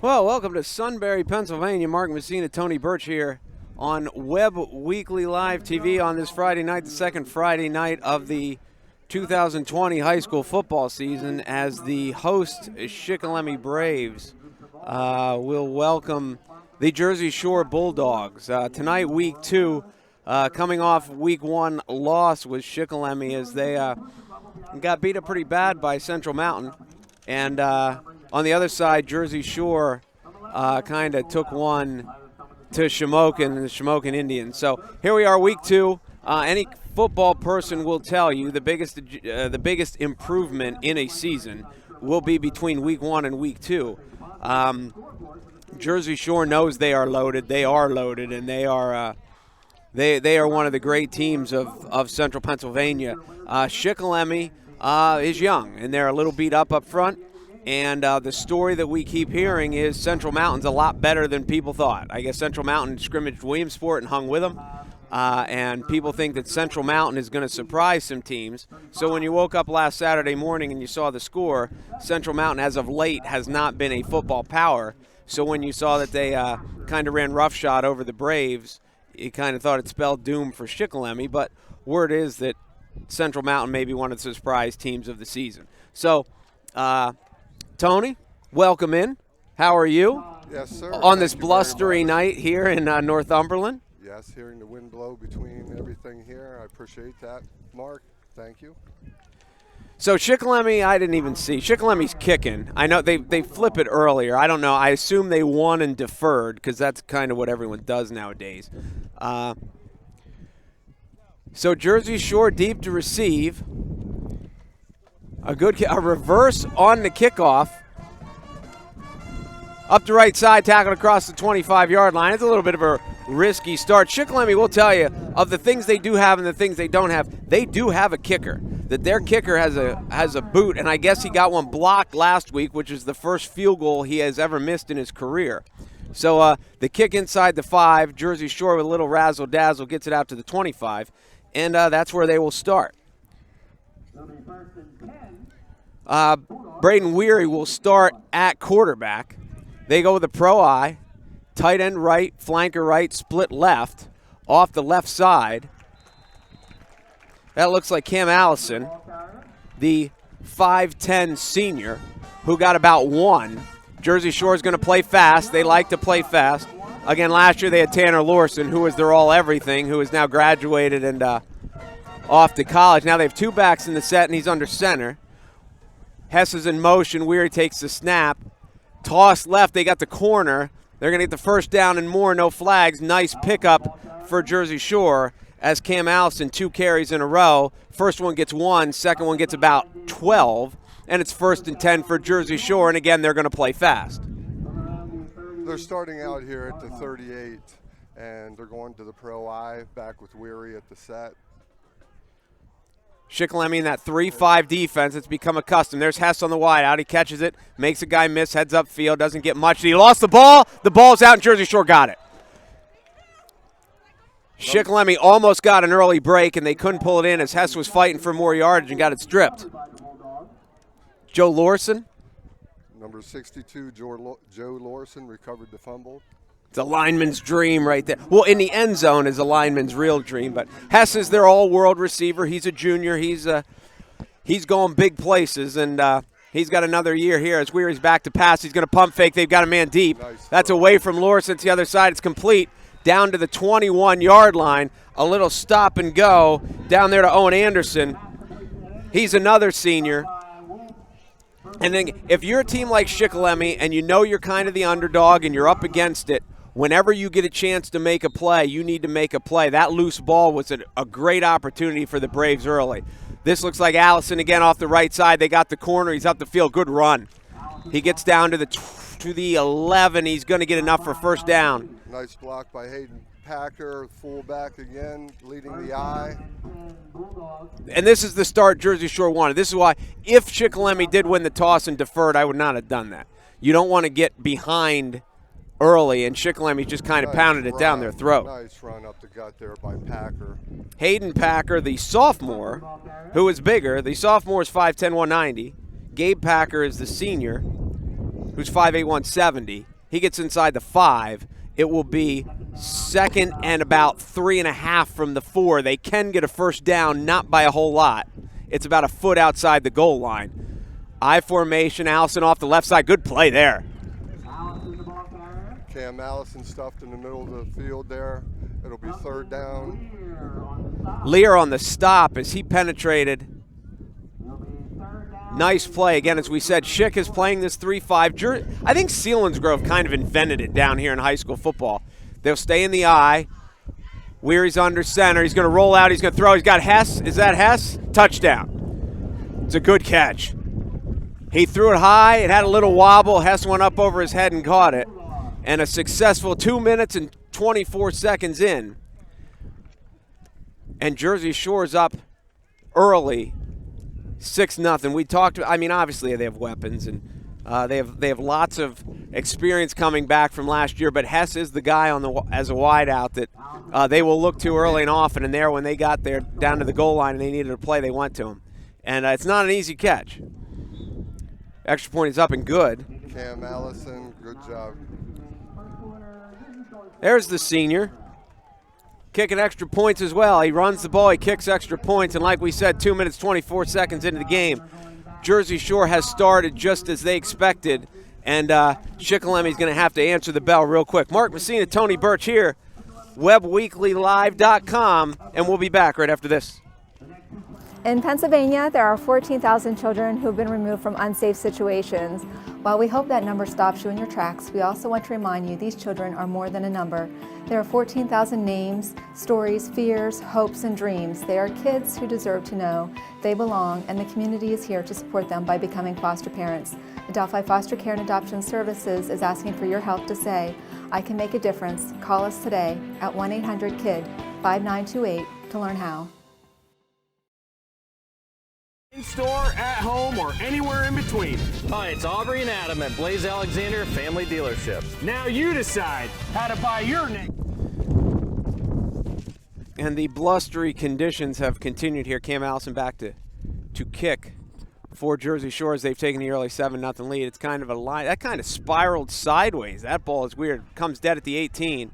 Well, welcome to Sunbury, Pennsylvania. Mark Messina, Tony Birch here on Webb Weekly Live TV on this Friday night, the second Friday night of the 2020 high school football season, as the host Shikellamy Braves will welcome the Jersey Shore Bulldogs. Tonight, week two, coming off week one loss with Shikellamy, as they got beat up pretty bad by Central Mountain. And on the other side, Jersey Shore kind of took one to Shamokin and the Shamokin Indians. So here we are, week two. Any football person will tell you the biggest improvement in a season will be between week one and week two. Jersey Shore knows they are loaded. They are loaded, and they are one of the great teams of Central Pennsylvania. Shikellamy is young, and they're a little beat up front. And the story that we keep hearing is Central Mountain's a lot better than people thought. I guess Central Mountain scrimmaged Williamsport and hung with them. And people think that Central Mountain is going to surprise some teams. So when you woke up last Saturday morning and you saw the score, Central Mountain as of late has not been a football power. So when you saw that they kind of ran roughshod over the Braves, you kind of thought it spelled doom for Shikellamy. But word is that Central Mountain may be one of the surprise teams of the season. So, Tony, welcome in. How are you? Yes, sir. On this blustery night here in Northumberland? Yes, hearing the wind blow between everything here. I appreciate that, Mark. Thank you. So Shikellamy, I didn't even see. Shikellamy's kicking. I know they flip it earlier. I don't know. I assume they won and deferred because that's kind of what everyone does nowadays. So Jersey Shore deep to receive. A reverse on the kickoff. Up the right side, tackled across the 25-yard line. It's a little bit of a risky start. Shikellamy will tell you, of the things they do have and the things they don't have, they do have a kicker. That their kicker has a boot, and I guess he got one blocked last week, which is the first field goal he has ever missed in his career. So the kick inside the 5, Jersey Shore with a little razzle-dazzle gets it out to the 25, and that's where they will start. Braden Weary will start at quarterback. They go with a pro eye, tight end right, flanker right, split left, off the left side. That looks like Cam Allison, the 5'10 senior, who got about one. Jersey Shore is going to play fast. They like to play fast. Again, last year they had Tanner Lorson, who was their all-everything, who is now graduated and off to college. Now they have two backs in the set, and he's under center. Hess is in motion. Weary takes the snap. Toss left. They got the corner. They're going to get the first down and more. No flags. Nice pickup for Jersey Shore as Cam Allison, 2 carries in a row. First one gets 1. Second one gets about 12. And it's 1st and 10 for Jersey Shore. And again, they're going to play fast. They're starting out here at the 38, and they're going to the pro eye, back with Weary at the set. Shikellamy in that 3-5 defense. It's become a custom. There's Hess on the wide out. He catches it, makes a guy miss, heads up field, doesn't get much. He lost the ball. The ball's out, and Jersey Shore got it. Shikellamy almost got an early break, and they couldn't pull it in as Hess was fighting for more yardage and got it stripped. Joe Lorson. Number 62, Joe Lorson, recovered the fumble. It's a lineman's dream right there. Well, in the end zone is a lineman's real dream, but Hess is their all-world receiver. He's a junior. He's going big places, and he's got another year here as Weary's back to pass. He's going to pump fake. They've got a man deep. Nice. That's away from Lorson to the other side. It's complete down to the 21-yard line. A little stop and go down there to Owen Anderson. He's another senior. And then if you're a team like Shikellamy and you know you're kind of the underdog and you're up against it, whenever you get a chance to make a play, you need to make a play. That loose ball was a great opportunity for the Braves early. This looks like Allison again off the right side. They got the corner. He's up the field. Good run. He gets down to the 11. He's going to get enough for first down. Nice block by Hayden Packer, fullback again, leading the eye. And this is the start Jersey Shore wanted. This is why if Shikellamy did win the toss and deferred, I would not have done that. You don't want to get behind early, and Shikellamy just kind of pounded it down their throat. Nice run up the gut there by Packer. Hayden Packer, the sophomore, who is bigger. The sophomore is 5'10", 190. Gabe Packer is the senior, who's 5'8", 170. he gets inside the 5, it will be 2nd and about 3.5 from the 4. They can get a first down, not by a whole lot. It's about a foot outside the goal line. I formation, Allison off the left side. Good play there. Cam Allison stuffed in the middle of the field there. It'll be 3rd down. Lear on the stop as he penetrated. Nice play. Again, as we said, Schick is playing this 3-5. I think Selinsgrove kind of invented it down here in high school football. They'll stay in the eye. Weary's under center. He's going to roll out. He's going to throw. He's got Hess. Is that Hess? Touchdown. It's a good catch. He threw it high. It had a little wobble. Hess went up over his head and caught it. And a successful 2 minutes and 24 seconds in. And Jersey Shore's up early, 6-0. We talked. I mean, obviously they have weapons and they have lots of experience coming back from last year. But Hess is the guy on the as a wideout that they will look to early and often. And there, when they got there down to the goal line and they needed a play, they went to him. And it's not an easy catch. Extra point is up and good. Cam Allison, good job. There's the senior. Kicking extra points as well. He runs the ball, he kicks extra points, and like we said, 2 minutes, 24 seconds into the game, Jersey Shore has started just as they expected, and Shikellamy is going to have to answer the bell real quick. Mark Messina, Tony Birch here, WebWeeklyLive.com, and we'll be back right after this. In Pennsylvania, there are 14,000 children who've been removed from unsafe situations. While we hope that number stops you in your tracks, we also want to remind you these children are more than a number. There are 14,000 names, stories, fears, hopes, and dreams. They are kids who deserve to know they belong, and the community is here to support them by becoming foster parents. Adelphi Foster Care and Adoption Services is asking for your help to say, I can make a difference. Call us today at 1-800-KID 5928 to learn how. In-store, at home, or anywhere in between. Hi, it's Aubrey and Adam at Blaze Alexander Family Dealership. Now you decide how to buy your next. And the blustery conditions have continued here. Cam Allison back to kick for Jersey Shore as they've taken the early 7-0 lead. It's kind of a line. That kind of spiraled sideways. That ball is weird. Comes dead at the 18.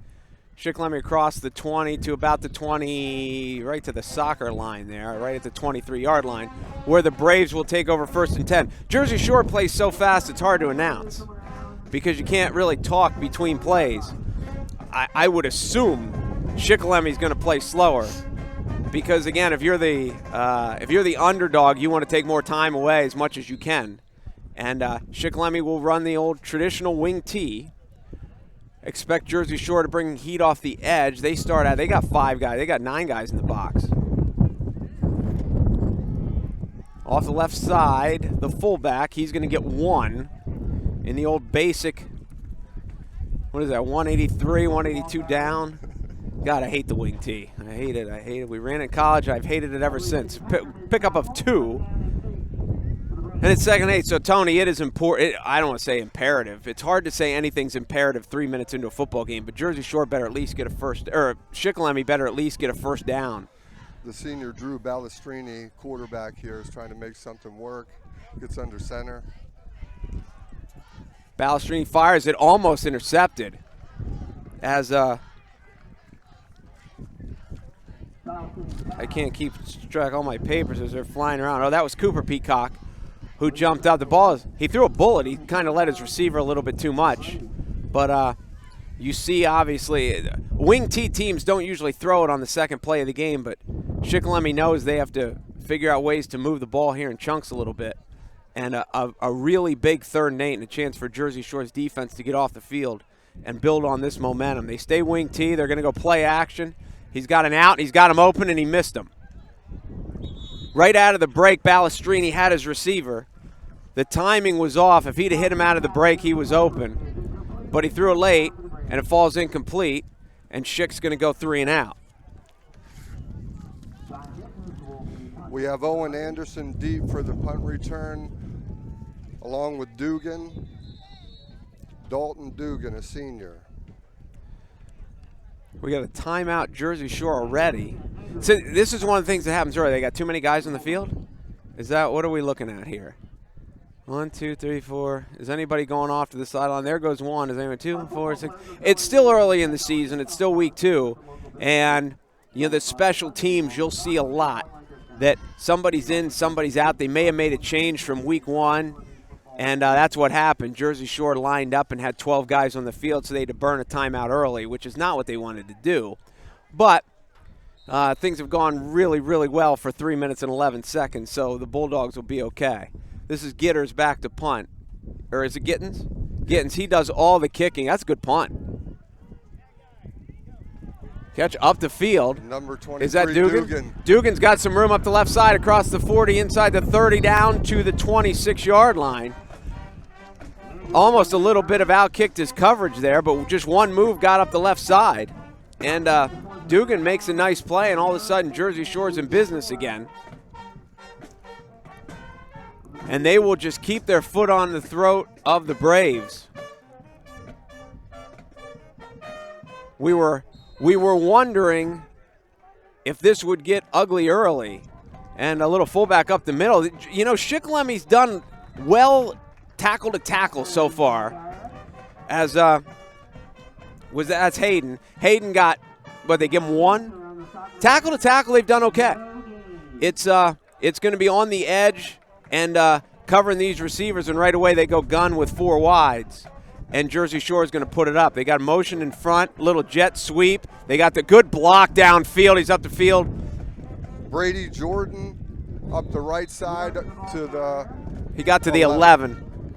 Shikellamy across the 20 to about the 20, right to the soccer line there, right at the 23-yard line, where the Braves will take over 1st and 10. Jersey Shore plays so fast it's hard to announce because you can't really talk between plays. I would assume Shikellamy is going to play slower because, again, if you're the underdog, you want to take more time away as much as you can. And Shikellamy will run the old traditional wing tee. Expect Jersey Shore to bring heat off the edge. They start out, they got 5 guys. They got 9 guys in the box. Off the left side, the fullback, he's going to get 1 in the old basic, what is that, 183, 182 down. God, I hate the wing tee. I hate it. We ran it in college. I've hated it ever since. Pickup of 2. And it's 2nd and 8, so Tony, it is important. I don't want to say imperative. It's hard to say anything's imperative 3 minutes into a football game, but Jersey Shore better at least get a first, or Shikellamy better at least get a first down. The senior Drew Balestrini, quarterback here, is trying to make something work. Gets under center. Balestrini fires it, almost intercepted. As I can't keep track of all my papers as they're flying around. Oh, that was Cooper Peacock, who jumped out the ball. He threw a bullet. He kind of let his receiver a little bit too much. But you see, obviously, wing T teams don't usually throw it on the second play of the game, but Shikellamy knows they have to figure out ways to move the ball here in chunks a little bit. And a really big 3rd and 8 and a chance for Jersey Shore's defense to get off the field and build on this momentum. They stay wing T. They're going to go play action. He's got an out. He's got him open, and he missed him. Right out of the break, Balestrini had his receiver. The timing was off. If he'd have hit him out of the break, he was open. But he threw it late, and it falls incomplete, and Schick's going to go 3 and out. We have Owen Anderson deep for the punt return, along with Dugan. Dalton Dugan, a senior. We got a timeout, Jersey Shore already. So this is one of the things that happens early. They got too many guys on the field? Is that, what are we looking at here? 1, 2, 3, 4. Is anybody going off to the sideline? There goes one. Is anyone 2, 4, 6? It's still early in the season. It's still week 2. And, the special teams, you'll see a lot that somebody's in, somebody's out. They may have made a change from week 1. And that's what happened. Jersey Shore lined up and had 12 guys on the field, so they had to burn a timeout early, which is not what they wanted to do. But things have gone really, really well for 3 minutes and 11 seconds, so the Bulldogs will be okay. This is Gitters back to punt. Or is it Gittens? Gittens, he does all the kicking. That's a good punt. Catch up the field. Number 23, is that Dugan? Dugan's got some room up the left side across the 40, inside the 30, down to the 26-yard line. Almost a little bit of outkicked his coverage there, but just one move got up the left side. And Dugan makes a nice play, and all of a sudden Jersey Shore's in business again. And they will just keep their foot on the throat of the Braves. We were wondering if this would get ugly early. And a little fullback up the middle. Shikellamy's done well tackle to tackle so far. As that's Hayden. Hayden got, they give him 1? Tackle to tackle, they've done okay. It's going to be on the edge and covering these receivers, and right away they go gun with 4 wides. And Jersey Shore is going to put it up. They got motion in front, little jet sweep. They got the good block downfield. He's up the field. Brady Jordan up the right side to the... He got to the 11.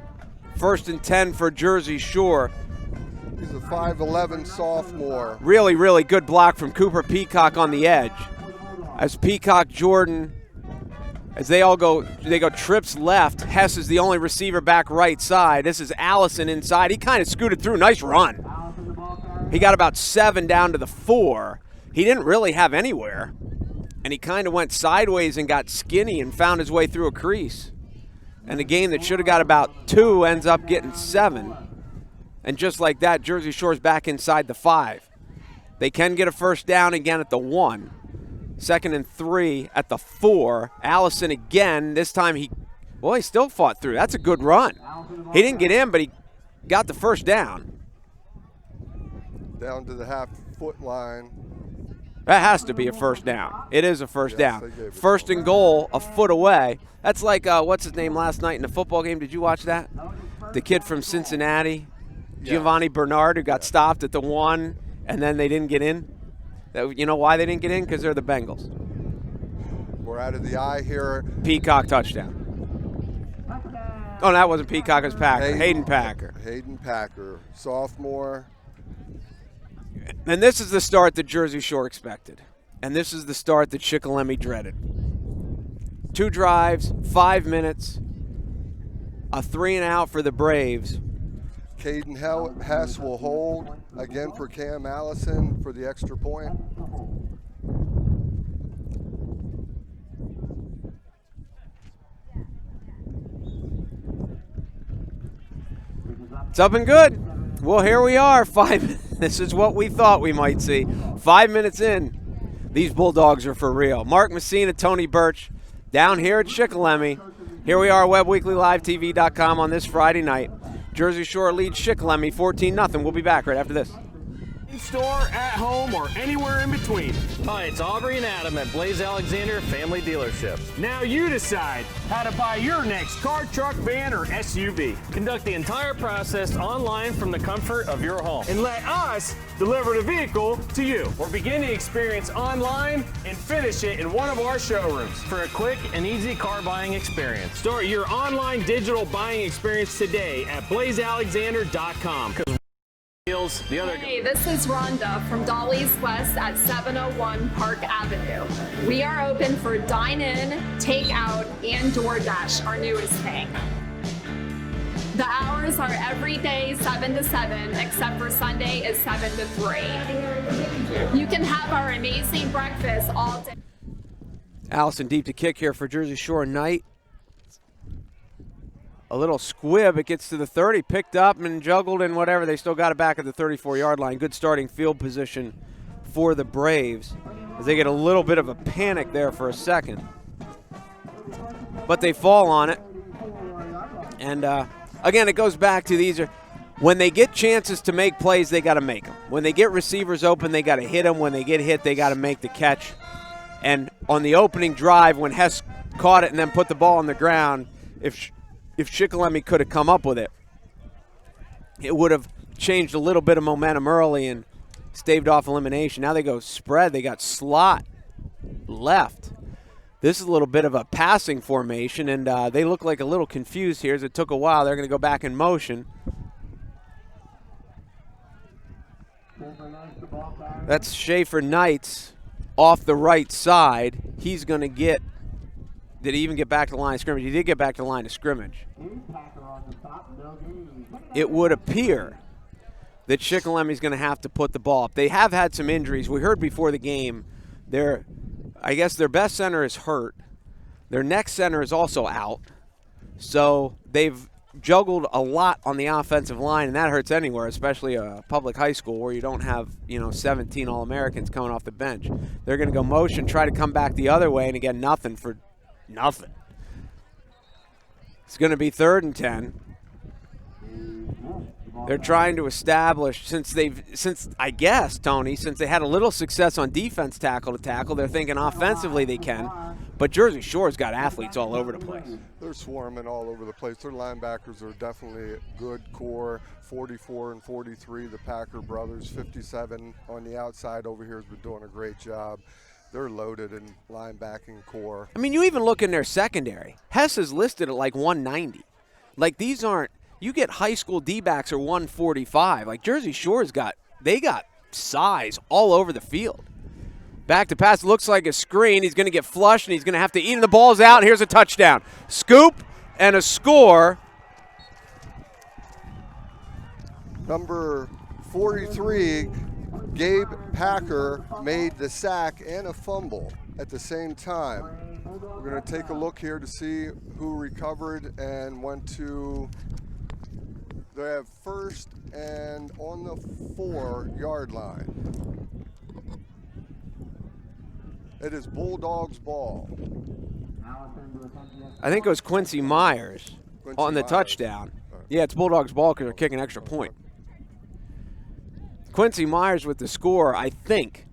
1st and 10 for Jersey Shore. He's a 5'11 sophomore. Really, really good block from Cooper Peacock on the edge. As Peacock, Jordan, as they go trips left. Hess is the only receiver back right side. This is Allison inside. He kind of scooted through. Nice run. He got about 7 down to the 4. He didn't really have anywhere. And he kind of went sideways and got skinny and found his way through a crease. And a game that should have got about 2 ends up getting 7. And just like that, Jersey Shore's back inside the 5. They can get a first down again at the 1. 2nd and 3 at the 4. Allison again. This time he still fought through. That's a good run. He didn't get in, but he got the first down. Down to the half-foot line. That has to be a first down. It is a first down. 1st and goal, a foot away. That's like, what's his name last night in the football game? Did you watch that? The kid from Cincinnati, Giovanni Bernard, who got stopped at the 1, and then they didn't get in. You know why they didn't get in? Because they're the Bengals. We're out of the eye here. Peacock touchdown. Oh, that wasn't Peacock, it was Packer. Hayden Packer. Hayden Packer, sophomore. And this is the start that Jersey Shore expected. And this is the start that Shikellamy dreaded. 2 drives, 5 minutes, a 3-and-out for the Braves. Caden Hess will hold again for Cam Allison for the extra point. It's up and good. Well, here we are. 5. This is what we thought we might see. 5 minutes in. These Bulldogs are for real. Mark Messina, Tony Birch, down here at Shikellamy. Here we are, WebWeeklyLiveTV.com on this Friday night. Jersey Shore leads Shikellamy 14-0. We'll be back right after this. In-store, at home, or anywhere in between. Hi, it's Aubrey and Adam at Blaze Alexander Family Dealership. Now you decide how to buy your next car, truck, van, or SUV. Conduct the entire process online from the comfort of your home. And let us deliver the vehicle to you. Or begin the experience online and finish it in one of our showrooms. For a quick and easy car buying experience. Start your online digital buying experience today at blazealexander.com. Hey, this is Rhonda from Dolly's West at 701 Park Avenue. We are open for dine-in, take-out, and DoorDash, our newest thing. The hours are every day 7 to 7, except for Sunday is 7 to 3. You can have our amazing breakfast all day. Allison deep to kick here for Jersey Shore Knight. A little squib. It gets to the 30, picked up and juggled and whatever. They still got it back at the 34-yard line. Good starting field position for the Braves as they get a little bit of a panic there for a second. But they fall on it. And again, it goes back to these are when they get chances to make plays, they got to make them. When they get receivers open, they got to hit them. When they get hit, they got to make the catch. And on the opening drive, when Hess caught it and then put the ball on the ground, if Shikellamy could have come up with it, it would have changed a little bit of momentum early and staved off elimination. Now they go spread. They got slot left. This is a little bit of a passing formation, and they look like a little confused here as it took a while. They're going to go back in motion. That's Schaefer Knights off the right side. He's going to get – did he even get back to the line of scrimmage? He did get back to the line of scrimmage. It would appear that Shikellamy going to have to put the ball up. They have had some injuries. We heard before the game I guess their best center is hurt. Their next center is also out. So they've juggled a lot on the offensive line, and that hurts anywhere, especially a public high school where you don't have, 17 All-Americans coming off the bench. They're going to go motion, try to come back the other way, and again, nothing for nothing. It's going to be 3rd and 10. They're trying to establish, since they had a little success on defense tackle to tackle, they're thinking offensively they can. But Jersey Shore's got athletes all over the place. They're swarming all over the place. Their linebackers are definitely a good core. 44 and 43, the Packer brothers. 57 on the outside over here has been doing a great job. They're loaded in linebacking core. I mean, you even look in their secondary. Hess is listed at like 190. Like, these aren't, you get high school D-backs are 145. Like, Jersey Shore's got size all over the field. Back to pass, looks like a screen. He's going to get flushed, and he's going to have to eat, and the ball's out, and here's a touchdown. Scoop and a score. Number 43, Gabe Packer, made the sack and a fumble at the same time. We're going to take a look here to see who recovered and went to. They have first and on the 4-yard line. It is Bulldogs ball. I think it was Quincy Myers on the touchdown. Yeah, it's Bulldogs ball because they're kicking an extra point. Quincy Myers with the score, I think,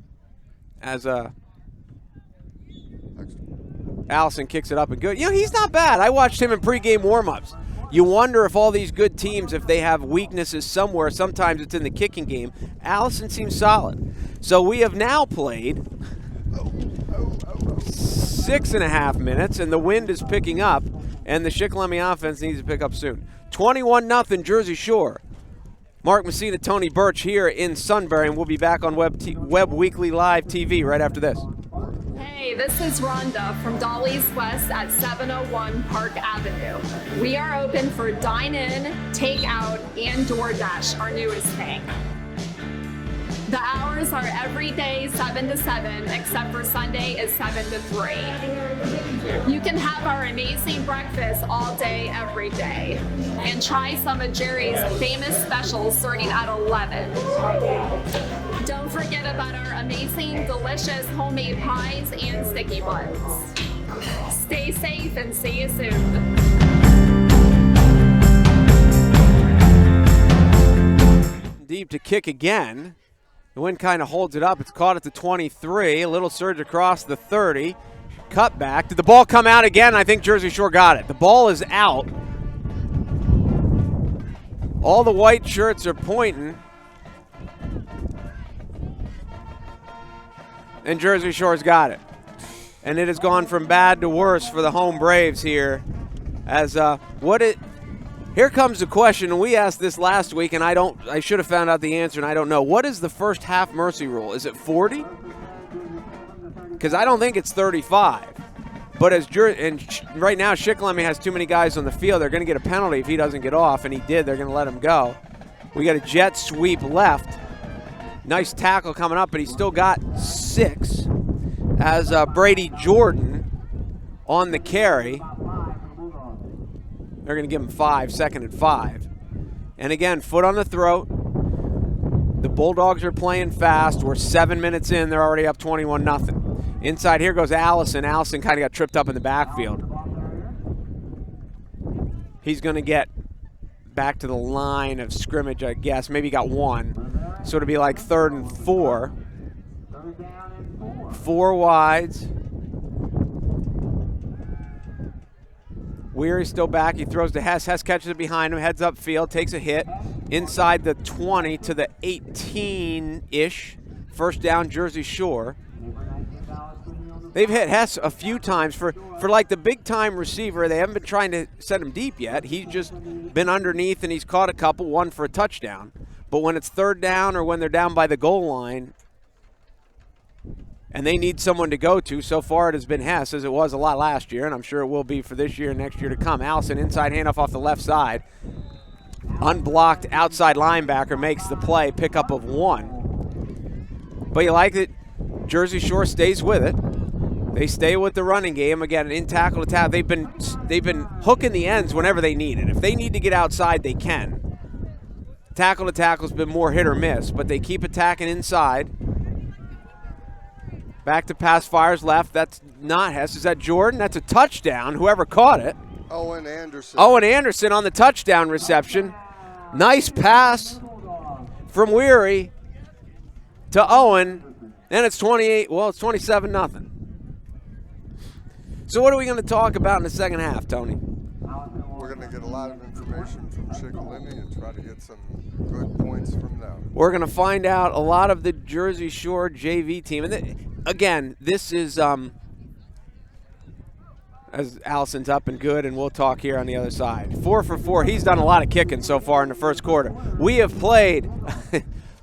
as Allison kicks it up and good. He's not bad. I watched him in pregame warmups. You wonder if all these good teams, if they have weaknesses somewhere, sometimes it's in the kicking game. Allison seems solid. So we have now played 6.5 minutes, and the wind is picking up, and the Shikellamy offense needs to pick up soon. 21-0 Jersey Shore. Mark Messina, Tony Birch here in Sunbury, and we'll be back on Webb Weekly Live TV right after this. Hey, this is Rhonda from Dolly's West at 701 Park Avenue. We are open for dine-in, take-out, and DoorDash, our newest thing. The hours are every day 7 to 7, except for Sunday is 7 to 3. You can have our amazing breakfast all day, every day. And try some of Jerry's famous specials starting at 11. Don't forget about our amazing, delicious homemade pies and sticky buns. Stay safe and see you soon. Deep to kick again. The wind kind of holds it up. It's caught at the 23. A little surge across the 30. Cut back. Did the ball come out again? I think Jersey Shore got it. The ball is out. All the white shirts are pointing. And Jersey Shore's got it. And it has gone from bad to worse for the home Braves here. As here comes the question, and we asked this last week, and I should have found out the answer, and I don't know. What is the first half mercy rule? Is it 40? Because I don't think it's 35. But right now, Shikellamy has too many guys on the field. They're going to get a penalty if he doesn't get off, and he did. They're going to let him go. We got a jet sweep left. Nice tackle coming up, but he's still got 6 as Brady Jordan on the carry. They're going to give him 5, 2nd and 5. And again, foot on the throat. The Bulldogs are playing fast. We're 7 minutes in. They're already up 21-0. Inside here goes Allison. Allison kind of got tripped up in the backfield. He's going to get back to the line of scrimmage, I guess. Maybe got one. So it'll be like 3rd and 4. 4 wides. Weary's still back. He throws to Hess. Hess catches it behind him, heads upfield, takes a hit inside the 20 to the 18-ish. First down, Jersey Shore. They've hit Hess a few times for like the big-time receiver. They haven't been trying to send him deep yet. He's just been underneath, and he's caught a couple, one for a touchdown. But when it's 3rd down or when they're down by the goal line and they need someone to go to, so far it has been Hess, as it was a lot last year, and I'm sure it will be for this year and next year to come. Allison, inside handoff off the left side. Unblocked outside linebacker makes the play, pickup of 1. But you like that Jersey Shore stays with it. They stay with the running game. Again, in tackle to tackle. They've been hooking the ends whenever they need it. If they need to get outside, they can. Tackle to tackle's been more hit or miss, but they keep attacking inside. Back to pass, fires left. That's not Hess. Is that Jordan? That's a touchdown. Whoever caught it. Owen Anderson. Owen Anderson on the touchdown reception. Nice pass from Weary to Owen. And it's 27-0. So what are we going to talk about in the second half, Tony? We're going to get a lot of information from Shikellamy and try to get some good points from them. We're going to find out a lot of the Jersey Shore JV team. And again, this is, as Allison's up and good, and we'll talk here on the other side. 4 for 4. He's done a lot of kicking so far in the first quarter. We have played,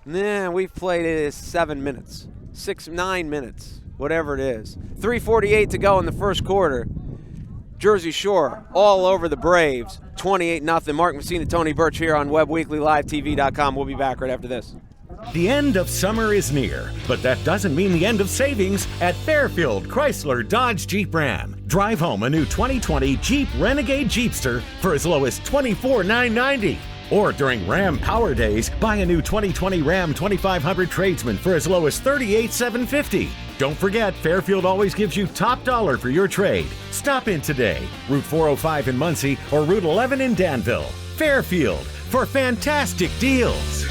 we've played 7 minutes, 9 minutes. Whatever it is. 3:48 to go in the first quarter. Jersey Shore all over the Braves. 28-0. Mark Messina, Tony Birch here on WebWeeklyLiveTV.com. We'll be back right after this. The end of summer is near, but that doesn't mean the end of savings at Fairfield Chrysler Dodge Jeep Ram. Drive home a new 2020 Jeep Renegade Jeepster for as low as $24,990. Or during Ram Power Days, buy a new 2020 Ram 2500 Tradesman for as low as $38,750. Don't forget, Fairfield always gives you top dollar for your trade. Stop in today, Route 405 in Muncie or Route 11 in Danville. Fairfield, for fantastic deals.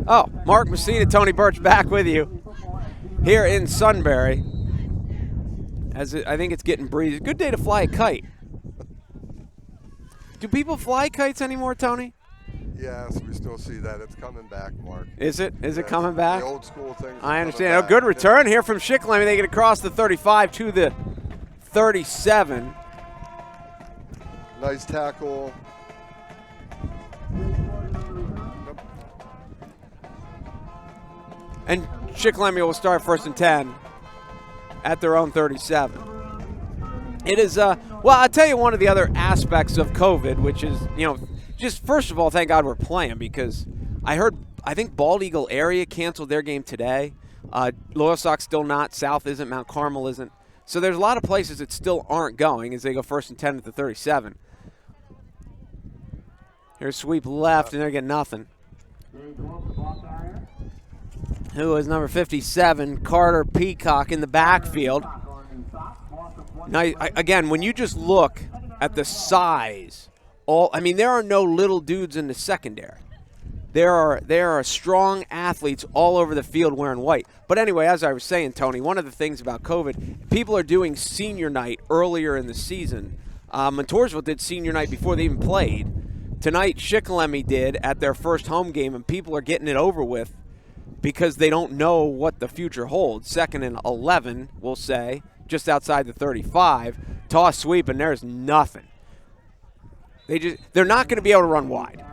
Oh, Mark Messina, Tony Birch back with you here in Sunbury. I think it's getting breezy. Good day to fly a kite. Do people fly kites anymore, Tony? Yes, we still see that. It's coming back, Mark. Is it? Is it coming back? The old school things. I understand. A good return here from Shikellamy. They get across the 35 to the 37. Nice tackle. And Shikellamy will start 1st and 10 at their own 37. It is, well, I'll tell you one of the other aspects of COVID, which is, just first of all, thank God we're playing, because I think Bald Eagle area canceled their game today. Loyalsock's still not. South isn't. Mount Carmel isn't. So there's a lot of places that still aren't going as they go 1st and 10 at the 37. Here's sweep left, and they're getting nothing. Who is number 57, Carter Peacock in the backfield. Now, again, when you just look at the size, there are no little dudes in the secondary. There are strong athletes all over the field wearing white. But anyway, as I was saying, Tony, one of the things about COVID, people are doing senior night earlier in the season. Montoursville did senior night before they even played. Tonight, Shikellamy did at their first home game, and people are getting it over with because they don't know what the future holds. 2nd and 11, we'll say, just outside the 35. Toss sweep, and there's nothing. They're not going to be able to run wide.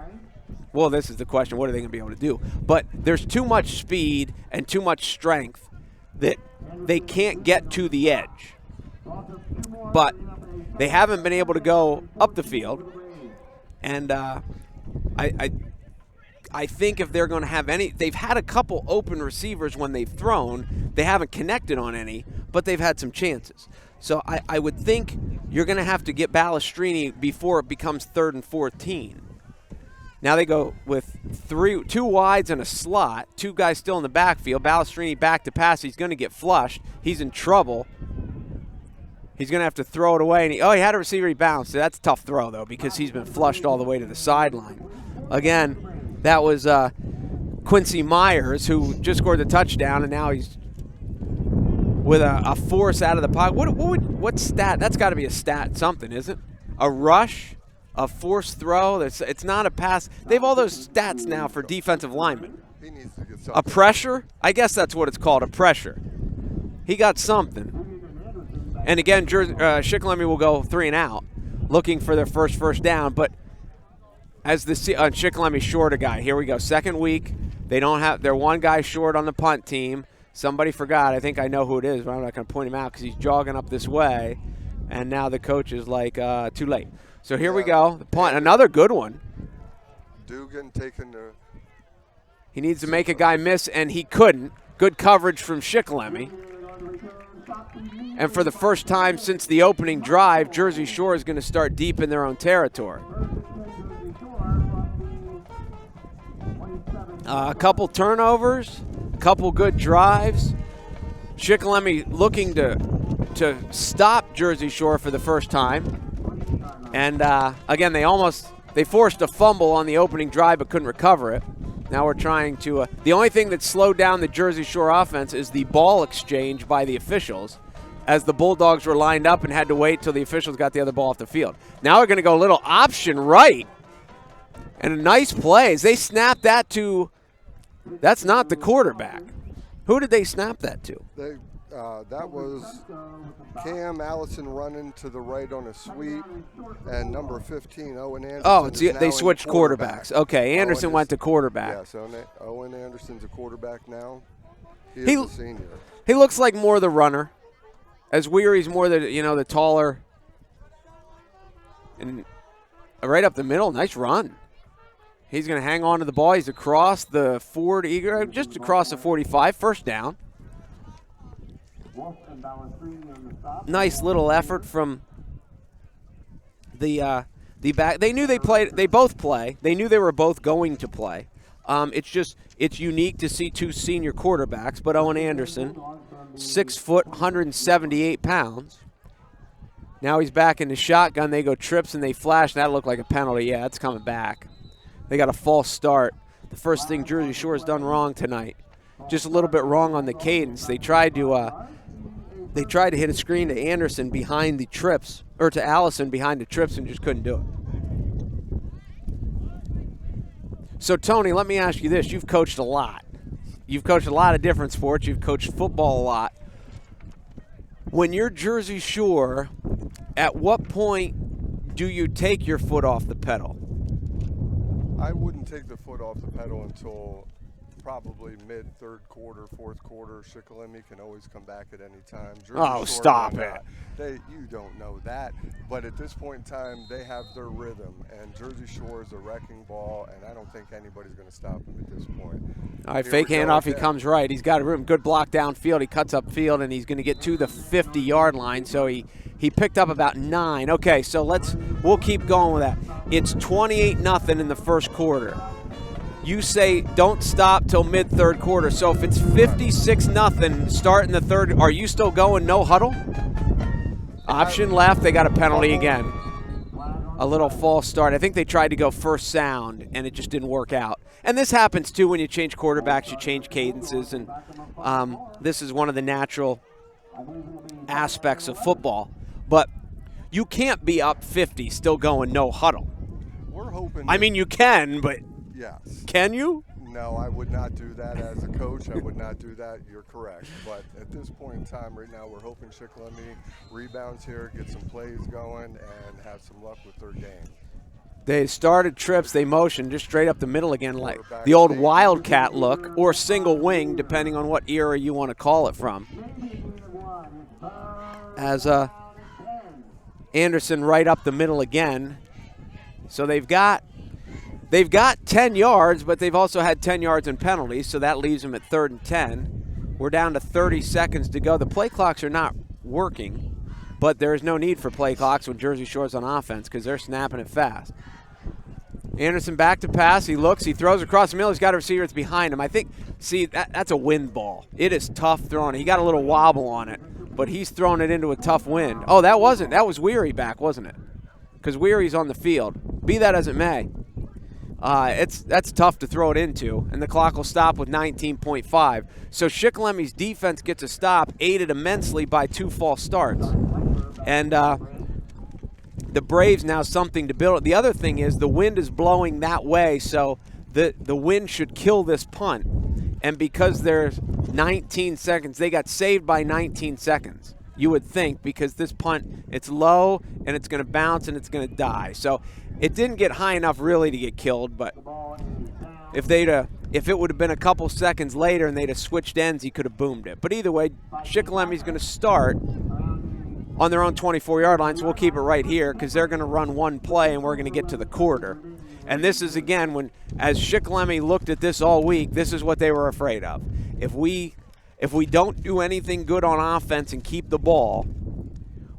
Well, this is the question. What are they going to be able to do? But there's too much speed and too much strength that they can't get to the edge. But they haven't been able to go up the field. And I think if they're going to have any, they've had a couple open receivers when they've thrown. They haven't connected on any, but they've had some chances. So I would think you're going to have to get Balestrini before it becomes 3rd and 14. Now they go with two wides and a slot. Two guys still in the backfield. Balestrini back to pass. He's going to get flushed. He's in trouble. He's going to have to throw it away. And he had a receiver. He bounced. That's a tough throw, though, because he's been flushed all the way to the sideline. Again, that was Quincy Myers, who just scored the touchdown, and now he's with a force out of the pocket. What stat? That's got to be a stat something, isn't it? A rush, a forced throw. It's not a pass. They have all those stats now for defensive linemen. He needs to get something. A pressure? I guess that's what it's called, a pressure. He got something. And again, Shikellamy will go 3 and out, looking for their first down. But as Shikellamy short a guy. Here we go. Second week. They're one guy short on the punt team. Somebody forgot. I think I know who it is, but I'm not going to point him out because he's jogging up this way. And now the coach is like, too late. So here we go. The punt, another good one. Dugan taking the... He needs to make a guy miss, and he couldn't. Good coverage from Shikellamy. And for the first time since the opening drive, Jersey Shore is going to start deep in their own territory. A couple turnovers, a couple good drives. Shikellamy looking to stop Jersey Shore for the first time. And again, they forced a fumble on the opening drive but couldn't recover it. Now we're trying to the only thing that slowed down the Jersey Shore offense is the ball exchange by the officials, as the Bulldogs were lined up and had to wait till the officials got the other ball off the field. Now we're going to go a little option right. And a nice play. They snapped that to, that's not the quarterback. Who did they snap that to? That was Cam Allison running to the right on a sweep, and number 15, Owen Anderson. Oh, they switched quarterbacks. Okay, Anderson went to quarterback. Yeah, so Owen Anderson's a quarterback now. He's a senior. He looks like more the runner, as Weary's more the taller. And right up the middle, nice run. He's going to hang on to the ball. He's across the 40, just across the 45, first down. Nice little effort from the back. They knew they both play. They knew they were both going to play. It's unique to see two senior quarterbacks, but Owen Anderson, 6 foot, 178 pounds. Now he's back in the shotgun. They go trips and they flash. That looked like a penalty. Yeah, it's coming back. They got a false start. The first thing Jersey Shore has done wrong tonight. Just a little bit wrong on the cadence. They tried to hit a screen to Anderson behind the trips, or to Allison behind the trips, and just couldn't do it. So, Tony, let me ask you this. You've coached a lot. You've coached a lot of different sports. You've coached football a lot. When you're Jersey Shore, at what point do you take your foot off the pedal? I wouldn't take the foot off the pedal until probably mid-third quarter, fourth quarter. Shikellamy can always come back at any time. Stop it. You don't know that. But at this point in time, they have their rhythm. And Jersey Shore is a wrecking ball, and I don't think anybody's going to stop them at this point. All right, fake handoff. He comes right. He's got a room. Good block downfield. He cuts up field, and he's going to get to the 50-yard line. So he picked up about 9. Okay, so we'll keep going with that. It's 28-0 in the first quarter. You say don't stop till mid-third quarter. So if it's 56-0 start in the third, are you still going no huddle? Option left. They got a penalty again. A little false start. I think they tried to go first sound, and it just didn't work out. And this happens, too, when you change quarterbacks. You change cadences, and this is one of the natural aspects of football. But you can't be up 50 still going no huddle. We're hoping. I mean, you can, but yes. Can you? No, I would not do that as a coach. I would not do that. You're correct. But at this point in time right now, we're hoping Shikellamy rebounds here, get some plays going, and have some luck with their game. They started trips. They motioned just straight up the middle again, like the old Wildcat look, or single wing, depending on what era you want to call it from. As Anderson right up the middle again. So they've got 10 yards, but they've also had 10 yards in penalties, so that leaves them at 3rd and 10. We're down to 30 seconds to go. The play clocks are not working, but there is no need for play clocks when Jersey Shore's on offense because they're snapping it fast. Anderson back to pass. He looks. He throws across the middle. He's got a receiver that's behind him. I think, see, that's a wind ball. It is tough throwing. He got a little wobble on it, but he's throwing it into a tough wind. Oh, that wasn't. That was Weary back, wasn't it? Because Weary's on the field. Be that as it may. That's tough to throw it into, and the clock will stop with 19.5. So Shikellamy's defense gets a stop, aided immensely by 2 false starts. And the Braves now something to build. The other thing is the wind is blowing that way, so the wind should kill this punt. And because there's 19 seconds, they got saved by 19 seconds, you would think, because this punt, it's low, and it's going to bounce, and it's going to die. So it didn't get high enough really to get killed, but if it would have been a couple seconds later and they'd have switched ends, he could have boomed it. But either way, Shikelamy's going to start on their own 24-yard line, so we'll keep it right here because they're going to run one play and we're going to get to the quarter. And this is, again, as Shikellamy looked at this all week, this is what they were afraid of. If we don't do anything good on offense and keep the ball,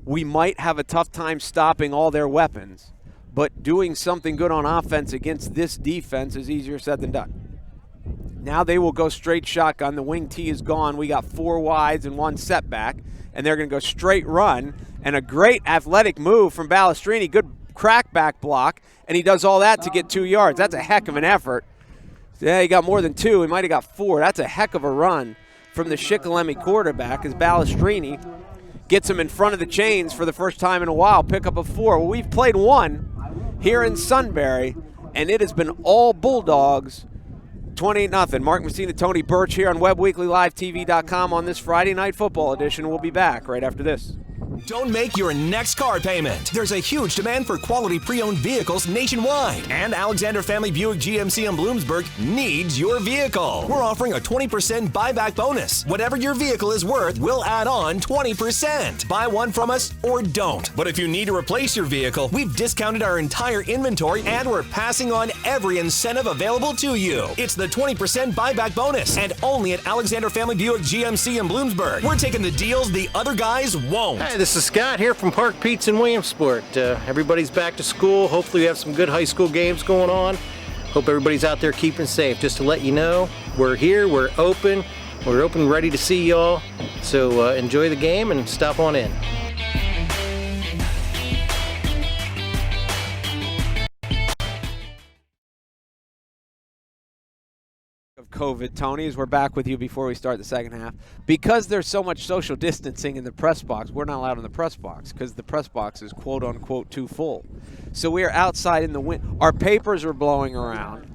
we might have a tough time stopping all their weapons. But doing something good on offense against this defense is easier said than done. Now they will go straight shotgun. The wing tee is gone. We got 4 wides and 1 setback, and they're going to go straight run. And a great athletic move from Balestrini. Good crackback block, and he does all that to get 2 yards. That's a heck of an effort. Yeah, he got more than 2. He might have got 4. That's a heck of a run from the Shikellamy quarterback as Balestrini gets him in front of the chains for the first time in a while. Pick up a 4. Well, we've played 1 here in Sunbury, and it has been all Bulldogs, 28-0. Mark Messina, Tony Birch here on WebWeeklyLiveTV.com on this Friday Night Football edition. We'll be back right after this. Don't make your next car payment. There's a huge demand for quality pre-owned vehicles nationwide, and Alexander Family Buick GMC in Bloomsburg needs your vehicle. We're offering a 20% buyback bonus. Whatever your vehicle is worth, we'll add on 20%. Buy one from us or don't. But if you need to replace your vehicle, we've discounted our entire inventory and we're passing on every incentive available to you. It's the 20% buyback bonus, and only at Alexander Family Buick GMC in Bloomsburg. We're taking the deals the other guys won't. Hey, this is Scott here from Park Pete's in Williamsport. Everybody's back to school. Hopefully we have some good high school games going on. Hope everybody's out there keeping safe. Just to let you know, we're here, we're open, ready to see y'all. So enjoy the game and stop on in. Of COVID, Tony, as we're back with you before we start the second half. Because there's so much social distancing in the press box, we're not allowed in the press box because the press box is quote-unquote too full. So we are outside in the wind. Our papers are blowing around.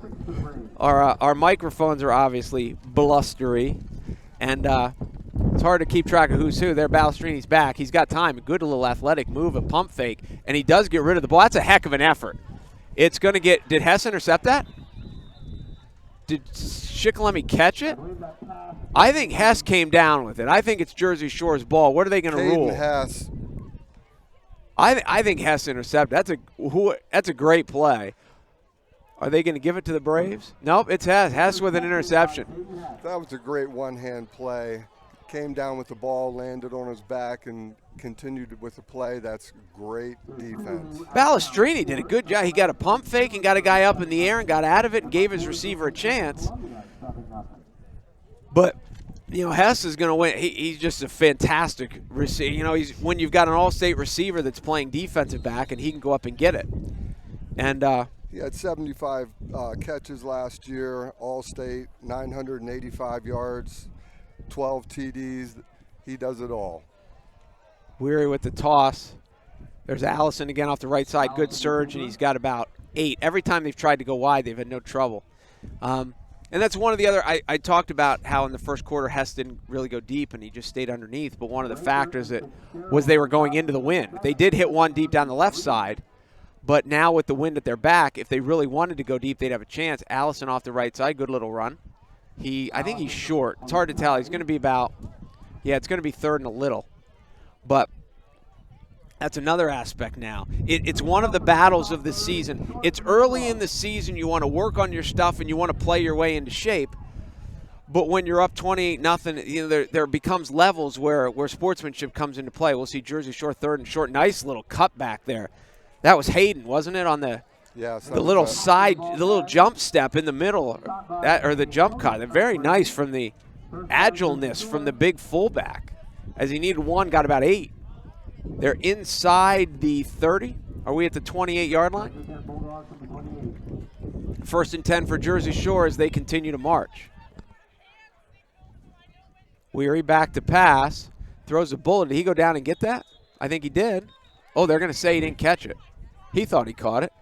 Our microphones are obviously blustery. And it's hard to keep track of who's who. There, Balestrini's back. He's got time. A good little athletic move, a pump fake. And he does get rid of the ball. That's a heck of an effort. It's going to get – did Hess intercept that? Did Shikellamy catch it? I think Hess came down with it. I think it's Jersey Shore's ball. What are they going to rule? Hess. I think Hess intercepted. That's a great play. Are they going to give it to the Braves? Nope, it's Hess. Hess with an interception. That was a great one-hand play. Came down with the ball, landed on his back, and continued with the play. That's great defense. Balestrini did a good job. He got a pump fake and got a guy up in the air and got out of it and gave his receiver a chance. But, Hess is going to win. He's just a fantastic receiver. When you've got an all-state receiver that's playing defensive back and he can go up and get it. And he had 75 catches last year, all-state, 985 yards. 12 TDs. He does it all. Weary with the toss. There's Allison again off the right side. Good surge, and he's got about 8. Every time they've tried to go wide, they've had no trouble. And that's one of the other – I talked about how in the first quarter Hess didn't really go deep and he just stayed underneath, but one of the factors was they were going into the wind. They did hit one deep down the left side, but now with the wind at their back, if they really wanted to go deep, they'd have a chance. Allison off the right side, good little run. I think he's short. It's hard to tell. He's going to be it's going to be third and a little. But that's another aspect now. It's one of the battles of the season. It's early in the season. You want to work on your stuff and you want to play your way into shape. But when you're up 28-0, there becomes levels where sportsmanship comes into play. We'll see Jersey Shore third and short. Nice little cutback there. That was Hayden, wasn't it, on the Yeah, the little jump step in the middle, or the jump cut. They're very nice from the agileness from the big fullback. As he needed one, got about 8. They're inside the 30. Are we at the 28-yard line? 1st and 10 for Jersey Shore as they continue to march. Weary back to pass. Throws a bullet. Did he go down and get that? I think he did. Oh, they're going to say he didn't catch it. He thought he caught it.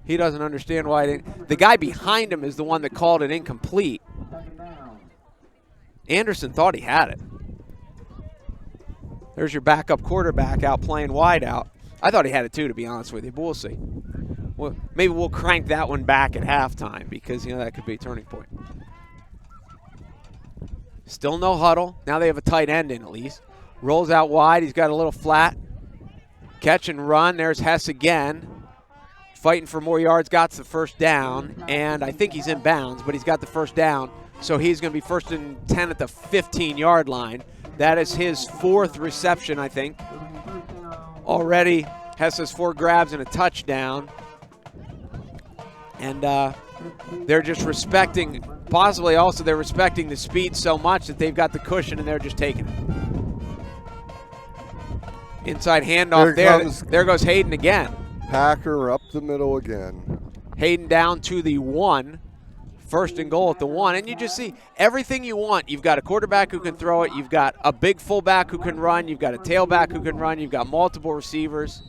He doesn't understand why he didn't. The guy behind him is the one that called it incomplete. Anderson thought he had it. There's your backup quarterback out playing wide out. I thought he had it too, to be honest with you, but we'll see. Well, maybe we'll crank that one back at halftime because, that could be a turning point. Still no huddle. Now they have a tight end in at least. Rolls out wide. He's got a little flat. Catch and run. There's Hess again. Fighting for more yards. Got the first down. And I think he's in bounds, but he's got the first down. So he's going to be 1st and 10 at the 15-yard line. That is his 4th reception, I think. Already Hess has 4 grabs and a touchdown. And they're just respecting, possibly also they're respecting the speed so much that they've got the cushion and they're just taking it. Inside handoff there goes Hayden again. Packer up the middle again. Hayden down to the 1. 1st and goal at the 1. And you just see everything you want. You've got a quarterback who can throw it. You've got a big fullback who can run. You've got a tailback who can run. You've got multiple receivers.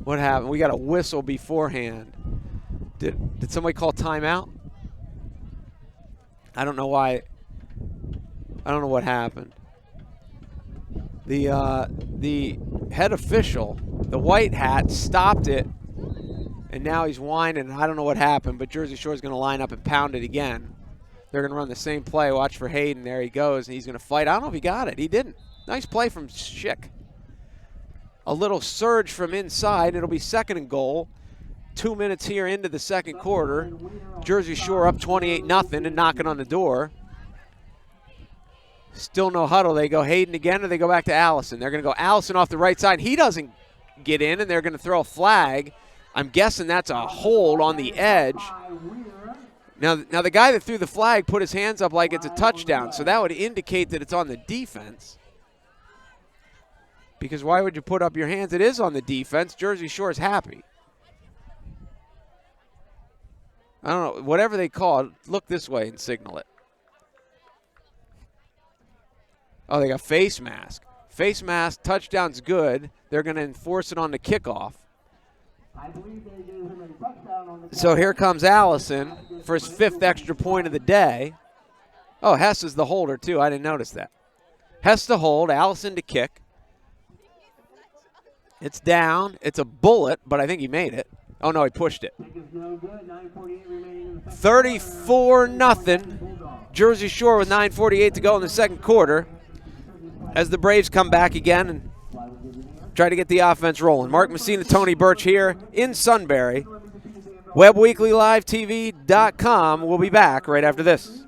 What happened? We got a whistle beforehand. Did somebody call timeout? I don't know why. I don't know what happened. The head official, the white hat, stopped it, and now he's whining. I don't know what happened, but Jersey Shore is going to line up and pound it again. They're going to run the same play. Watch for Hayden. There he goes, and he's going to fight. I don't know if he got it. He didn't. Nice play from Schick. A little surge from inside. It'll be 2nd and goal. 2 minutes here into the 2nd quarter. Jersey Shore up 28-0 and knocking on the door. Still no huddle. They go Hayden again, or they go back to Allison. They're going to go Allison off the right side. He doesn't get in, and they're going to throw a flag. I'm guessing that's a hold on the edge. Now the guy that threw the flag put his hands up like it's a touchdown, so that would indicate that it's on the defense. Because why would you put up your hands? It is on the defense. Jersey Shore is happy. I don't know. Whatever they call it, look this way and signal it. Oh, they got face mask. Face mask, touchdown's good. They're going to enforce it on the kickoff. So here comes Allison for his 5th extra point of the day. Oh, Hess is the holder, too. I didn't notice that. Hess to hold, Allison to kick. It's down. It's a bullet, but I think he made it. Oh, no, he pushed it. 34-0. Jersey Shore with 9:48 to go in the 2nd quarter as the Braves come back again and try to get the offense rolling. Mark Messina, Tony Birch here in Sunbury. WebWeeklyLiveTV.com. We'll be back right after this.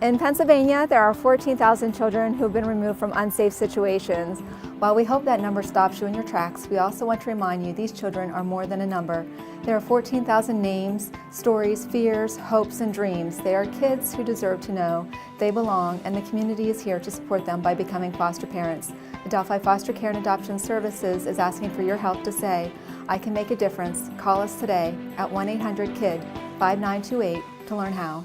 In Pennsylvania, there are 14,000 children who have been removed from unsafe situations. While we hope that number stops you in your tracks, we also want to remind you these children are more than a number. There are 14,000 names, stories, fears, hopes, and dreams. They are kids who deserve to know they belong, and the community is here to support them by becoming foster parents. Adelphi Foster Care and Adoption Services is asking for your help to say, I can make a difference. Call us today at 1-800-KID 5928 to learn how.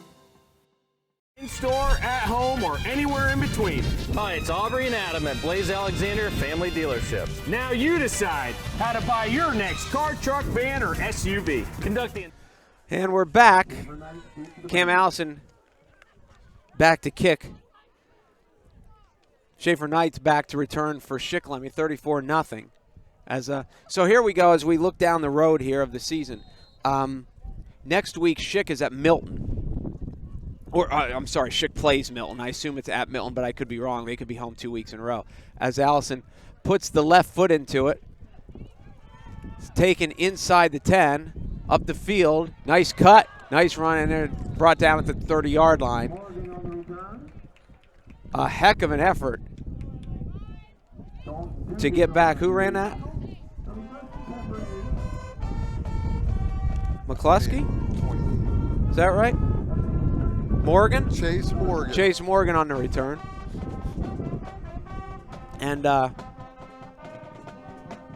In store, at home, or anywhere in between. Hi, it's Aubrey and Adam at Blaze Alexander Family Dealership. Now you decide how to buy your next car, truck, van, or SUV. Conducting. And we're back. Cam Allison back to kick. Schaefer Knight's back to return for Shikellamy, 34-0. So here we go as we look down the road here of the season. Next week, Schick is at Milton. I'm sorry, Schick plays Milton. I assume it's at Milton, but I could be wrong. They could be home 2 weeks in a row. As Allison puts the left foot into it. It's taken inside the 10, up the field. Nice cut, nice run, and then brought down at the 30-yard line. A heck of an effort to get back. Who ran that? McCluskey? 28. Is that right? Morgan? Chase Morgan. Chase Morgan on the return. And,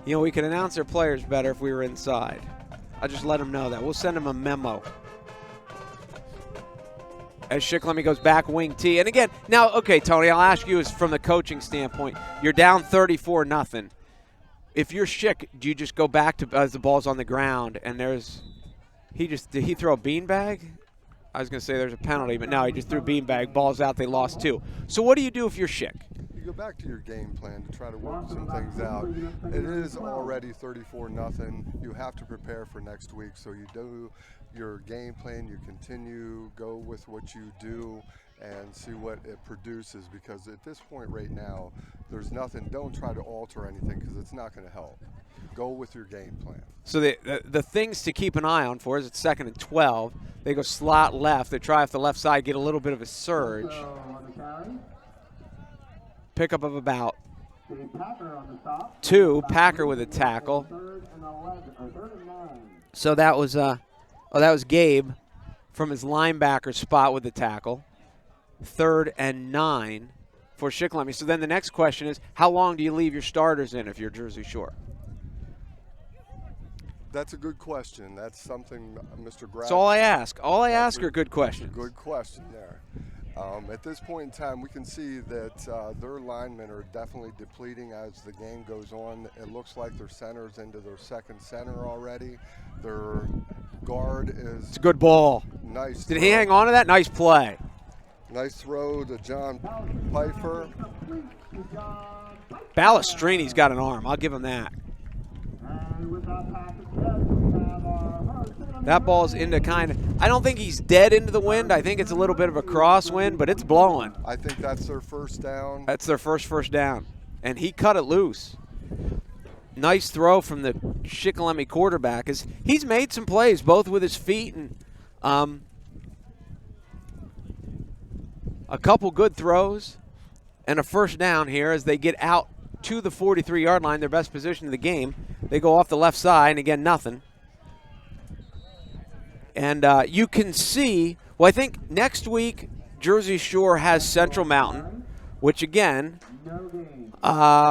we could announce their players better if we were inside. I'll just let them know that. We'll send them a memo. As Shikellamy goes back wing T. And again, now, okay, Tony, I'll ask you from the coaching standpoint. You're down 34-0. If you're Schick, do you just go back to as the ball's on the ground and did he throw a beanbag? I was going to say there's a penalty, but no, he just threw a beanbag. Ball's out. They lost 2. So what do you do if you're Schick? You go back to your game plan to try to work some things out. It is already 34-0. You have to prepare for next week. So you do your game plan. You continue, go with what you do, and see what it produces. Because at this point right now, there's nothing. Don't try to alter anything because it's not going to help. Go with your game plan. So the things to keep an eye on for is it's 2nd and 12. They go slot left. They try off the left side, get a little bit of a surge. Pickup of about 2. Packer with a tackle. So that was Gabe from his linebacker spot with the tackle. 3rd and 9 for Shikellamy. So then the next question is, how long do you leave your starters in if you're Jersey Shore? That's a good question. That's something Mr. Graff. That's all I ask. All I ask are good questions. Good question there. At this point in time, we can see that their linemen are definitely depleting as the game goes on. It looks like their center's into their 2nd center already. Their guard is. It's a good ball. Nice. Did he hang on to that? Nice play. Nice throw to John Pfeiffer. Balestrini's got an arm. I'll give him that. That ball's into kind of, I don't think he's dead into the wind. I think it's a little bit of a crosswind, but it's blowing. I think that's their first down. That's their first down. And he cut it loose. Nice throw from the Shikellamy quarterback. He's made some plays, both with his feet and a couple good throws and a first down here as they get out to the 43-yard line, their best position of the game. They go off the left side, and again, nothing. And you can see, well, I think next week Jersey Shore has Central Mountain, which again,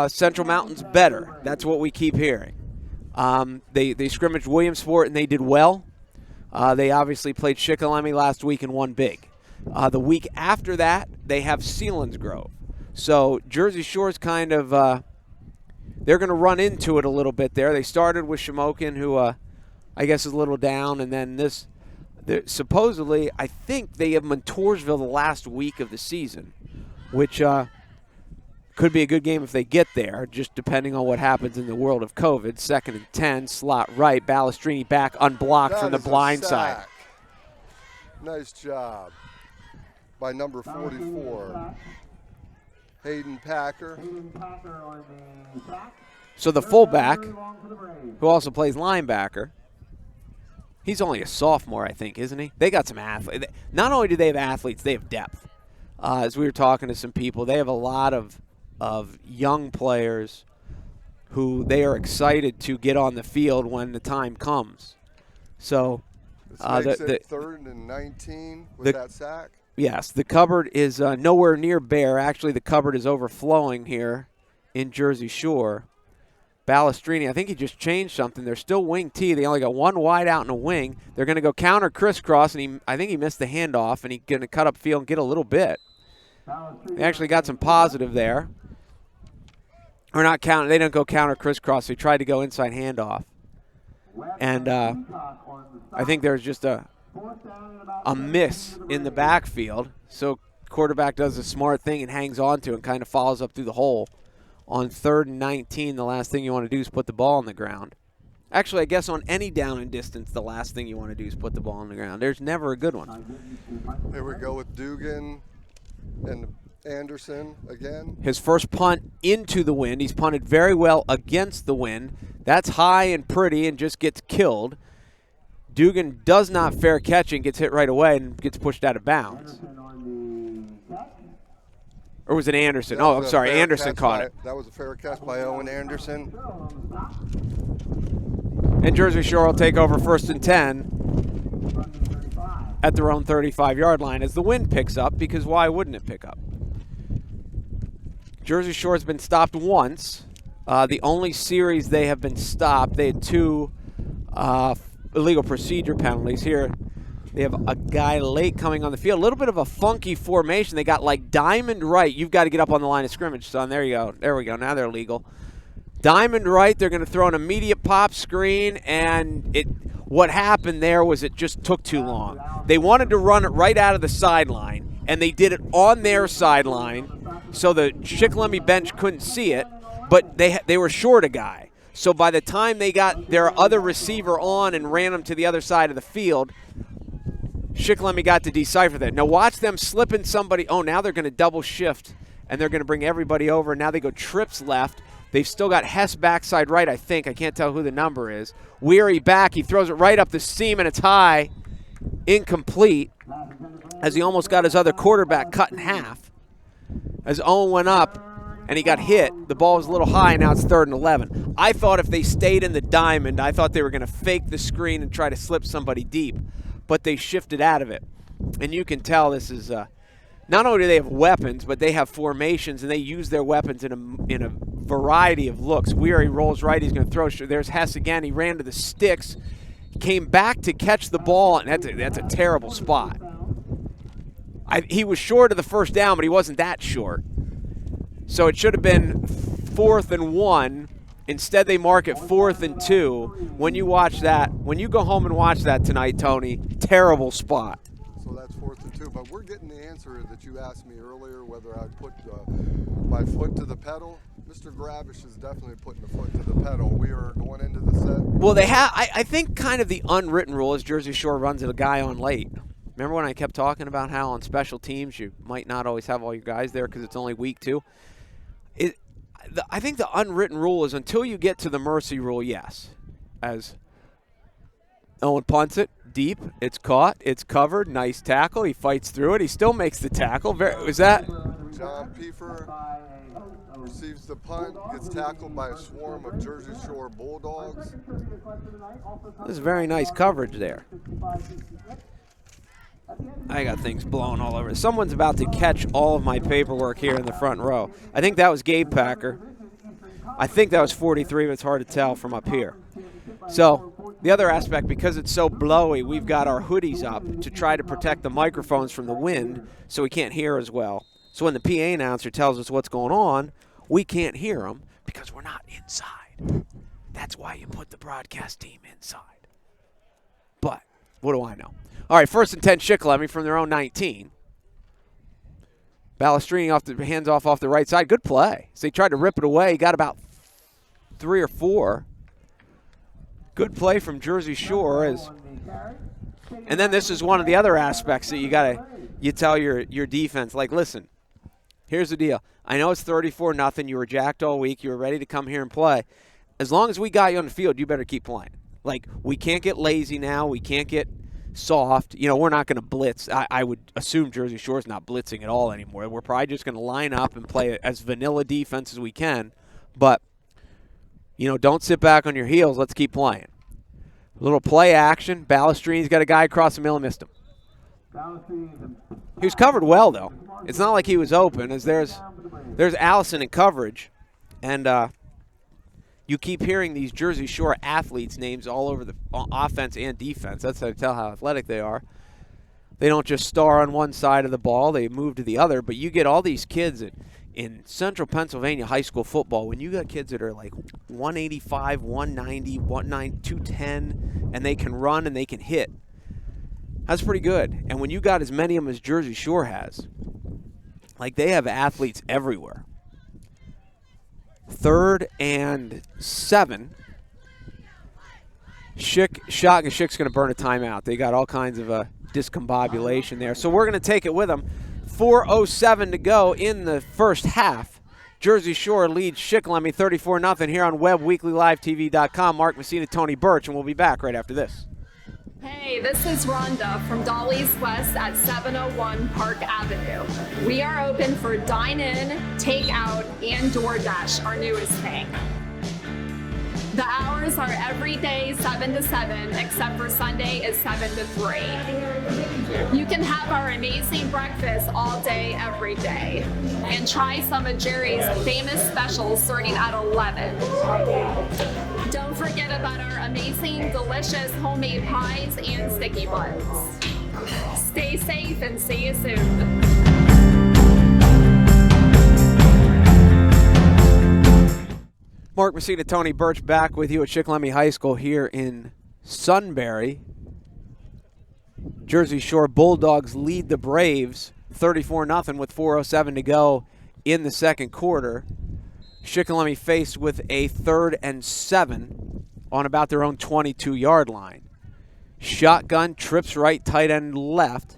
Central Mountain's better. That's what we keep hearing. They scrimmaged Williamsport, and they did well. They obviously played Shikellamy last week and won big. The week after that, they have Selinsgrove. So Jersey Shore's kind of, they're going to run into it a little bit there. They started with Shamokin, who I guess is a little down, and then supposedly, I think they have Montoursville the last week of the season, which could be a good game if they get there, just depending on what happens in the world of COVID. 2nd and 10, slot right, Balestrini back unblocked from the blind side. Nice job by number 44, Hayden Packer. So the fullback, who also plays linebacker, he's only a sophomore, I think, isn't he? They got some athletes. Not only do they have athletes, they have depth. As we were talking to some people, they have a lot of young players who they are excited to get on the field when the time comes. So this makes it 3rd and 19 with that sack. Yes, the cupboard is nowhere near bare. Actually, the cupboard is overflowing here in Jersey Shore. Balestrini, I think he just changed something. They're still wing T. They only got one wide out in a wing. They're going to go counter crisscross, and I think he missed the handoff, and he's going to cut up field and get a little bit. They actually got some positive there. Or not counter. They didn't go counter crisscross. They tried to go inside handoff. And I think there's just a miss in the backfield. So quarterback does a smart thing and hangs on to it and kind of follows up through the hole. On 3rd and 19, the last thing you want to do is put the ball on the ground. Actually, I guess on any down and distance, the last thing you want to do is put the ball on the ground. There's never a good one. Here we go with Dugan and Anderson again. His first punt into the wind. He's punted very well against the wind. That's high and pretty and just gets killed. Dugan does not fair catch and gets hit right away and gets pushed out of bounds. Or was it Anderson? Oh, I'm sorry. Anderson caught it. That was a fair catch by Owen Anderson. And Jersey Shore will take over 1st and 10 at their own 35-yard line as the wind picks up, because why wouldn't it pick up? Jersey Shore has been stopped once. The only series they have been stopped, they had 2 illegal procedure penalties. Here they have a guy late coming on the field. A little bit of a funky formation. They got like diamond right. You've got to get up on the line of scrimmage, son. There you go. There we go. Now they're legal. Diamond right. They're going to throw an immediate pop screen, and what happened there was it just took too long. They wanted to run it right out of the sideline, and they did it on their sideline, so the Shikellamy bench couldn't see it, but they were short a guy. So by the time they got their other receiver on and ran him to the other side of the field, Shikellamy got to decipher that. Now watch them slipping somebody. Oh, now they're going to double shift, and they're going to bring everybody over. Now they go trips left. They've still got Hess backside right, I think. I can't tell who the number is. Weary back. He throws it right up the seam, and it's high. Incomplete, as he almost got his other quarterback cut in half. As Owen went up, and he got hit, the ball was a little high. Now it's 3rd and 11. I thought if they stayed in the diamond, I thought they were going to fake the screen and try to slip somebody deep. But they shifted out of it. And you can tell this is not only do they have weapons, but they have formations, and they use their weapons in a variety of looks. Weary rolls right. He's going to throw. There's Hess again. He ran to the sticks, came back to catch the ball, and that's a terrible spot. He was short of the first down, but he wasn't that short. So it should have been 4th and 1. Instead, they mark it 4th and 2. When you watch that, when you go home and watch that tonight, Tony, terrible spot. So that's 4th and 2. But we're getting the answer that you asked me earlier, whether I'd put my foot to the pedal. Mr. Gravish is definitely putting the foot to the pedal. We are going into the set. Well, they have. I think kind of the unwritten rule is Jersey Shore runs a guy on late. Remember when I kept talking about how on special teams you might not always have all your guys there because it's only week 2? I think the unwritten rule is until you get to the mercy rule, yes. As Owen punts it deep, it's caught, it's covered, nice tackle. He fights through it. He still makes the tackle. Was that? John Piefer receives the punt, gets tackled by a swarm of Jersey Shore Bulldogs. This is very nice coverage there. I got things blowing all over. Someone's about to catch all of my paperwork here in the front row. I think that was Gabe Packer. I think that was 43, but it's hard to tell from up here. So the other aspect, because it's so blowy, we've got our hoodies up to try to protect the microphones from the wind so we can't hear as well. So when the PA announcer tells us what's going on, we can't hear them because we're not inside. That's why you put the broadcast team inside. But what do I know? All right, 1st and 10 Shikellamy from their own 19. Balestrini hands off the right side. Good play. So he tried to rip it away. He got about 3 or 4. Good play from Jersey Shore. And then this is one of the other aspects that you tell your defense, like, listen, here's the deal. I know it's 34-0. You were jacked all week. You were ready to come here and play. As long as we got you on the field, you better keep playing. Like, we can't get lazy now. We can't get soft. We're not going to blitz. I would assume Jersey Shore's not blitzing at all anymore. We're probably just going to line up and play as vanilla defense as we can. But, don't sit back on your heels. Let's keep playing. A little play action. Balestrini's got a guy across the middle and missed him. He was covered well, though. It's not like he was open, as there's Allison in coverage. And you keep hearing these Jersey Shore athletes' names all over the offense and defense. That's how to tell how athletic they are. They don't just star on one side of the ball. They move to the other. But you get all these kids in central Pennsylvania high school football, when you got kids that are like 185, 190, 210, and they can run and they can hit, that's pretty good. And when you got as many of them as Jersey Shore has, like they have athletes everywhere. 3rd and 7. Schick's going to burn a timeout. They got all kinds of discombobulation there. So we're going to take it with them. 4:07 to go in the first half. Jersey Shore leads Shikellamy 34-0 here on WebbWeeklyLiveTV.com. Mark Messina, Tony Birch, and we'll be back right after this. Hey, this is Rhonda from Dolly's West at 701 Park Avenue. We are open for dine-in, take-out, and DoorDash, our newest thing. The hours are every day 7 to 7, except for Sunday is 7 to 3. You can have our amazing breakfast all day, every day, and try some of Jerry's famous specials starting at 11. Don't forget about our amazing, delicious homemade pies and sticky buns. Stay safe and see you soon. Mark Messina, Tony Birch back with you at Shikellamy High School here in Sunbury. Jersey Shore Bulldogs lead the Braves 34-0 with 4:07 to go in the second quarter. Shikellamy faced with a 3rd and 7 on about their own 22-yard line. Shotgun, trips right, tight end left.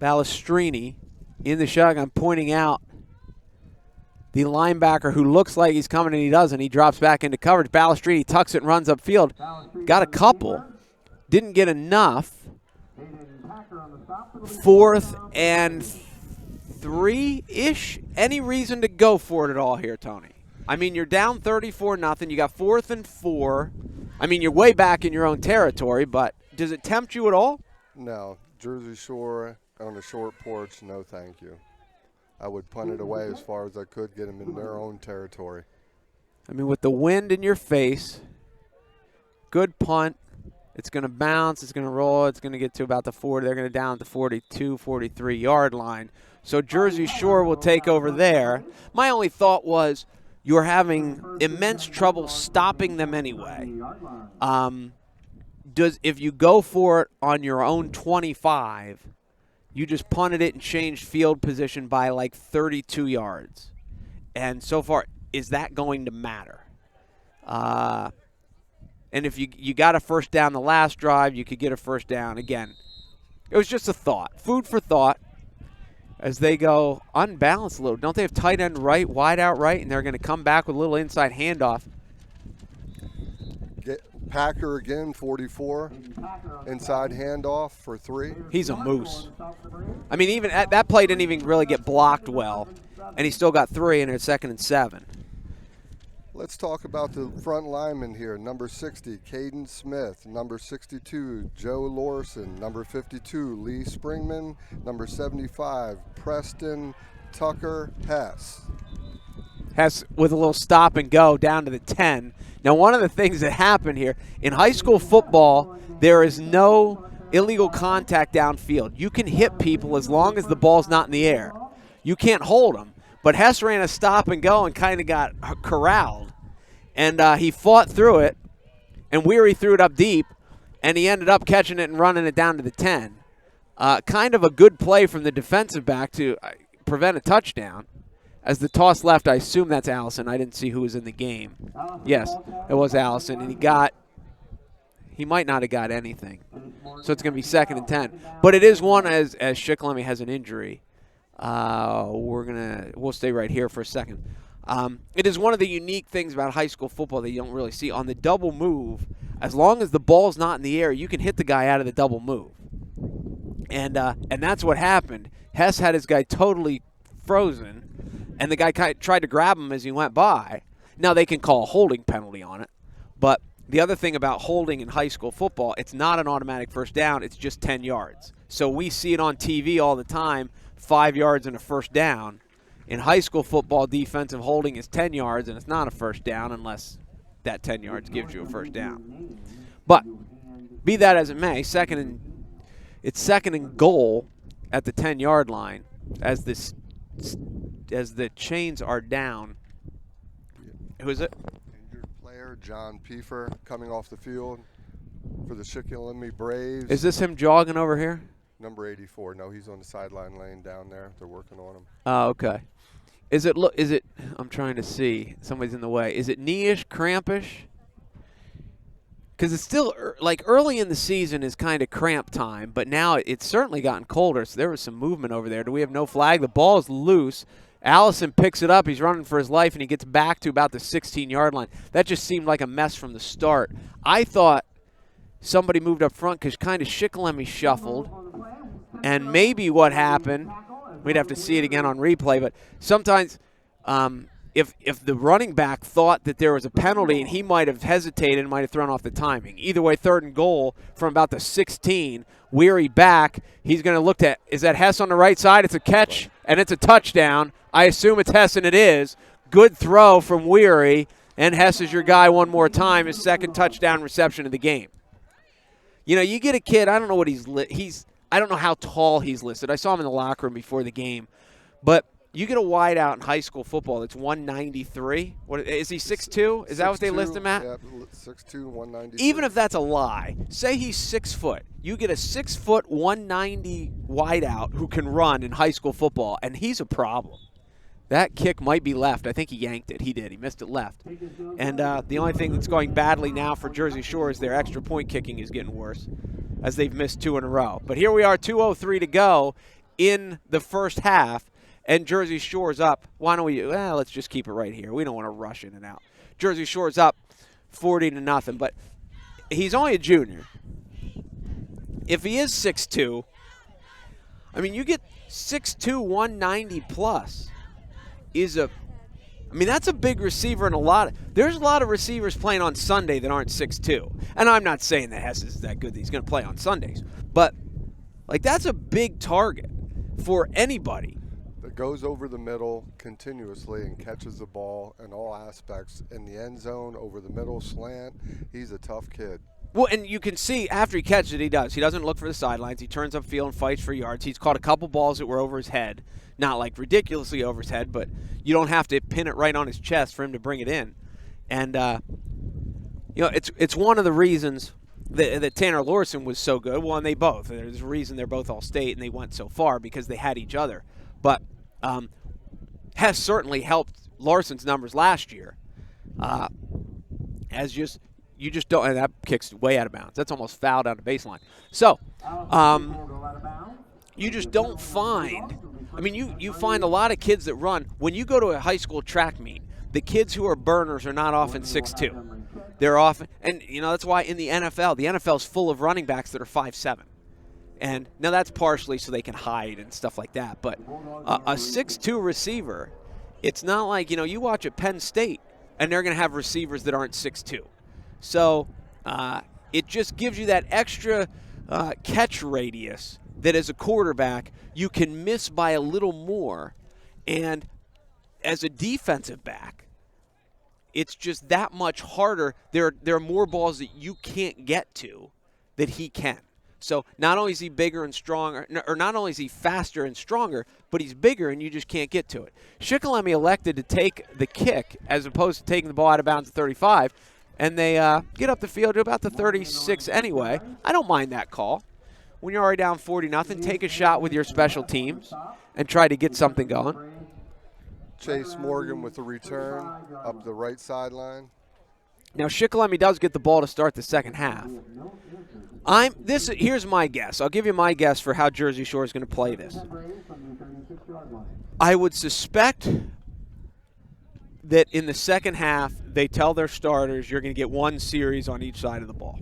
Balestrini in the shotgun pointing out the linebacker who looks like he's coming and he doesn't. He drops back into coverage. Balestrini tucks it and runs upfield. Got a couple. Didn't get enough. 4th and 3-ish. Any reason to go for it at all here, Tony? I mean, you're down 34-0. You got 4th and 4. I mean, you're way back in your own territory, but does it tempt you at all? No. Jersey Shore on the short porch, no thank you. I would punt it away as far as I could, get them in their own territory. I mean, with the wind in your face, good punt. It's going to bounce. It's going to roll. It's going to get to about the 40. They're going to down at the 42, 43-yard line. So Jersey Shore will take over there. My only thought was you're having immense trouble stopping them anyway. If you go for it on your own 25, you just punted it and changed field position by like 32 yards. And so far, is that going to matter? And if you got a first down the last drive, you could get a first down. Again, it was just a thought. Food for thought as they go unbalanced a little. Don't they have tight end right, wide out right, and they're going to come back with a little inside handoff. Packer again, 44. Inside handoff for 3. He's a moose. I mean, even that play didn't even really get blocked well, and he still got 3, and it's 2nd and 7. Let's talk about the front linemen here. Number 60, Caden Smith. Number 62, Joe Lorson. Number 52, Lee Springman. Number 75, Preston Tucker Hess. Hess with a little stop and go down to the 10. Now, one of the things that happened here, in high school football, there is no illegal contact downfield. You can hit people as long as the ball's not in the air. You can't hold them. But Hess ran a stop and go and kind of got corralled. And he fought through it, and Weary threw it up deep, and he ended up catching it and running it down to the 10. Kind of a good play from the defensive back to prevent a touchdown. As the toss left, I assume that's Allison. I didn't see who was in the game. Yes, it was Allison, and he might not have got anything. So it's going to be 2nd and 10. But it is one as Shikellamy has an injury. We'll stay right here for a second. It is one of the unique things about high school football that you don't really see. On the double move, as long as the ball's not in the air, you can hit the guy out of the double move. And that's what happened. Hess had his guy totally frozen, and the guy tried to grab him as he went by. Now, they can call a holding penalty on it, but the other thing about holding in high school football, it's not an automatic first down. It's just 10 yards. So we see it on TV all the time, 5 yards and a first down. In high school football, defensive holding is 10 yards, and it's not a first down unless that 10 yards gives you a first down. But be that as it may, it's 2nd and goal at the 10-yard line as the chains are down. Who is it? Injured player John Piefer coming off the field for the Shikellamy Braves. Is this him jogging over here? Number 84. No, he's on the sideline lane down there. They're working on him. Oh, okay. Is it? I'm trying to see. Somebody's in the way. Is it knee-ish, crampish? Because it's still like early in the season is kind of cramp time, but now it's certainly gotten colder. So there was some movement over there. Do we have no flag? The ball is loose. Allison picks it up. He's running for his life, and he gets back to about the 16-yard line. That just seemed like a mess from the start. I thought somebody moved up front because kind of Shikellamy shuffled, and maybe what happened, we'd have to see it again on replay, but sometimes if the running back thought that there was a penalty and he might have hesitated and might have thrown off the timing. Either way, 3rd and goal from about the 16. Weary back. He's going to look at, is that Hess on the right side? It's a catch, and it's a touchdown. I assume it's Hess, and it is. Good throw from Weary, and Hess is your guy one more time, his 2nd touchdown reception of the game. You know, you get a kid, I don't know what I don't know how tall he's listed. I saw him in the locker room before the game. But you get a wide out in high school football that's 193. What is he, 6'2"? Is that what they list him at? Yeah, 6'2", 193. Even if that's a lie, say he's 6 foot. You get a 6 foot, 190 wide out who can run in high school football, and he's a problem. That kick might be left. I think he yanked it. He did. He missed it left. And the only thing that's going badly now for Jersey Shore is their extra point kicking is getting worse, as they've missed 2 in a row. But here we are, 2:03 to go in the first half, and Jersey Shore's up. Why don't we? Well, let's just keep it right here. We don't want to rush in and out. Jersey Shore's up 40-0, but he's only a junior. If he is 6'2", I mean, you get 6'2", 190 plus. That's a big receiver, and there's a lot of receivers playing on Sunday that aren't 6'2". And I'm not saying that Hess is that good that he's going to play on Sundays, but that's a big target for anybody. That goes over the middle continuously and catches the ball in all aspects, in the end zone, over the middle, slant. He's a tough kid. Well, and you can see after he catches it, he does. He doesn't look for the sidelines. He turns upfield and fights for yards. He's caught a couple balls that were over his head. Not ridiculously over his head, but you don't have to pin it right on his chest for him to bring it in. And, it's one of the reasons that Tanner Lorson was so good. Well, and they both. There's a reason they're both All-State and they went so far because they had each other. But Hess certainly helped Larson's numbers last year. You just don't, and that kick's way out of bounds. That's almost foul down the baseline. So, you just don't find, you find a lot of kids that run. When you go to a high school track meet, the kids who are burners are not often 6'2". They're often, and that's why in the NFL is full of running backs that are 5'7". And now that's partially so they can hide and stuff like that. But a 6'2" receiver, it's not like, you watch at Penn State, and they're going to have receivers that aren't 6'2". So it just gives you that extra catch radius that as a quarterback you can miss by a little more. And as a defensive back, it's just that much harder. There are more balls that you can't get to that he can. So not only is he bigger and stronger, or not only is he faster and stronger, but he's bigger and you just can't get to it. Shikellamy elected to take the kick as opposed to taking the ball out of bounds at 35. And they get up the field to about the 36 anyway. I don't mind that call. When you're already down 40-0, take a shot with your special teams and try to get something going. Chase Morgan with the return up the right sideline. Now, Shikellamy does get the ball to start the second half. Here's my guess. I'll give you my guess for how Jersey Shore is going to play this. I would suspect that in the second half, they tell their starters, you're going to get one series on each side of the ball.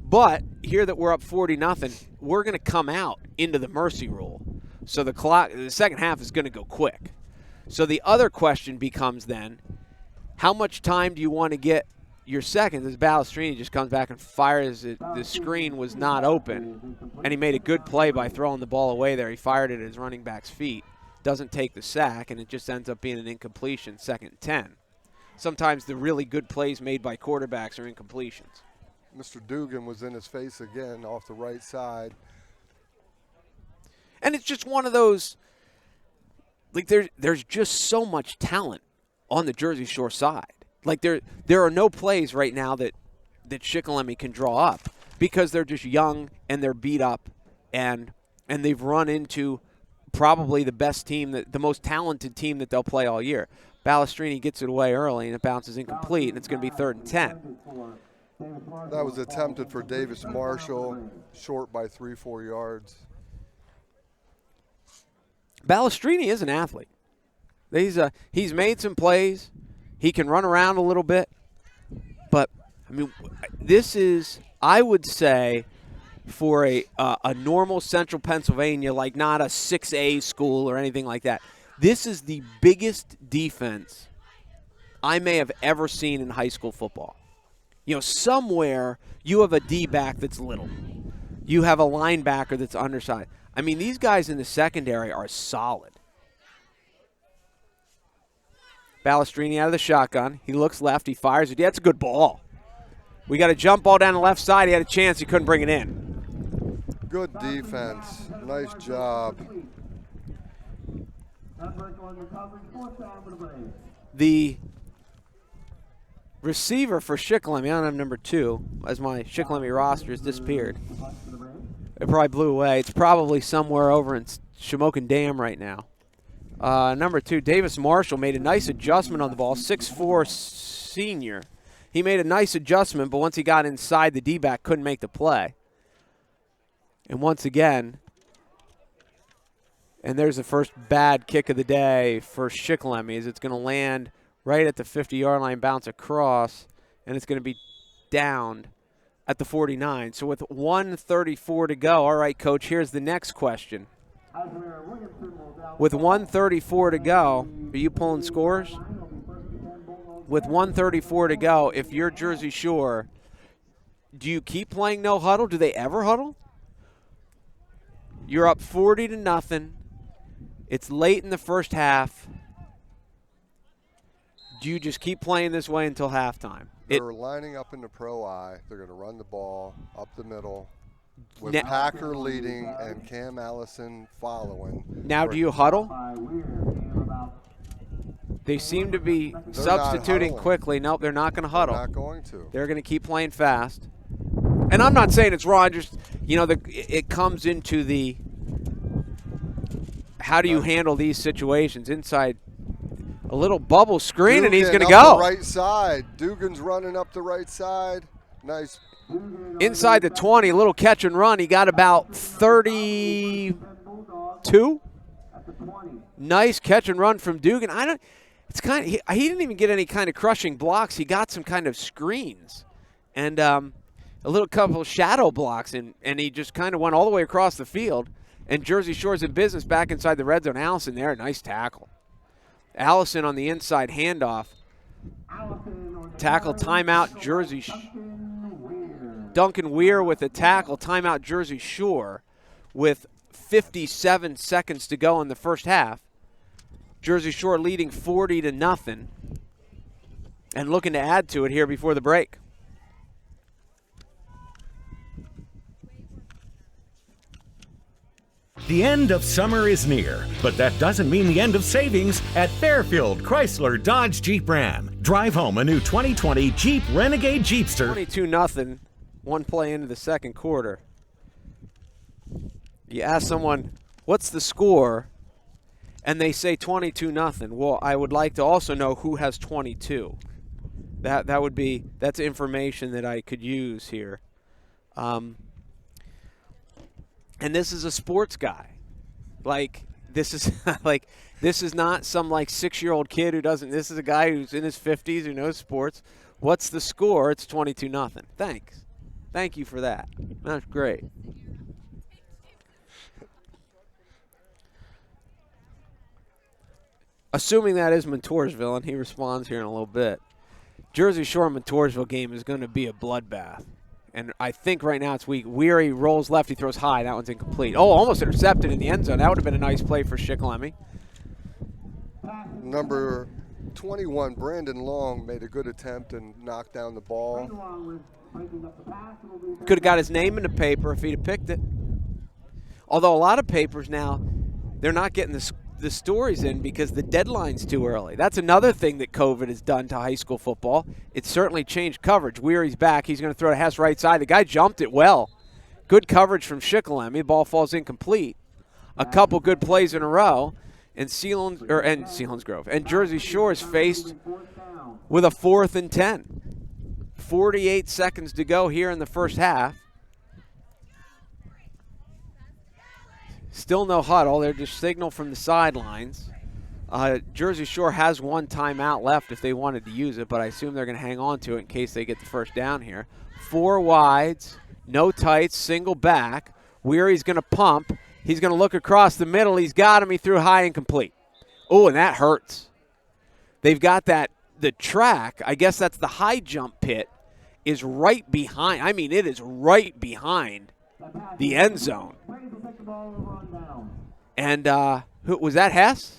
But here that we're up 40-0, we're going to come out into the mercy rule. So the second half is going to go quick. So the other question becomes then, how much time do you want to get your second? As Balestrini just comes back and fires it. The screen was not open, and he made a good play by throwing the ball away there. He fired it at his running back's feet. Doesn't take the sack, and it just ends up being an incompletion, 2nd and 10. Sometimes the really good plays made by quarterbacks are incompletions. Mr. Dugan was in his face again off the right side. And it's just one of those, there's just so much talent on the Jersey Shore side. There are no plays right now that Shikellamy can draw up because they're just young and they're beat up and they've run into probably the best team, the most talented team that they'll play all year. Balestrini gets it away early and it bounces incomplete, and it's going to be 3rd and 10. That was attempted for Davis Marshall, short by 3-4 yards. Balestrini is an athlete. He's made some plays. He can run around a little bit. But, this is, I would say, for a normal Central Pennsylvania, not a 6A school or anything like that, This is the biggest defense I may have ever seen in high school football. You know, somewhere you have a D-back that's little. You have a linebacker that's undersized. I mean, these guys in the secondary are solid. Balestrini out of the shotgun. He looks left. He fires it. Yeah, that's a good ball. We got a jump ball down the left side. He had a chance. He couldn't bring it in. Good defense. Nice job. The receiver for Shikellamy, I don't have number 2, as my Shikellamy roster has disappeared. It probably blew away. It's probably somewhere over in Shamokin Dam right now. Number 2, Davis Marshall, made a nice adjustment on the ball, 6'4" senior. He made a nice adjustment, but once he got inside, the D-back couldn't make the play. And once again, and there's the first bad kick of the day for Shikellamy, as it's going to land right at the 50-yard line, bounce across, and it's going to be downed at the 49. So with 1:34 to go, all right, Coach, here's the next question. With 1:34 to go, are you pulling scores? With 1:34 to go, if you're Jersey Shore, do you keep playing no huddle? Do they ever huddle? You're up 40-0. It's late in the first half. Do you just keep playing this way until halftime? They're lining up in the pro eye. They're going to run the ball up the middle with Packer leading and Cam Allison following. Now do you huddle? They seem to be substituting quickly. Nope, they're not going to huddle. They're not going to. They're going to keep playing fast. And I'm not saying it's wrong. Just, you know, it comes into the how do you handle these situations inside a little bubble screen, Dugan, and he's going to up go. the right side. Dugan's running up the right side. Nice. Inside the 20, a little catch and run. He got about 32. Nice catch and run from Dugan. It's kind of he didn't even get any kind of crushing blocks. He got some kind of screens and a little couple of shadow blocks, and he just kind of went all the way across the field. And Jersey Shore's in business back inside the red zone. Allison there, nice tackle. Allison on the inside handoff. Tackle, timeout, Jersey. Duncan Weir with a tackle, timeout, Jersey Shore, with 57 seconds to go in the first half. Jersey Shore leading 40-0 and looking to add to it here before the break. The end of summer is near, but that doesn't mean the end of savings at Fairfield Chrysler Dodge Jeep Ram. Drive home a new 2020 Jeep Renegade Jeepster. 22-0, one play into the second quarter. You ask someone, what's the score? And they say 22-0. Well, I would like to also know who has 22. That's information that I could use here. And this is a sports guy. This is not some 6-year-old kid who doesn't. This is a guy who's in his 50s who knows sports. What's the score? It's 22-0. Thanks. Thank you for that. That's great. Assuming that is Montoursville, and he responds here in a little bit. Jersey Shore Montoursville game is going to be a bloodbath. And I think right now it's weak. Weary rolls left. He throws high. That one's incomplete. Oh, almost intercepted in the end zone. That would have been a nice play for Shikellamy. Number 21, Brandon Long, made a good attempt and knocked down the ball. Could have got his name in the paper if he'd have picked it. Although a lot of papers now, they're not getting the stories in because the deadline's too early. That's another thing that COVID has done to high school football. It's certainly changed coverage. Weary's back. He's going to throw to Hess right side. The guy jumped it well. Good coverage from Shikellamy. The ball falls incomplete. A couple good plays in a row. And Selinsgrove. And Jersey Shore is faced with a 4th and 10. 48 seconds to go here in the first half. Still no huddle. They're just signal from the sidelines. Jersey Shore has one timeout left if they wanted to use it, but I assume they're going to hang on to it in case they get the first down here. 4 wides, no tights, single back. Weary's going to pump. He's going to look across the middle. He's got him. He threw high and complete. Oh, and that hurts. They've got the track, I guess that's the high jump pit, is right behind. I mean, it is right behind the end zone. And who was that, Hess?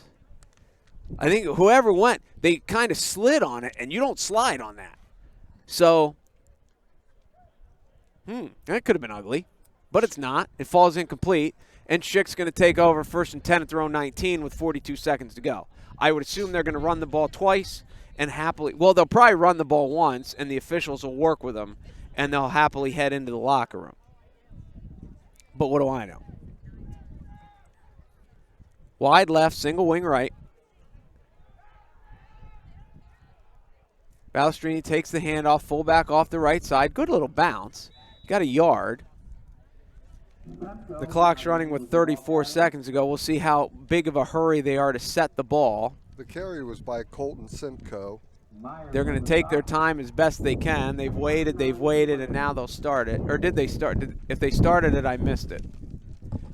I think whoever went, they kind of slid on it, and you don't slide on that. So, that could have been ugly, but it's not. It falls incomplete, and Schick's going to take over 1st and 10 at their own 19 with 42 seconds to go. I would assume they're going to run the ball twice and happily – well, they'll probably run the ball once, and the officials will work with them, and they'll happily head into the locker room. But what do I know? Wide left, single wing right. Balestrini takes the handoff, fullback off the right side. Good little bounce. Got a yard. The clock's running with 34 seconds to go. We'll see how big of a hurry they are to set the ball. The carry was by Colton Simcoe. They're going to take their time as best they can. They've waited, and now they'll start it. Or did they start? If they started it, I missed it.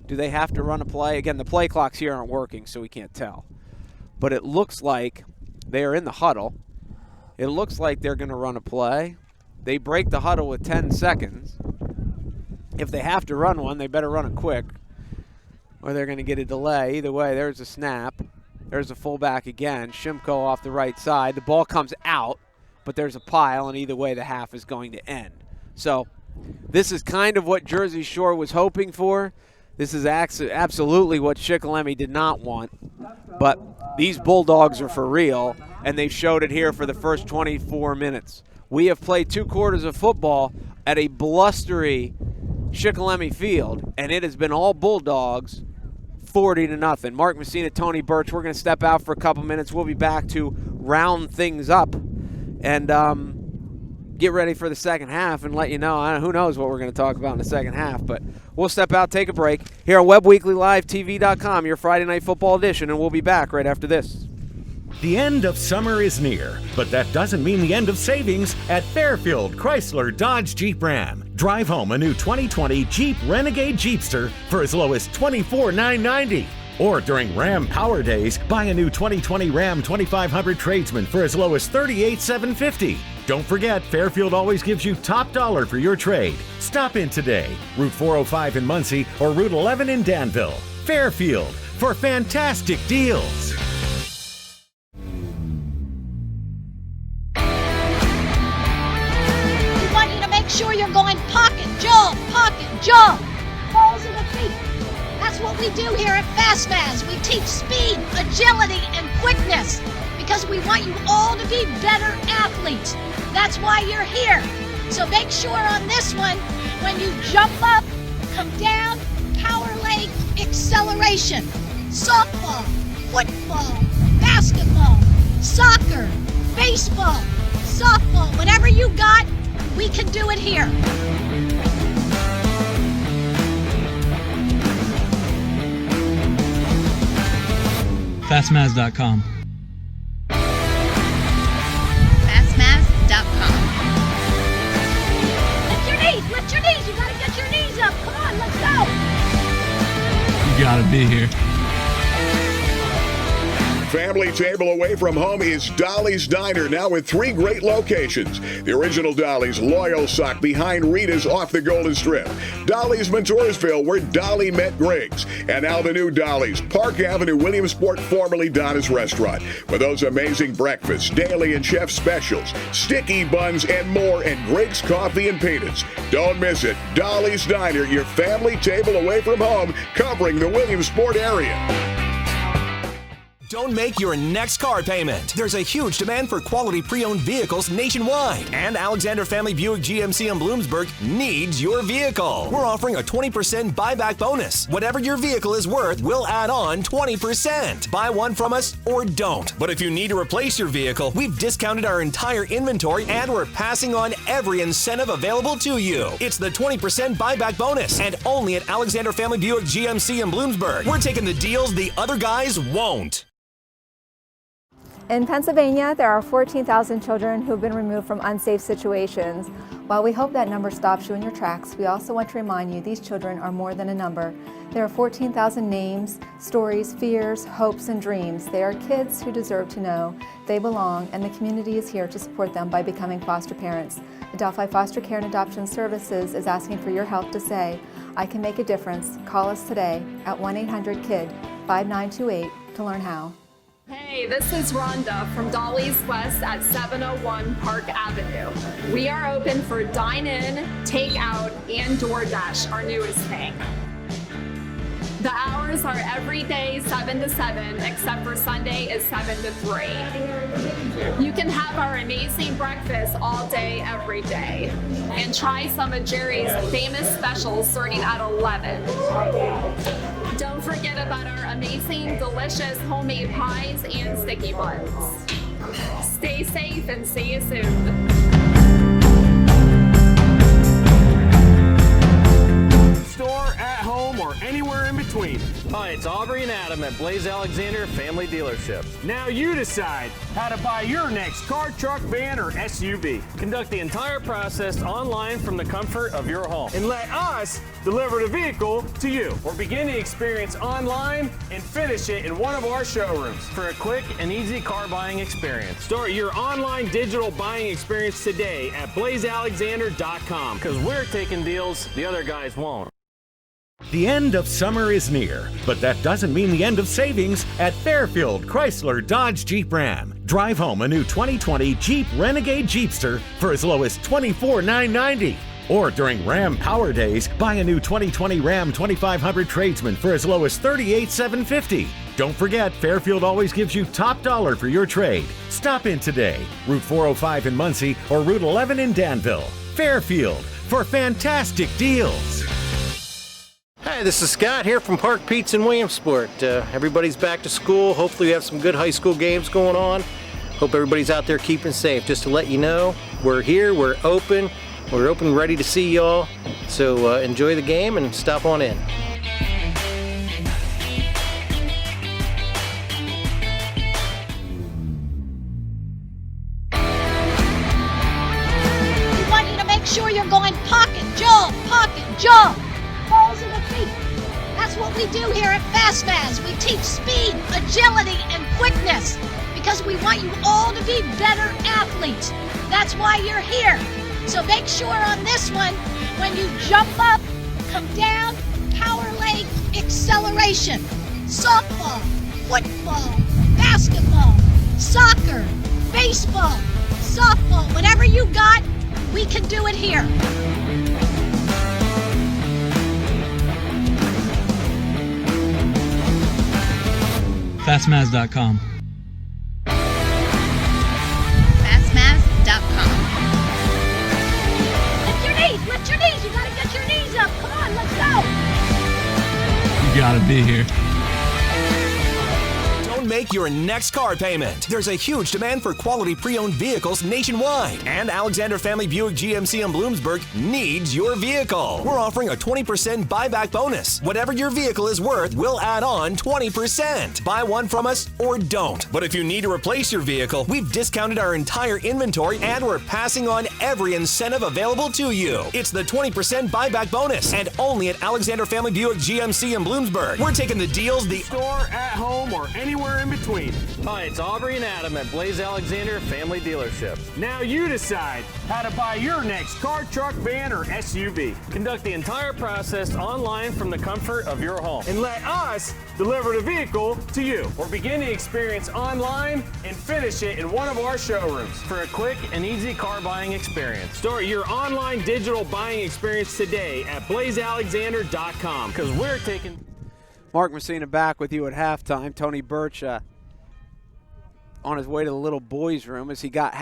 Do they have to run a play? Again, the play clocks here aren't working, so we can't tell. But it looks like they are in the huddle. It looks like they're going to run a play. They break the huddle with 10 seconds. If they have to run one, they better run it quick, or they're going to get a delay. Either way, there's a snap. There's a fullback again. Shimko off the right side. The ball comes out, but there's a pile, and either way, the half is going to end. So this is kind of what Jersey Shore was hoping for. This is absolutely what Shikellamy did not want. But these Bulldogs are for real, and they've showed it here for the first 24 minutes. We have played 2 quarters of football at a blustery Shikellamy field, and it has been all Bulldogs, 40-0. Mark Messina, Tony Birch, we're going to step out for a couple minutes. We'll be back to round things up and get ready for the second half and let you know. Who knows what we're going to talk about in the second half, but we'll step out, take a break here on WebWeeklyLiveTV.com, your Friday Night Football edition, and we'll be back right after this. The end of summer is near, but that doesn't mean the end of savings at Fairfield Chrysler Dodge Jeep Ram. Drive home a new 2020 Jeep Renegade Jeepster for as low as $24,990. Or during Ram Power Days, buy a new 2020 Ram 2500 Tradesman for as low as $38,750. Don't forget, Fairfield always gives you top dollar for your trade. Stop in today, Route 405 in Muncie or Route 11 in Danville. Fairfield, for fantastic deals. Sure you're going pocket, jump, balls in the feet. That's what we do here at FastMaz. We teach speed, agility, and quickness because we want you all to be better athletes. That's why you're here. So make sure on this one, when you jump up, come down, power leg, acceleration. Softball, football, basketball, soccer, baseball, softball, whatever you got, we can do it here. Fastmaz.com. Fastmaz.com. Lift your knees. You gotta get your knees up. Come on, let's go. You gotta be here. Family table away from home is Dolly's Diner, now with 3 great locations. The original Dolly's, Loyalsock, behind Rita's off the Golden Strip. Dolly's, Montoursville, where Dolly met Griggs. And now the new Dolly's, Park Avenue, Williamsport, formerly Donna's Restaurant. For those amazing breakfasts, daily and chef specials, sticky buns, and more, and Griggs coffee and peanuts. Don't miss it. Dolly's Diner, your family table away from home, covering the Williamsport area. Don't make your next car payment. There's a huge demand for quality pre-owned vehicles nationwide. And Alexander Family Buick GMC in Bloomsburg needs your vehicle. We're offering a 20% buyback bonus. Whatever your vehicle is worth, we'll add on 20%. Buy one from us or don't. But if you need to replace your vehicle, we've discounted our entire inventory and we're passing on every incentive available to you. It's the 20% buyback bonus and only at Alexander Family Buick GMC in Bloomsburg. We're taking the deals the other guys won't. In Pennsylvania, there are 14,000 children who have been removed from unsafe situations. While we hope that number stops you in your tracks, we also want to remind you these children are more than a number. There are 14,000 names, stories, fears, hopes, and dreams. They are kids who deserve to know they belong, and the community is here to support them by becoming foster parents. Adelphi Foster Care and Adoption Services is asking for your help to say, I can make a difference. Call us today at 1-800-KID 5928 to learn how. Hey, this is Rhonda from Dolly's West at 701 Park Avenue. We are open for dine-in, takeout, and DoorDash, our newest thing. The hours are every day 7 to 7, except for Sunday is 7 to 3. You can have our amazing breakfast all day, every day. And try some of Jerry's famous specials starting at 11. Don't forget about our amazing, delicious homemade pies and sticky buns. Stay safe and see you soon. Store, at home, or anywhere in between. Hi, it's Aubrey and Adam at Blaze Alexander Family Dealership. Now you decide how to buy your next car, truck, van, or SUV. Conduct the entire process online from the comfort of your home. And let us deliver the vehicle to you. Or begin the experience online and finish it in one of our showrooms for a quick and easy car buying experience. Start your online digital buying experience today at blazealexander.com, because we're taking deals the other guys won't. The end of summer is near, but that doesn't mean the end of savings at Fairfield Chrysler Dodge Jeep Ram. Drive home a new 2020 Jeep Renegade Jeepster for as low as $24,990. Or during Ram Power Days, buy a new 2020 Ram 2500 Tradesman for as low as $38,750. Don't forget, Fairfield always gives you top dollar for your trade. Stop in today, Route 405 in Muncie or Route 11 in Danville. Fairfield, for fantastic deals. Hi, this is Scott here from Park Pizza in Williamsport. Everybody's back to school. Hopefully we have some good high school games going on. Hope everybody's out there keeping safe. Just to let you know, we're here, we're open, ready to see y'all. So enjoy the game and stop on in. We want you to make sure you're going pocket, jump. Balls in the feet. That's what we do here at FastMaz. We teach speed, agility, and quickness because we want you all to be better athletes. That's why you're here. So make sure on this one, when you jump up, come down, power leg, acceleration. Softball, football, basketball, soccer, baseball, softball, whatever you got, we can do it here. Fastmaz.com. Fastmaz.com. Lift your knees. You gotta get your knees up. Come on, let's go. You gotta be here. Don't make your next car payment. There's a huge demand for quality pre-owned vehicles nationwide, and Alexander Family Buick GMC in Bloomsburg needs your vehicle. We're offering a 20% buyback bonus. Whatever your vehicle is worth, we'll add on 20%. Buy one from us or don't. But if you need to replace your vehicle, we've discounted our entire inventory and we're passing on every incentive available to you. It's the 20% buyback bonus, and only at Alexander Family Buick GMC in Bloomsburg. We're taking the deals the Store, at home, or anywhere in between. Hi, it's Aubrey and Adam at Blaze Alexander Family Dealership. Now you decide how to buy your next car, truck, van, or SUV. Conduct the entire process online from the comfort of your home. And let us deliver the vehicle to you. Or begin the experience online and finish it in one of our showrooms for a quick and easy car buying experience. Start your online digital buying experience today at blazealexander.com, because we're taking... Mark Messina back with you at halftime. Tony Birch on his way to the little boys' room as he got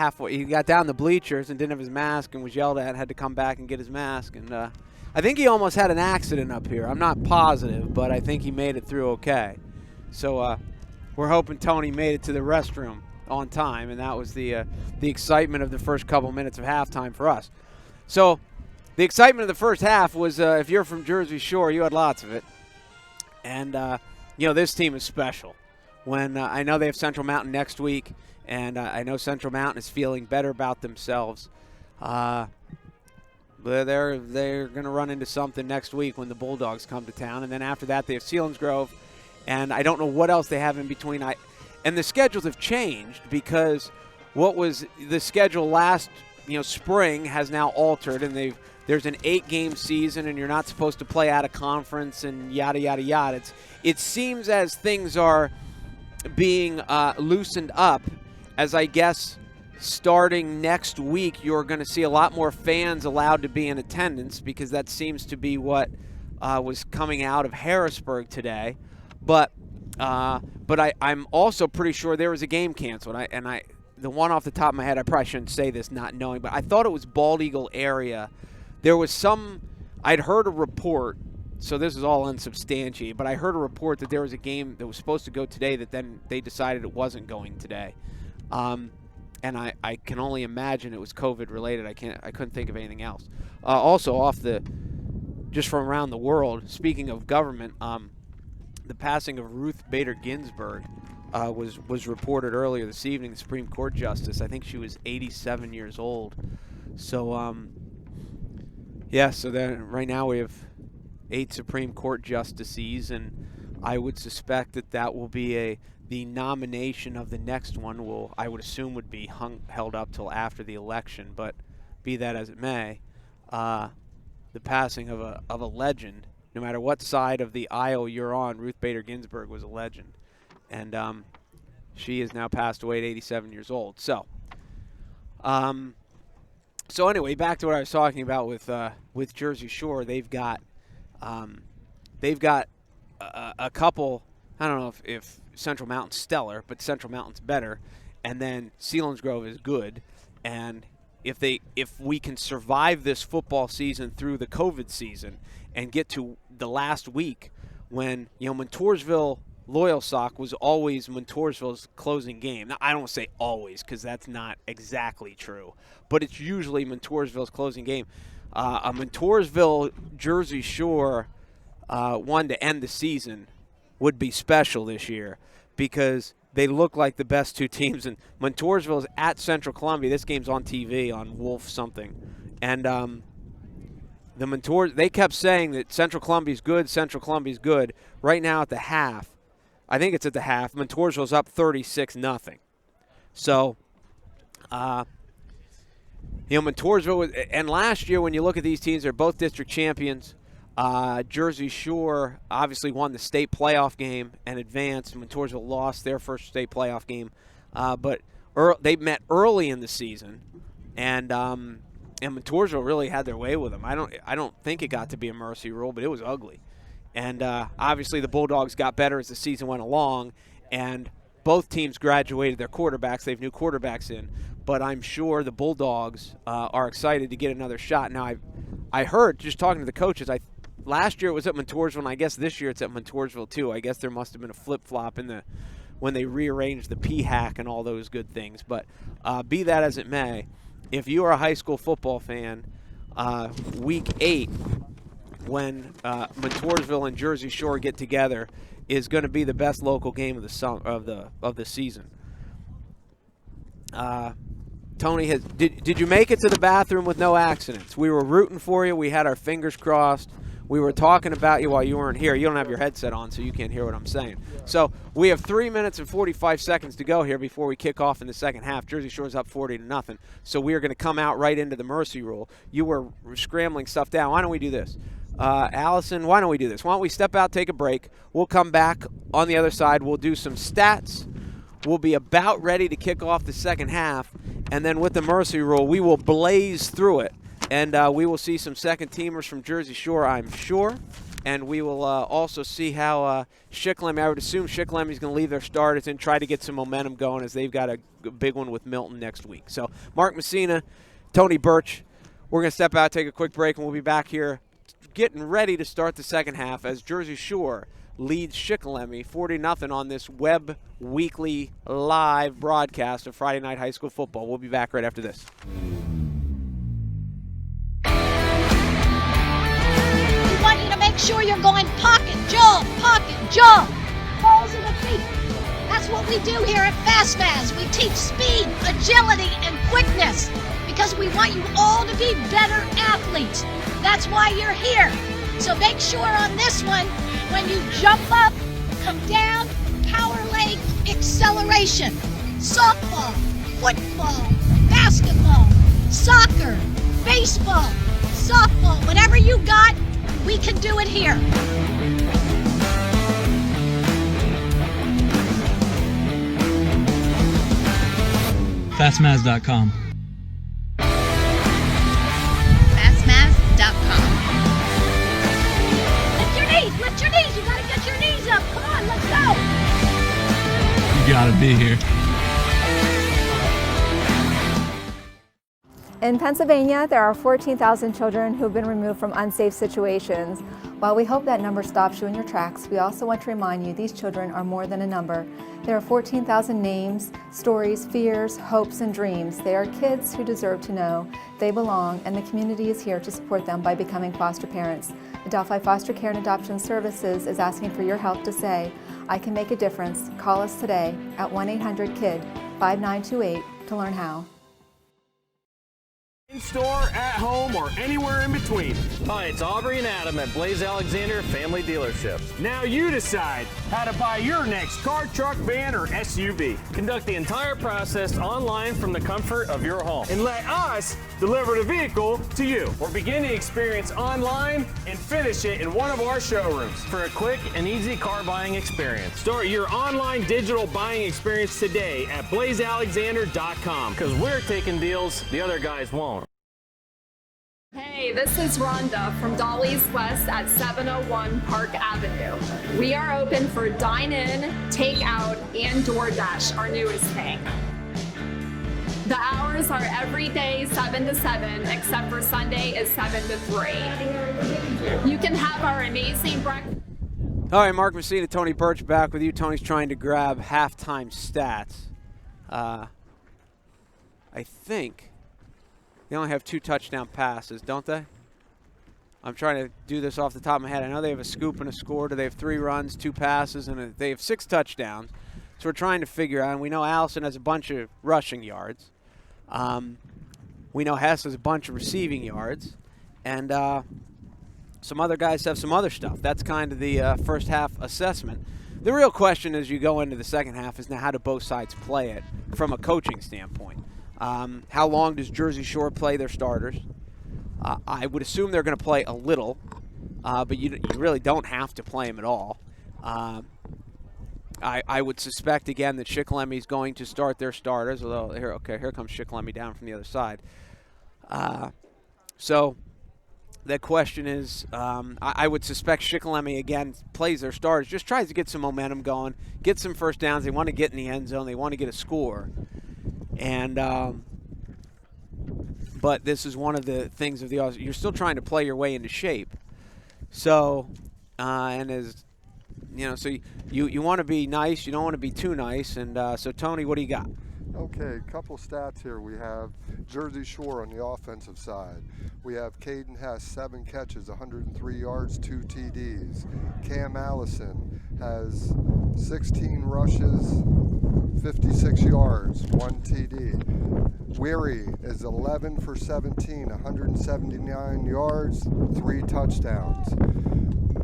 down the bleachers and didn't have his mask and was yelled at and had to come back and get his mask. And I think he almost had an accident up here. I'm not positive, but I think he made it through okay. So we're hoping Tony made it to the restroom on time, and that was the excitement of the first couple minutes of halftime for us. So the excitement of the first half was, if you're from Jersey Shore, you had lots of it. And, this team is special. when I know they have Central Mountain next week, and I know Central Mountain is feeling better about themselves. But they're going to run into something next week when the Bulldogs come to town, and then after that they have Selinsgrove, and I don't know what else they have in between. And the schedules have changed because what was the schedule last spring has now altered, and there's an 8-game season, and you're not supposed to play out of conference and yada yada yada. It seems as things are being loosened up, as I guess starting next week you're going to see a lot more fans allowed to be in attendance, because that seems to be what was coming out of Harrisburg today. But I'm also pretty sure there was a game canceled. The one off the top of my head, I probably shouldn't say this not knowing, but I thought it was Bald Eagle area. There was I'd heard a report, so this is all unsubstantiated, but I heard a report that there was a game that was supposed to go today that then they decided it wasn't going today. And I can only imagine it was COVID related. I couldn't think of anything else. Also just from around the world, speaking of government, the passing of Ruth Bader Ginsburg was reported earlier this evening, the Supreme Court Justice. I think she was 87 years old. So, so then right now we have 8 Supreme Court justices, and I would suspect that will be the nomination of the next one I would assume would be held up till after the election. But be that as it may, the passing of a legend, no matter what side of the aisle you're on, Ruth Bader Ginsburg was a legend. And she is now passed away at 87 years old. So anyway, back to what I was talking about with Jersey Shore. They've got a couple. I don't know if Central Mountain's stellar, but Central Mountain's better, and then Selinsgrove is good. And if we can survive this football season through the COVID season and get to the last week when Montoursville Loyal-Sock was always Montoursville's closing game. Now, I don't say always because that's not exactly true, but it's usually Montoursville's closing game. A Montoursville Jersey Shore one to end the season would be special this year because they look like the best 2 teams. And Montoursville is at Central Columbia. This game's on TV on Wolf something. And they kept saying that Central Columbia's good, Central Columbia's good. Right now at the half, I think it's at the half, Montoursville's up 36-0. So, Montoursville, and last year when you look at these teams, they're both district champions. Jersey Shore obviously won the state playoff game and advanced. Montoursville lost their first state playoff game, but they met early in the season, and Montoursville really had their way with them. I don't think it got to be a mercy rule, but it was ugly. And obviously the Bulldogs got better as the season went along, and both teams graduated their quarterbacks. They have new quarterbacks in, but I'm sure the Bulldogs are excited to get another shot. Now, I heard, just talking to the coaches, last year it was at Montoursville, and I guess this year it's at Montoursville too. I guess there must have been a flip-flop when they rearranged the P-hack and all those good things. But be that as it may, if you are a high school football fan, Week 8, when Montoursville and Jersey Shore get together, is going to be the best local game of the season. Tony, did you make it to the bathroom with no accidents? We were rooting for you. We had our fingers crossed. We were talking about you while you weren't here. You don't have your headset on, so you can't hear what I'm saying. So we have 3 minutes and 45 seconds to go here before we kick off in the second half. Jersey Shore's up 40-0. So we are going to come out right into the mercy rule. You were scrambling stuff down. Why don't we do this? Allison, why don't we do this? Why don't we step out, take a break. We'll come back on the other side. We'll do some stats. We'll be about ready to kick off the second half. And then with the mercy rule, we will blaze through it. And we will see some second-teamers from Jersey Shore, I'm sure. And we will also see how Shikellamy, I would assume Shikellamy's going to leave their starters and try to get some momentum going as they've got a big one with Milton next week. So Mark Messina, Tony Birch, we're going to step out, take a quick break, and we'll be back here getting ready to start the second half as Jersey Shore leads Shikellamy 40-0 on this Webb Weekly live broadcast of Friday Night High School Football. We'll be back right after this. We want you to make sure you're going pocket, jump, holes in the feet. That's what we do here at FastMaz. We teach speed, agility, and quickness because we want you all to be better athletes. That's why you're here. So make sure on this one, when you jump up, come down, power leg, acceleration. Softball, football, basketball, soccer, baseball, softball, whatever you got, we can do it here. Fastmaz.com. Fastmaz.com. Lift your knees, lift your knees. You gotta get your knees up. Come on, let's go. You gotta be here. In Pennsylvania, there are 14,000 children who've been removed from unsafe situations. While we hope that number stops you in your tracks, we also want to remind you these children are more than a number. There are 14,000 names, stories, fears, hopes, and dreams. They are kids who deserve to know they belong, and the community is here to support them by becoming foster parents. Adelphi Foster Care and Adoption Services is asking for your help to say, I can make a difference. Call us today at 1-800-KID-5928 to learn how. In-store, at home, or anywhere in between. Hi, it's Aubrey and Adam at Blaze Alexander Family Dealerships. Now you decide how to buy your next car, truck, van, or SUV. Conduct the entire process online from the comfort of your home. And let us deliver the vehicle to you. Or begin the experience online and finish it in one of our showrooms. For a quick and easy car buying experience. Start your online digital buying experience today at blazealexander.com. Because we're taking deals the other guys won't. Hey, this is Rhonda from Dolly's West at 701 Park Avenue. We are open for dine-in, take-out, and DoorDash, our newest thing. The hours are every day 7 to 7, except for Sunday is 7 to 3. You can have our amazing breakfast. All right, Mark Messina, Tony Birch back with you. Tony's trying to grab halftime stats. I think they only have 2 touchdown passes, don't they? I'm trying to do this off the top of my head. I know they have a scoop and a score. Do they have 3 runs, 2 passes, and they have 6 touchdowns? So we're trying to figure out. And we know Allison has a bunch of rushing yards. We know Hess has a bunch of receiving yards. And some other guys have some other stuff. That's kind of the first half assessment. The real question as you go into the second half is now how do both sides play it from a coaching standpoint? How long does Jersey Shore play their starters? I would assume they're going to play a little, but you really don't have to play them at all. I would suspect, again, that Shikellamy is going to start their starters, although here comes Shikellamy down from the other side. So the question is, I would suspect Shikellamy, again, plays their starters, just tries to get some momentum going, get some first downs. They want to get in the end zone. They want to get a score. And but this is one of the things of the – you're still trying to play your way into shape. So, and as – so you want to be nice. You don't want to be too nice. And so, Tony, what do you got? Okay, a couple stats here. We have Jersey Shore on the offensive side. We have Caden Hess, 7 catches, 103 yards, 2 TDs. Cam Allison has 16 rushes, 56 yards, 1 TD. Weary is 11 for 17, 179 yards, 3 touchdowns.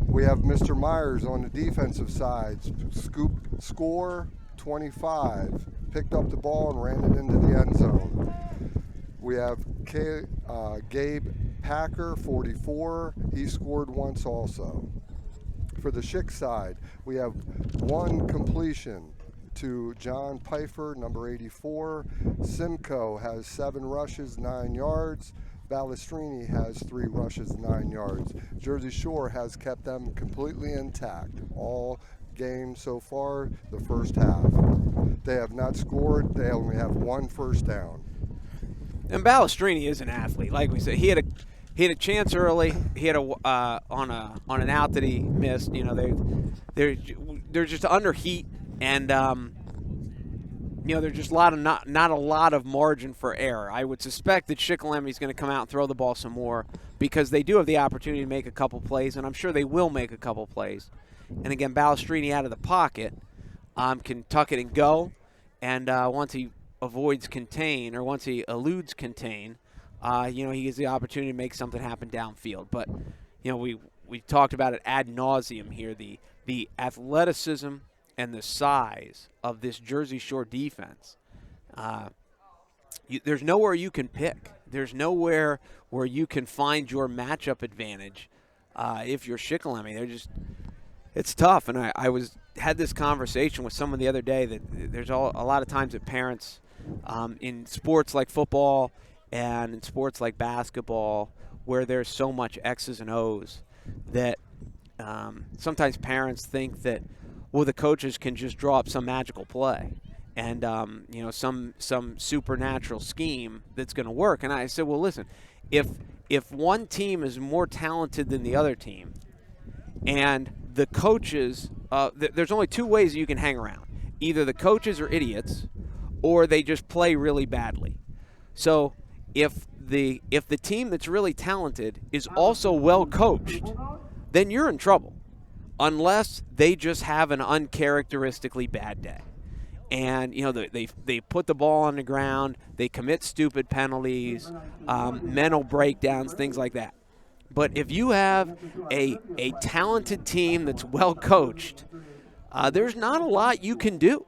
We have Mr. Myers on the defensive side, score 25, picked up the ball and ran it into the end zone. We have Gabe Packer, 44, he scored once also. For the Schick side, we have 1 completion to John Pfeiffer, number 84. Simcoe has 7 rushes, 9 yards. Balestrini has 3 rushes, 9 yards. Jersey Shore has kept them completely intact all game so far, the first half. They have not scored. They only have 1 first down. And Balestrini is an athlete, like we said. He had a chance early. He had on an out that he missed. They're just under heat, and there's just not a lot of margin for error. I would suspect that Shikellamy is going to come out and throw the ball some more because they do have the opportunity to make a couple plays, and I'm sure they will make a couple plays. And again, Balestrini out of the pocket. can tuck it and go. And once he avoids contain, or once he eludes contain, he gets the opportunity to make something happen downfield. But, we talked about it ad nauseum here, the athleticism and the size of this Jersey Shore defense. There's nowhere you can pick. There's nowhere where you can find your matchup advantage if you're Shikellamy. It's tough. And I had this conversation with someone the other day that there's a lot of times that parents in sports like football and in sports like basketball where there's so much X's and O's that sometimes parents think that, well, the coaches can just draw up some magical play and, some supernatural scheme that's going to work. And I said, well, listen, if one team is more talented than the other team and the coaches, there's only two ways you can hang around. Either the coaches are idiots or they just play really badly. So if the team that's really talented is also well coached, then you're in trouble, unless they just have an uncharacteristically bad day. And, they put the ball on the ground, they commit stupid penalties, mental breakdowns, things like that. But if you have a talented team that's well coached, there's not a lot you can do.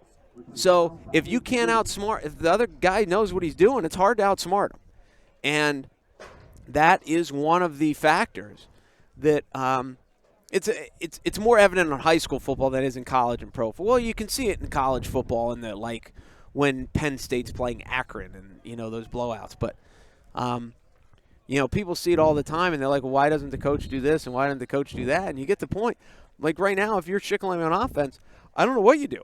So if you can't outsmart, if the other guy knows what he's doing, it's hard to outsmart him. And that is one of the factors that it's more evident in high school football than it is in college and pro football. Well, you can see it in college football in the when Penn State's playing Akron and those blowouts. But people see it all the time and they're like, well, why doesn't the coach do this and why doesn't the coach do that? And you get the point. Like right now, if you're Shikellamy on offense, I don't know what you do.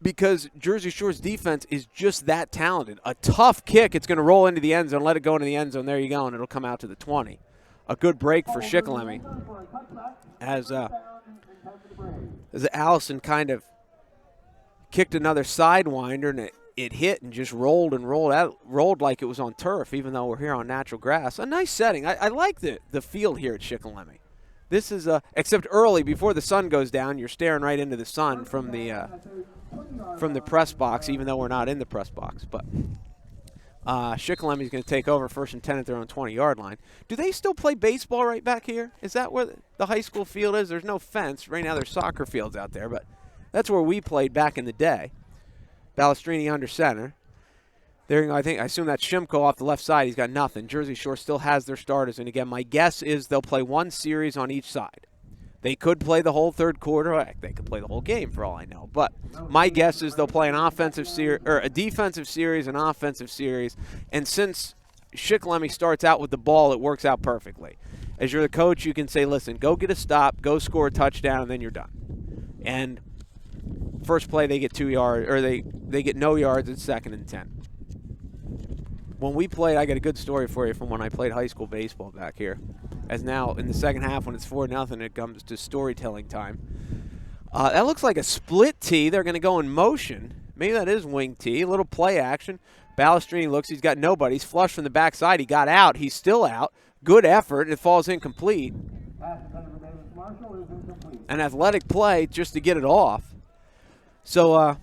Because Jersey Shore's defense is just that talented. A tough kick, it's going to roll into the end zone, let it go into the end zone. There you go, and it'll come out to the 20. A good break for Shikellamy as Allison kind of kicked another sidewinder, and it hit and just rolled like it was on turf, even though we're here on natural grass. A nice setting. I like the field here at Shikellamy. This is except early before the sun goes down, you're staring right into the sun from the press box, even though we're not in the press box. But Shikellamy going to take over 1st and 10 at their own 20-yard line. Do they still play baseball right back here? Is that where the high school field is? There's no fence. Right now there's soccer fields out there, but that's where we played back in the day. Balestrini under center. There, I assume that's Shimko off the left side. He's got nothing. Jersey Shore still has their starters. And again, my guess is they'll play one series on each side. They could play the whole third quarter. They could play the whole game for all I know. But my guess is they'll play an offensive series, or a defensive series, an offensive series. And since Shikellamy starts out with the ball, it works out perfectly. As you're the coach, you can say, listen, go get a stop, go score a touchdown, and then you're done. And first play, they get 2 yards, or they get no yards. It's 2nd and 10. When we played, I got a good story for you from when I played high school baseball back here. As now, in the second half, when it's 4-0, it comes to storytelling time. That looks like a split tee. They're going to go in motion. Maybe that is wing tee. A little play action. Balestrini looks. He's got nobody. He's flushed from the backside. He got out. He's still out. Good effort. It falls incomplete. An athletic play just to get it off. So,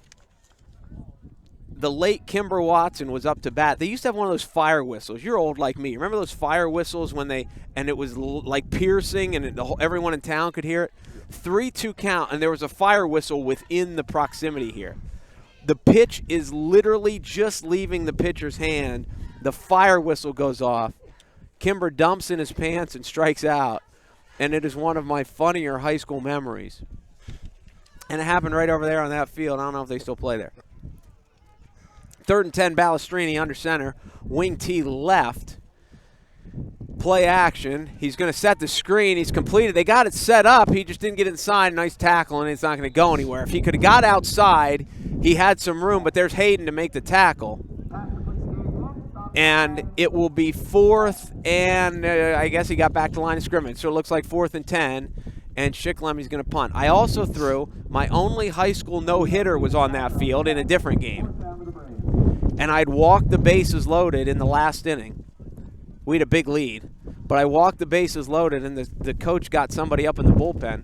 the late Kimber Watson was up to bat. They used to have one of those fire whistles. You're old like me. Remember those fire whistles when and it was like piercing and everyone in town could hear it? 3-2 count, and there was a fire whistle within the proximity here. The pitch is literally just leaving the pitcher's hand. The fire whistle goes off. Kimber dumps in his pants and strikes out, and it is one of my funnier high school memories. And it happened right over there on that field. I don't know if they still play there. 3rd and 10, Balestrini under center. Wing T left. Play action. He's going to set the screen. He's completed. They got it set up. He just didn't get inside. Nice tackle, and it's not going to go anywhere. If he could have got outside, he had some room, but there's Hayden to make the tackle. And it will be 4th, and I guess he got back to the line of scrimmage. So it looks like 4th and 10, and Shikellamy's going to punt. I also threw my only high school no-hitter was on that field in a different game. And I'd walked the bases loaded in the last inning. We had a big lead. But I walked the bases loaded, and the coach got somebody up in the bullpen.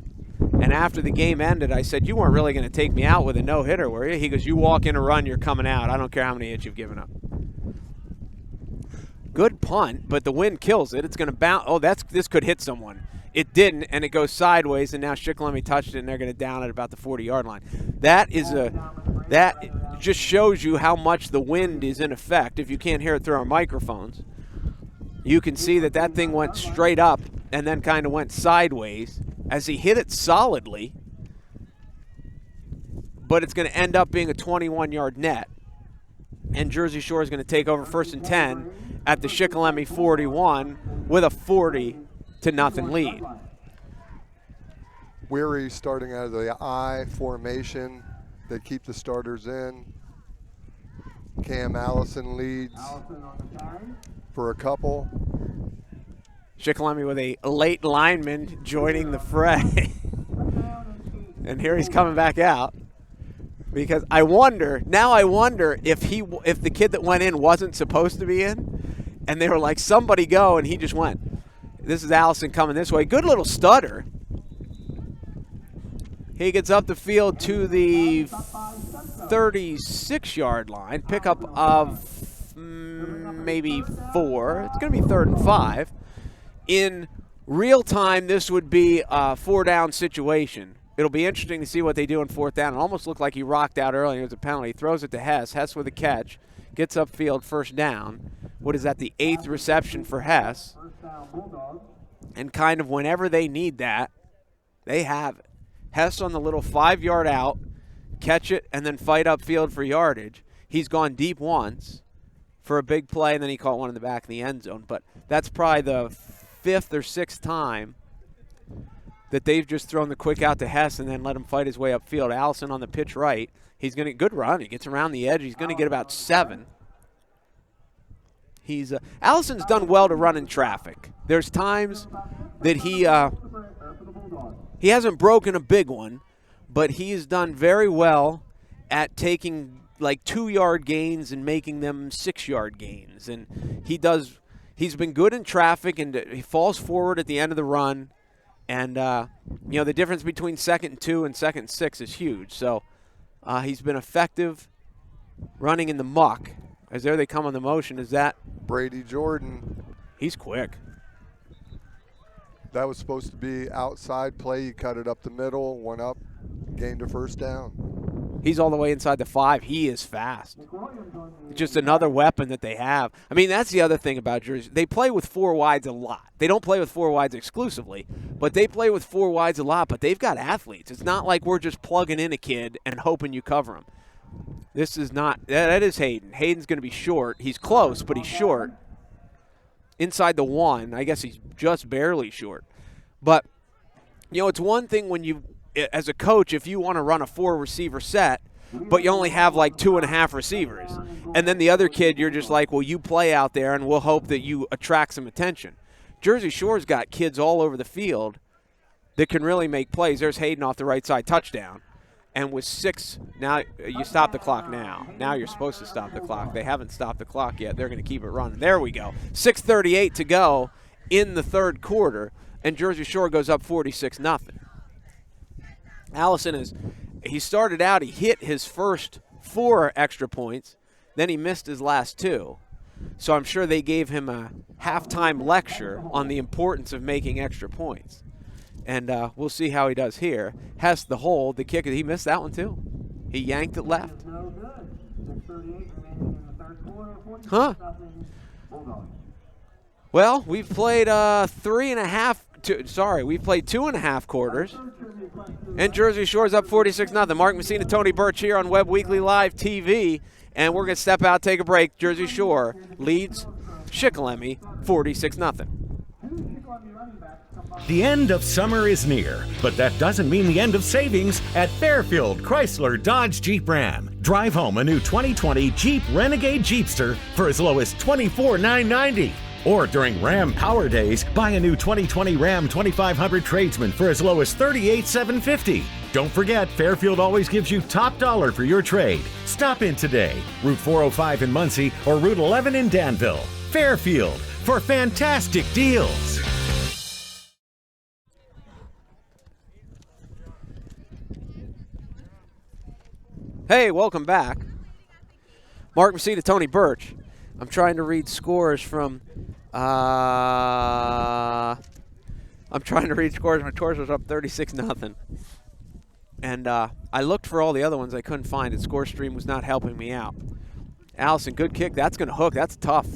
And after the game ended, I said, you weren't really going to take me out with a no-hitter, were you? He goes, you walk in a run, you're coming out. I don't care how many hits you've given up. Good punt, but the wind kills it. It's going to bounce. Oh, this could hit someone. It didn't, and it goes sideways, and now Shikellamy touched it, and they're going to down it about the 40-yard line. That just shows you how much the wind is in effect. If you can't hear it through our microphones, you can see that thing went straight up and then kind of went sideways as he hit it solidly, but it's going to end up being a 21-yard net, and Jersey Shore is going to take over 1st and 10 at the Shikellamy 41 with a 40-0 lead. Weary starting out of the I formation. They keep the starters in. Cam Allison leads for a couple. Shikellamy with a late lineman joining the fray. And here he's coming back out. Because I wonder if the kid that went in wasn't supposed to be in, and they were like, somebody go, and he just went. This is Allison coming this way. Good little stutter. He gets up the field to the 36-yard line. Pickup of maybe 4. It's going to be 3rd and 5. In real time, this would be a 4-down situation. It'll be interesting to see what they do in 4th down. It almost looked like he rocked out early. It was a penalty. He throws it to Hess. Hess with a catch. Gets upfield, 1st down. What is that, the 8th reception for Hess? And kind of whenever they need that, they have it. Hess on the little 5-yard out, catch it, and then fight upfield for yardage. He's gone deep once for a big play, and then he caught one in the back of the end zone. But that's probably the 5th or 6th time that they've just thrown the quick out to Hess and then let him fight his way upfield. Allison on the pitch right. He's going to good run. He gets around the edge. He's going to get about 7. Allison's done well to run in traffic. There's times that he hasn't broken a big one, but he's done very well at taking like 2-yard gains and making them 6-yard gains. And he's been good in traffic, and he falls forward at the end of the run. And, the difference between 2nd and 2 and 2nd and 6 is huge. So he's been effective running in the muck. As there they come on the motion. Is that Brady Jordan? He's quick. That was supposed to be outside play. He cut it up the middle, went up, gained a 1st down. He's all the way inside the 5. He is fast. Just another weapon that they have. I mean, that's the other thing about Jersey. They play with 4 wides a lot. They don't play with 4 wides exclusively, but they play with 4 wides a lot, but they've got athletes. It's not like we're just plugging in a kid and hoping you cover him. This is not – that is Hayden. Hayden's going to be short. He's close, but he's short. Inside the 1. I guess he's just barely short. But, it's one thing when you – as a coach, if you want to run a 4-receiver set, but you only have like 2.5 receivers, and then the other kid, you're just like, well, you play out there, and we'll hope that you attract some attention. Jersey Shore's got kids all over the field that can really make plays. There's Hayden off the right side, touchdown. And with 6, now you stop the clock now. Now you're supposed to stop the clock. They haven't stopped the clock yet. They're going to keep it running. There we go. 6:38 to go in the 3rd quarter, and Jersey Shore goes up 46-0. Allison he started out, he hit his first 4 extra points, then he missed his last 2. So I'm sure they gave him a halftime lecture on the importance of making extra points. And we'll see how he does here. Hess the hold, the kicker, he missed that one too. He yanked it left. Huh? Well, we've played 2.5 quarters. And Jersey Shore's up 46-0. Mark Messina, Tony Birch here on Webb Weekly Live TV. And we're going to step out, take a break. Jersey Shore leads Shikellamy 46-0. The end of summer is near, but that doesn't mean the end of savings at Fairfield Chrysler Dodge Jeep Ram. Drive home a new 2020 Jeep Renegade Jeepster for as low as $24,990. Or during Ram Power Days, buy a new 2020 Ram 2500 Tradesman for as low as $38,750. Don't forget, Fairfield always gives you top dollar for your trade. Stop in today, Route 405 in Muncie or Route 11 in Danville. Fairfield, for fantastic deals. Hey, welcome back. Mark Messina, Tony Birch. I'm trying to read scores from Torres was up 36-0. And I looked for all the other ones. I couldn't find it. Score Stream was not helping me out. Allison, good kick. That's going to hook. That's tough.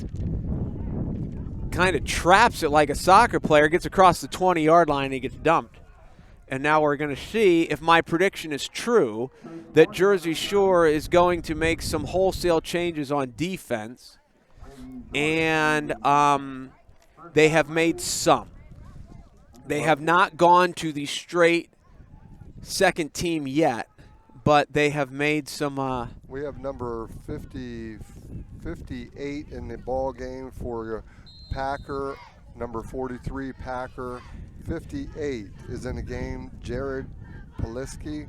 Kind of traps it like a soccer player. Gets across the 20-yard line and he gets dumped. And now we're going to see if my prediction is true that Jersey Shore is going to make some wholesale changes on defense. And they have made some. They have not gone to the straight second team yet, but they have made some. We have number 58 in the ball game for Packer. Number 43 Packer. 58 is in the game. Jared Poliski.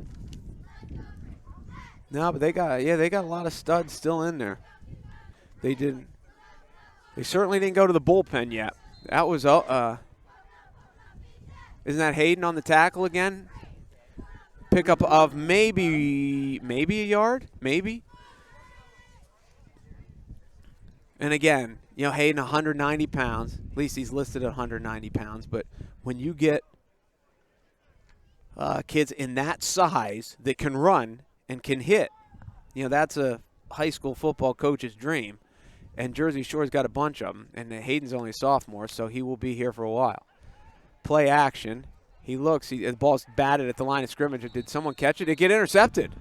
No, but they got a lot of studs still in there. They certainly didn't go to the bullpen yet. That was isn't that Hayden on the tackle again? Pickup of maybe a yard, maybe. And again, Hayden 190 pounds. At least he's listed at 190 pounds. But when you get kids in that size that can run and can hit, that's a high school football coach's dream. And Jersey Shore's got a bunch of them. And Hayden's only a sophomore, so he will be here for a while. Play action. He looks. The ball's batted at the line of scrimmage. Did someone catch it? It get intercepted.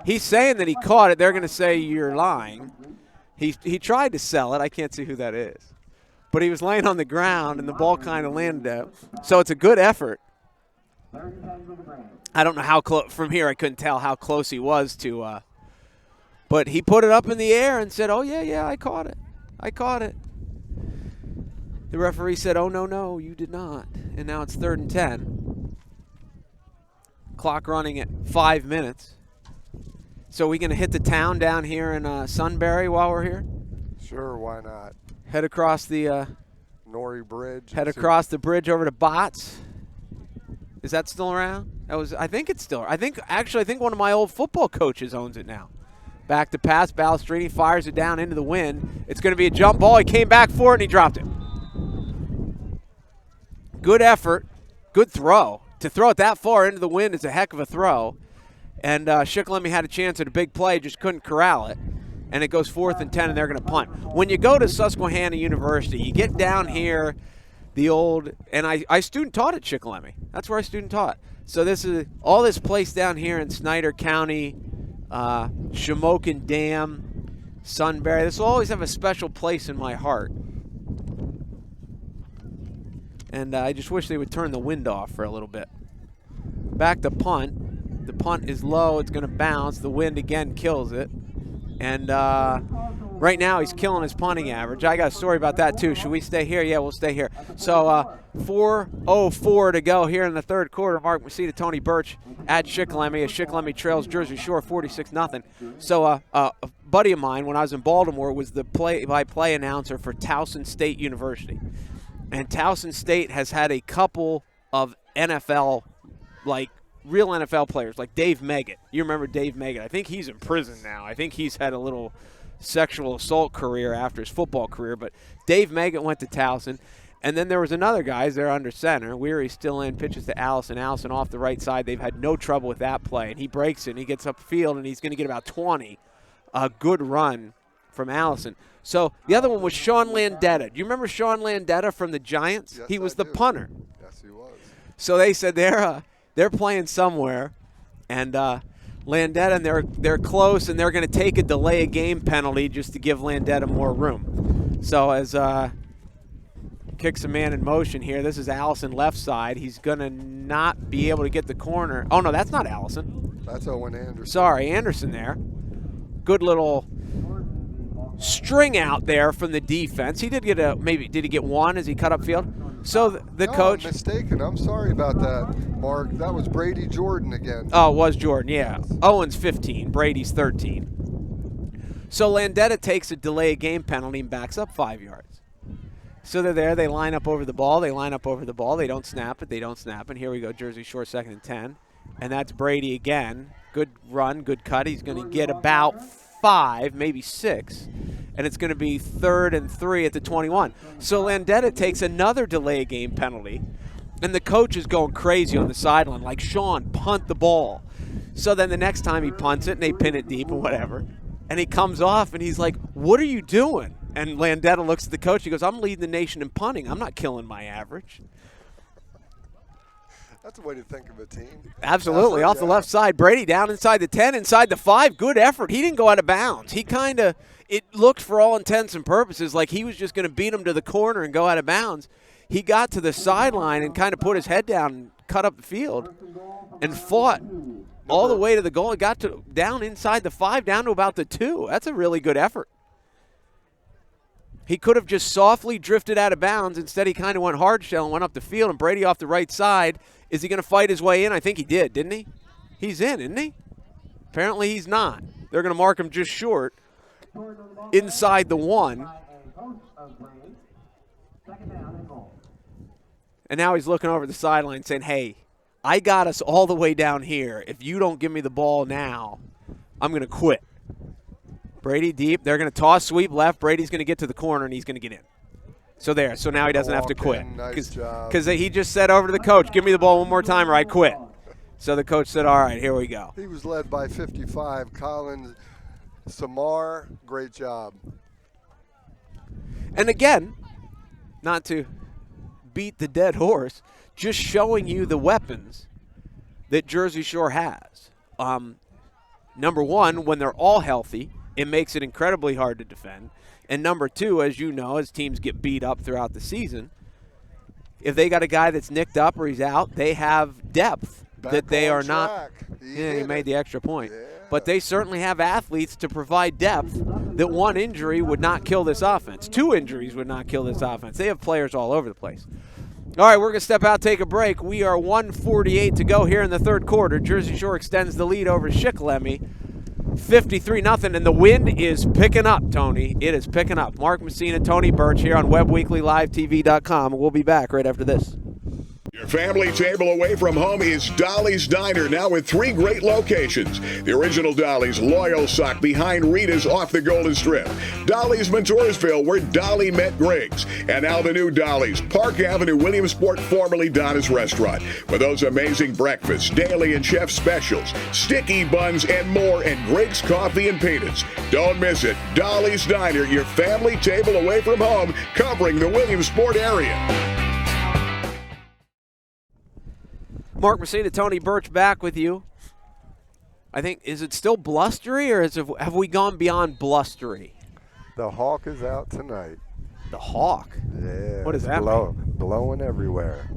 He's saying that he caught it. They're going to say you're lying. He tried to sell it. I can't see who that is. But he was laying on the ground, and the ball kind of landed there. So it's a good effort. I don't know how close. From here, I couldn't tell how close he was to. But he put it up in the air and said, oh, yeah, I caught it. I caught it. The referee said, oh, no, you did not. And now it's 3rd and 10. Clock running at 5 minutes. So we going to hit the town down here in Sunbury while we're here? Sure, why not? Head across the Norrie Bridge. Head across the bridge over to Bots. Is that still around? I think it's still. I think one of my old football coaches owns it now. Back to pass. Balestrini fires it down into the wind. It's going to be a jump ball. He came back for it and he dropped it. Good effort. Good throw. To throw it that far into the wind is a heck of a throw. And Shikellamy had a chance at a big play, just couldn't corral it. And it goes 4th and 10, and they're going to punt. When you go to Susquehanna University, you get down here, and I student taught at Shikellamy. That's where I student taught. So this is all this place down here in Snyder County, Shamokin Dam, Sunbury. This will always have a special place in my heart. And I just wish they would turn the wind off for a little bit. Back to punt. The punt is low. It's going to bounce. The wind again kills it. And right now he's killing his punting average. I got a story about that too. Should we stay here? Yeah, we'll stay here. So 4:04 to go here in the third quarter. Mark Messina, Tony Birch at Shikellamy as Shikellamy trails Jersey Shore 46-0. So a buddy of mine when I was in Baltimore was the play-by-play announcer for Towson State University. And Towson State has had a couple of NFL, real NFL players, like Dave Meggett. You remember Dave Meggett. I think he's in prison now. I think he's had a little sexual assault career after his football career. But Dave Meggett went to Towson. And then there was another guy. They're under center. Weary's still in, pitches to Allison. Allison off the right side. They've had no trouble with that play. And he breaks it, and he gets upfield, and he's going to get about 20. A good run from Allison. So the other one was Sean Landetta. Do you remember Sean Landetta from the Giants? Yes, he was I the do. punter. Yes, he was. So they said they're playing somewhere, and Landetta, and they're close, and they're going to take a delay of game penalty just to give Landetta more room. So as kicks a man in motion here, this is Allison left side. He's going to not be able to get the corner. Oh, no, that's not Allison. That's Owen Anderson. Sorry, Anderson there. Good little string out there from the defense. He did get did he get one as he cut upfield? So the coach. I'm mistaken. I'm sorry about that, Mark. That was Brady Jordan again. Oh, it was Jordan, yeah. Owen's 15, Brady's 13. So Landetta takes a delay of game penalty and backs up 5 yards. So they're there. They line up over the ball. They don't snap it. And here we go. Jersey Shore 2nd and 10. And that's Brady again. Good run, good cut. He's going to get about 5, maybe 6. And it's going to be 3rd and 3 at the 21. So Landeta takes another delay game penalty. And the coach is going crazy on the sideline, like, Sean, punt the ball. So then the next time he punts it and they pin it deep or whatever. And he comes off and he's like, what are you doing? And Landeta looks at the coach. He goes, I'm leading the nation in punting. I'm not killing my average. That's a way to think of a team. Absolutely. Off the left side. Brady down inside the 10, inside the 5. Good effort. He didn't go out of bounds. He kind of, it looked for all intents and purposes like he was just going to beat him to the corner and go out of bounds. He got to the sideline and kind of put his head down and cut up the field and fought all the way to the goal. He got to down inside the 5, down to about the 2. That's a really good effort. He could have just softly drifted out of bounds. Instead, he kind of went hard shell and went up the field, and Brady off the right side. Is he going to fight his way in? I think he did, didn't he? He's in, isn't he? Apparently he's not. They're going to mark him just short inside the 1. And now he's looking over the sideline saying, hey, I got us all the way down here. If you don't give me the ball now, I'm going to quit. Brady deep. They're going to toss sweep left. Brady's going to get to the corner, and he's going to get in. So there. So now he doesn't have to quit. Because he just said over to the coach, give me the ball one more time or I quit. So the coach said, all right, here we go. He was led by 55, Colin Samar. Great job. And again, not to beat the dead horse, just showing you the weapons that Jersey Shore has. Number one, when they're all healthy, it makes it incredibly hard to defend. And number two, as you know, as teams get beat up throughout the season, if they got a guy that's nicked up or he's out, they have depth that they are not. He made the extra point. Yeah. But they certainly have athletes to provide depth that one injury would not kill this offense. 2 injuries would not kill this offense. They have players all over the place. All right, we're going to step out, take a break. We are 1:48 to go here in the third quarter. Jersey Shore extends the lead over Shikellamy, 53-0, and the wind is picking up, Tony. It is picking up. Mark Messina, Tony Birch here on WebWeeklyLiveTV.com. We'll be back right after this. Your family table away from home is Dolly's Diner, now with 3 great locations. The original Dolly's, Loyal Sock, behind Rita's off the Golden Strip. Dolly's Montoursville, where Dolly met Griggs. And now the new Dolly's, Park Avenue, Williamsport, formerly Donna's Restaurant. For those amazing breakfasts, daily and chef specials, sticky buns, and more, and Griggs Coffee and Peanuts. Don't miss it. Dolly's Diner, your family table away from home, covering the Williamsport area. Mark Messina, Tony Birch back with you. I think, is it still blustery or have we gone beyond blustery? The hawk is out tonight. The hawk? Yeah. What does that mean? Blowing everywhere.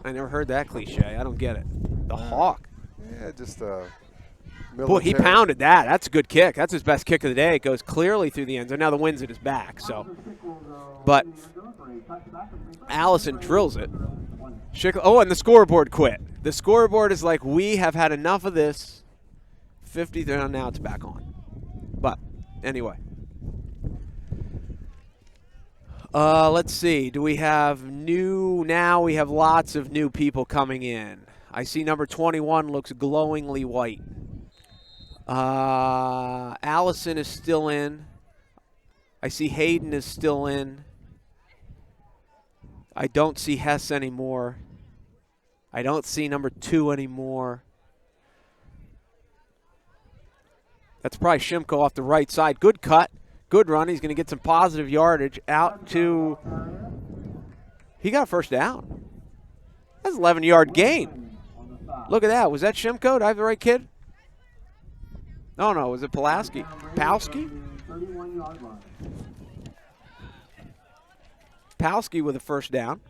I never heard that cliche. I don't get it. The hawk. Yeah, just military. Boy, he pounded that. That's a good kick. That's his best kick of the day. It goes clearly through the end zone. Now the wind's at his back. But Allison drills it. And the scoreboard quit. The scoreboard is like, we have had enough of this. 50, now it's back on. But anyway. Let's see. Do we have new? Now we have lots of new people coming in. I see number 21 looks glowingly white. Allison is still in. I see Hayden is still in. I don't see Hess anymore. I don't see number 2 anymore. That's probably Shimko off the right side. Good cut. Good run. He's going to get some positive yardage out to. He got a first down. That's an 11-yard gain. Look at that. Was that Shimko? Did I have the right kid? No. Was it Pulaski? Palski? Palski with a first down.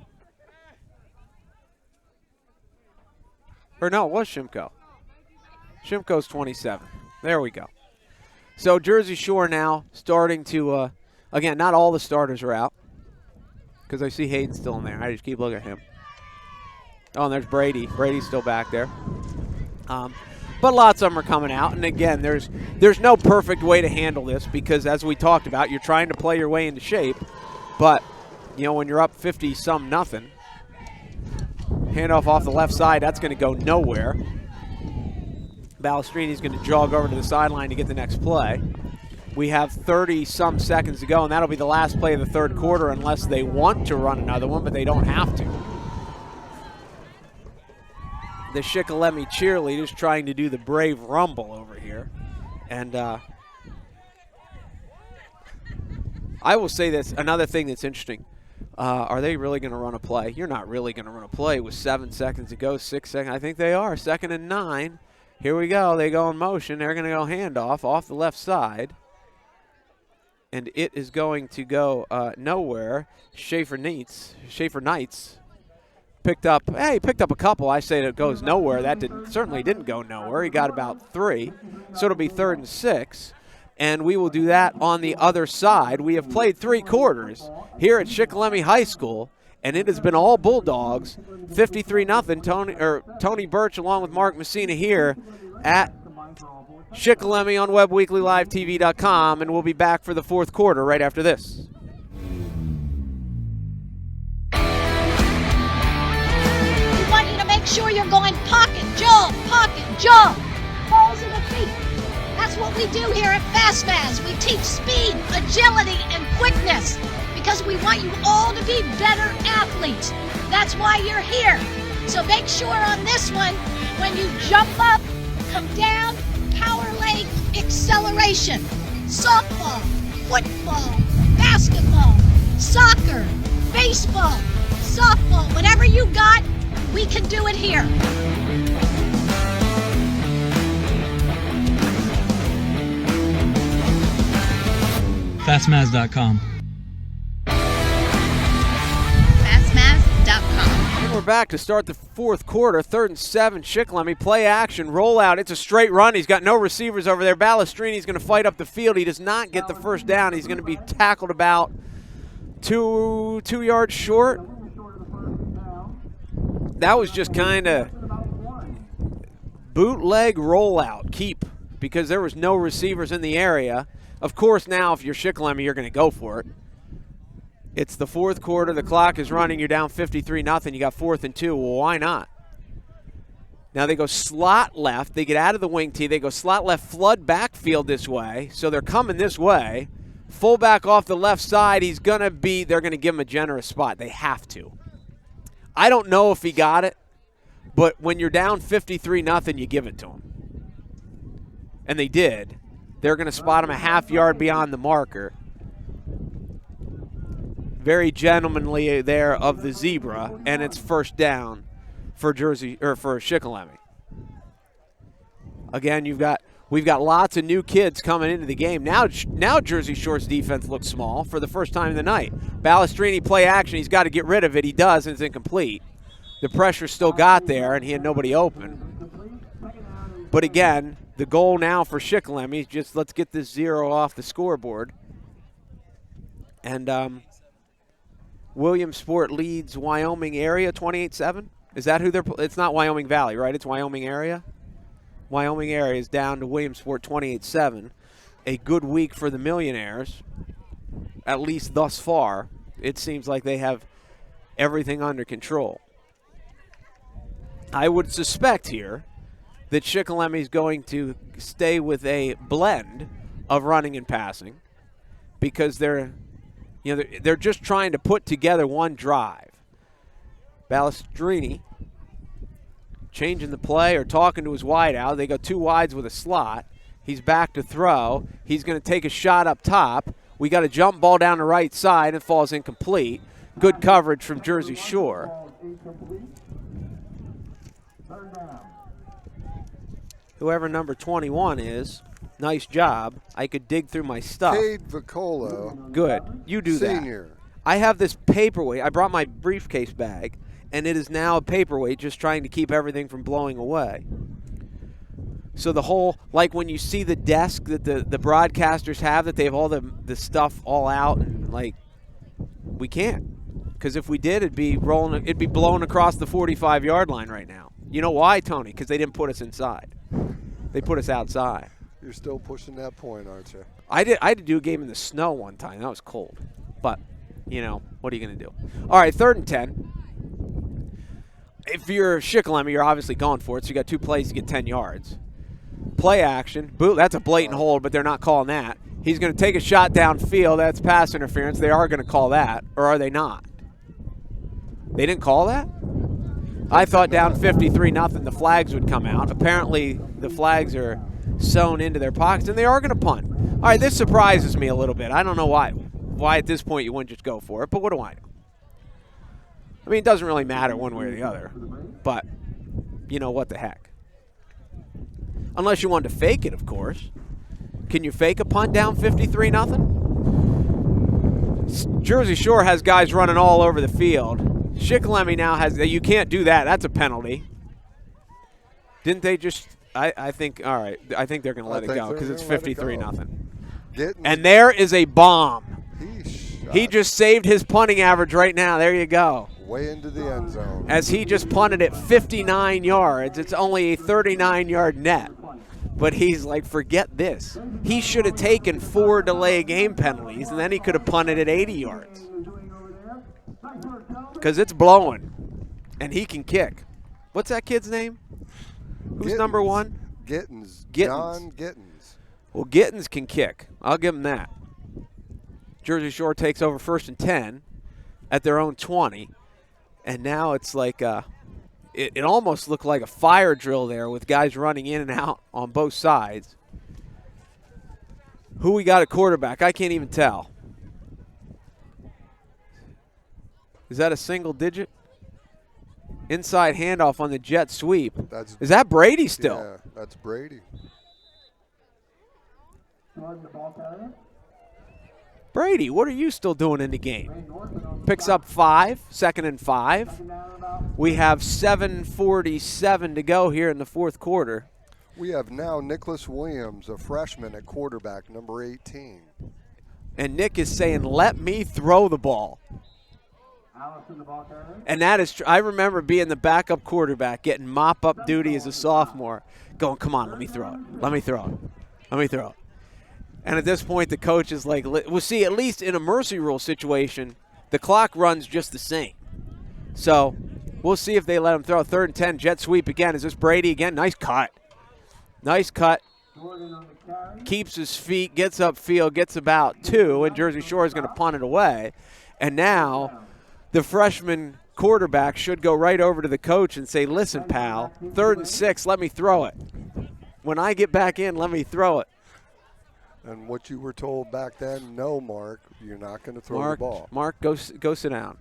Or no, it was Shimko. Shimko's 27. There we go. So Jersey Shore now starting to, again, not all the starters are out because I see Hayden still in there. I just keep looking at him. Oh, and there's Brady. Brady's still back there. But lots of them are coming out. And, again, there's no perfect way to handle this because, as we talked about, you're trying to play your way into shape. But, when you're up 50-some-0, Handoff off the left side. That's going to go nowhere. Balestrini's going to jog over to the sideline to get the next play. We have 30-some seconds to go, and that'll be the last play of the third quarter unless they want to run another one, but they don't have to. The Shikellamy cheerleaders trying to do the brave rumble over here. And I will say this, another thing that's interesting. Are they really going to run a play? You're not really going to run a play with 7 seconds to go, 6 seconds. I think they are. 2nd and 9. Here we go. They go in motion. They're going to go handoff off the left side. And it is going to go nowhere. Schaefer Knights picked up a couple. I say it goes nowhere. That certainly didn't go nowhere. He got about 3. So it'll be 3rd and 6. And we will do that on the other side. We have played 3 quarters here at Shikellamy High School, and it has been all Bulldogs. 53-0. Tony Birch along with Mark Messina here at Shikellamy on WebbWeeklyLiveTV.com, and we'll be back for the fourth quarter right after this. We want you to make sure you're going pocket, jump, balls in the feet. That's what we do here at FastMaz. We teach speed, agility, and quickness because we want you all to be better athletes. That's why you're here. So make sure on this one, when you jump up, come down, power leg, acceleration. Softball, football, basketball, soccer, baseball, softball, whatever you got, we can do it here. Fastmaz.com. Fastmaz.com. And we're back to start the fourth quarter. 3rd and 7. Shikellamy play action, roll out. It's a straight run. He's got no receivers over there. Balestrini's going to fight up the field. He does not get the first down. He's going to be tackled about two yards short. That was just kind of bootleg rollout, keep, because there was no receivers in the area. Of course, now if you're Shikellamy, you're going to go for it. It's the fourth quarter. The clock is running. You're down 53-0. You got 4th and 2. Well, why not? Now they go slot left. They get out of the wing tee. They go slot left, flood backfield this way. So they're coming this way. Fullback off the left side. They're going to give him a generous spot. They have to. I don't know if he got it, but when you're down 53-0, you give it to him. And they did. They're going to spot him a half yard beyond the marker. Very gentlemanly there of the zebra, and it's first down for Shikellamy. Again, we've got lots of new kids coming into the game. Now Jersey Shore's defense looks small for the first time of the night. Balestrini play action. He's got to get rid of it. He does, and it's incomplete. The pressure still got there, and he had nobody open. But again, the goal now for Shikellamy is just let's get this 0 off the scoreboard. And Williamsport leads Wyoming area 28-7. Is that who they're? It's not Wyoming Valley, right? It's Wyoming area. Wyoming area is down to Williamsport 28-7. A good week for the Millionaires, at least thus far. It seems like they have everything under control. I would suspect here that Shikellamy is going to stay with a blend of running and passing because they're just trying to put together one drive. Balestrini changing the play or talking to his wide out. They go 2 wides with a slot. He's back to throw. He's going to take a shot up top. We got a jump ball down the right side. It falls incomplete. Good coverage from Jersey Shore. Whoever number 21 is, nice job. I could dig through my stuff. Cade Vicolo. Good. You do Senior. that. I have this paperweight. I brought my briefcase bag, and it is now a paperweight just trying to keep everything from blowing away. So the whole, like when you see the desk that the broadcasters have, that they have all the stuff all out, and like, we can't. Because if we did, it'd be blown across the 45-yard line right now. You know why, Tony? Because they didn't put us inside. They put us outside. You're still pushing that point, aren't you? I had to do a game in the snow one time. That was cold. But, what are you going to do? All right, 3rd and 10. if you're Shikellamy, you're obviously going for it, so you got 2 plays to get 10 yards. Play action. Boo, that's a blatant hold, but they're not calling that. He's going to take a shot downfield. That's pass interference. They are going to call that, or are they not? They didn't call that? I thought down 53-0, the flags would come out. Apparently, the flags are sewn into their pockets, and they are going to punt. All right, this surprises me a little bit. I don't know why at this point you wouldn't just go for it, but what do I know? I mean, it doesn't really matter one way or the other, but you know, what the heck. Unless you wanted to fake it, of course. Can you fake a punt down 53-0? Jersey Shore has guys running all over the field. Shikellamy now has, you can't do that. That's a penalty. Didn't they just, I think, all right, I think they're going to let it go because it's 53-0. And there is a bomb. He just saved his punting average right now. There you go. Way into the end zone. As he just punted it 59 yards. It's only a 39-yard net. But he's like, forget this. He should have taken 4 delay game penalties, and then he could have punted at 80 yards. Because it's blowing, and he can kick. What's that kid's name? Who's number 1? Gittens. Gittens. John Gittens. Well, Gittens can kick. I'll give him that. Jersey Shore takes over 1st and 10 at their own 20. And now it's like it almost looked like a fire drill there with guys running in and out on both sides. Who we got at quarterback? I can't even tell. Is that a single digit? Inside handoff on the jet sweep. Is that Brady still? Yeah, that's Brady. Brady, what are you still doing in the game? Picks up 5, 2nd and 5. We have 7:47 to go here in the 4th quarter. We have now Nicholas Williams, a freshman at quarterback, number 18. And Nick is saying, let me throw the ball. And that is I remember being the backup quarterback, getting mop-up duty as a sophomore, going, come on, let me throw it. Let me throw it. Let me throw it. And at this point, the coach is like, well, see, at least in a mercy rule situation, the clock runs just the same. So we'll see if they let him throw. 3rd and 10, jet sweep again. Is this Brady again? Nice cut. Nice cut. Keeps his feet, gets upfield, gets about 2, and Jersey Shore is going to punt it away. And now the freshman quarterback should go right over to the coach and say, listen, pal, 3rd and 6, let me throw it. When I get back in, let me throw it. And what you were told back then, no, Mark, you're not going to throw the ball. Mark, go sit down.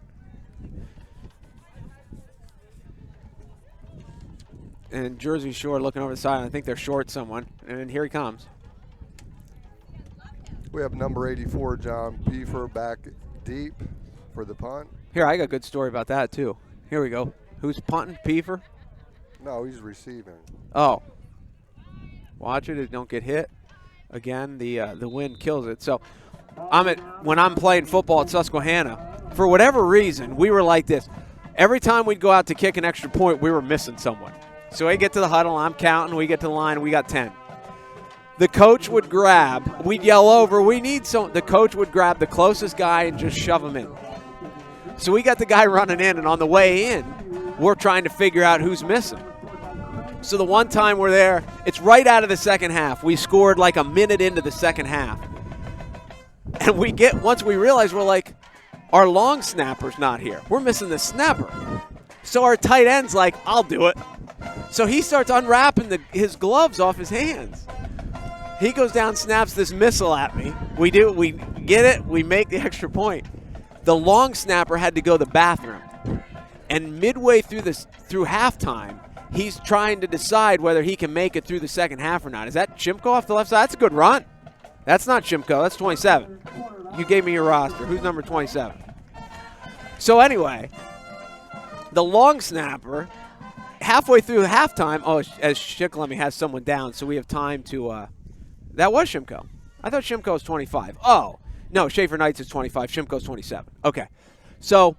And Jersey Shore looking over the side. I think they're short someone. And here he comes. We have number 84, John Piefer, back deep for the punt. Here, I got a good story about that, too. Here we go. Who's punting? Piefer? No, he's receiving. Oh. Watch it. Don't get hit. Again, the wind kills it. So when I'm playing football at Susquehanna, for whatever reason, we were like this. Every time we'd go out to kick an extra point, we were missing someone. So we get to the huddle, I'm counting, we get to the line, we got 10. The coach would grab, we'd yell over, we need some. The coach would grab the closest guy and just shove him in. So we got the guy running in, and on the way in, we're trying to figure out who's missing. So the one time we're there, it's right out of the second half. We scored like a minute into the second half. And once we realize, we're like, our long snapper's not here. We're missing the snapper. So our tight end's like, I'll do it. So he starts unwrapping his gloves off his hands. He goes down, snaps this missile at me. We get it, we make the extra point. The long snapper had to go to the bathroom. And midway through halftime, he's trying to decide whether he can make it through the second half or not. Is that Chimko off the left side? That's a good run. That's not Chimko. That's 27. You gave me your roster. Who's number 27? So anyway, the long snapper, halfway through halftime, as Shikellamy has someone down, so we have time to that was Shimko. I thought Shimko was 25. Oh, no, Schaefer Knights is 25. Shimko's 27. Okay. So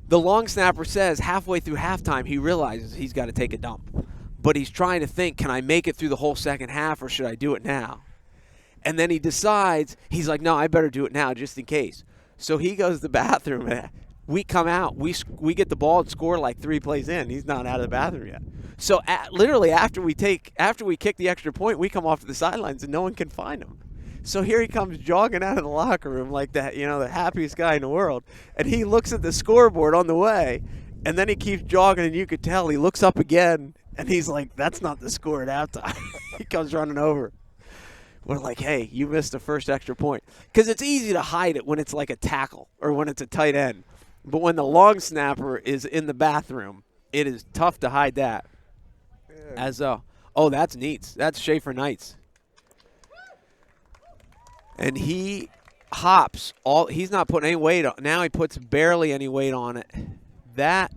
the long snapper says halfway through halftime he realizes he's got to take a dump. But he's trying to think, can I make it through the whole second half or should I do it now? And then he decides, he's like, no, I better do it now just in case. So he goes to the bathroom. We come out, we get the ball and score like 3 plays in. He's not out of the bathroom yet. So literally after we kick the extra point, we come off to the sidelines and no one can find him. So here he comes jogging out of the locker room like that, the happiest guy in the world. And he looks at the scoreboard on the way, and then he keeps jogging, and you could tell he looks up again, and he's like, that's not the score at halftime. He comes running over. We're like, hey, you missed the first extra point. Because it's easy to hide it when it's like a tackle or when it's a tight end. But when the long snapper is in the bathroom, it is tough to hide that. Yeah. That's Neats. That's Schaefer Knights. And he hops. He's not putting any weight on. Now he puts barely any weight on it. Now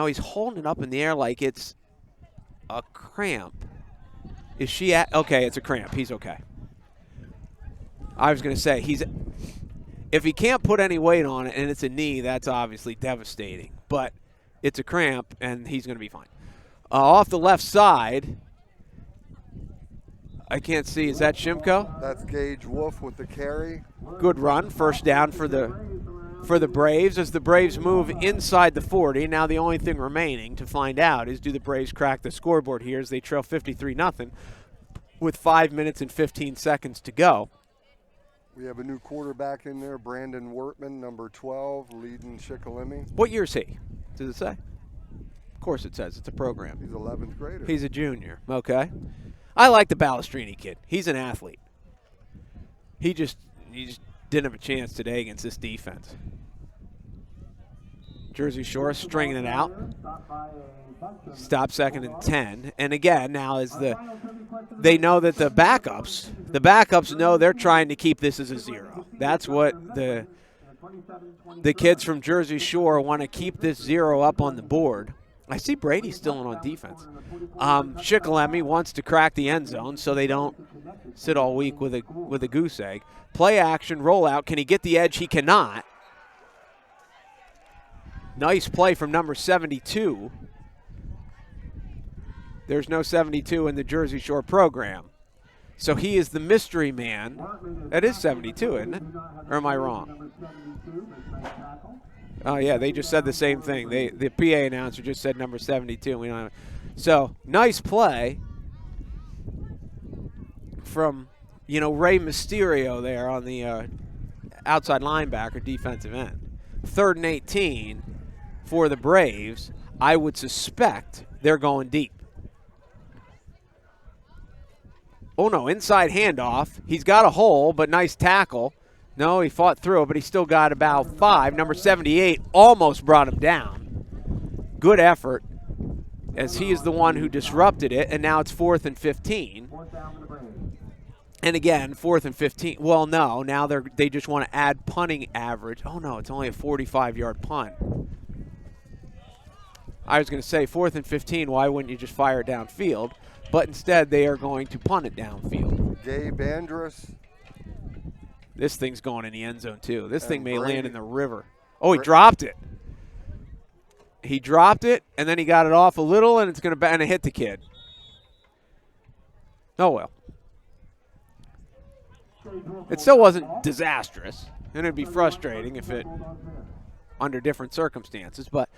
he's holding it up in the air like it's a cramp. Is she okay, it's a cramp. He's okay. I was going to say, if he can't put any weight on it and it's a knee, that's obviously devastating. But it's a cramp, and he's going to be fine. Off the left side, I can't see. Is that Shimko? That's Gage Wolf with the carry. Good run. First down for the Braves as the Braves move inside the 40. Now the only thing remaining to find out is, do the Braves crack the scoreboard here as they trail 53-0 with 5 minutes and 15 seconds to go. We have a new quarterback in there, Brandon Wortman, number 12, leading Shikellamy. What year is he? Does it say? Of course it says. It's a program. He's 11th grader. He's a junior. Okay. I like the Balestrini kid. He's an athlete. He just didn't have a chance today against this defense. Jersey Shore stringing it out. Stop 2nd and 10. And again, now they know that the backups know they're trying to keep this as a 0. That's what the kids from Jersey Shore want to keep this 0 up on the board. I see Brady still on defense. Shikellamy wants to crack the end zone so they don't sit all week with a goose egg. Play action, rollout. Can he get the edge? He cannot. Nice play from number 72. There's no 72 in the Jersey Shore program. So he is the mystery man. That is 72, isn't it? Or am I wrong? Oh, yeah, they just said the same thing. The PA announcer just said number 72. So, nice play from, Ray Mysterio there on the outside linebacker defensive end. 3rd and 18 for the Braves. I would suspect they're going deep. Oh, no, inside handoff. He's got a hole, but nice tackle. No, he fought through it, but he still got about 5. Number 78 almost brought him down. Good effort, as he is the one who disrupted it, and now it's 4th and 15. And again, 4th and 15. Well, no, now they just want to add punting average. Oh, no, it's only a 45-yard punt. I was going to say 4th and 15, why wouldn't you just fire it downfield? But instead, they are going to punt it downfield. Gabe Andrus. This thing's going in the end zone, too. This thing may land in the river. Oh, he dropped it. He dropped it, and then he got it off a little, and it's going to hit the kid. Oh, well. It still wasn't disastrous, and it'd be frustrating if it under different circumstances. But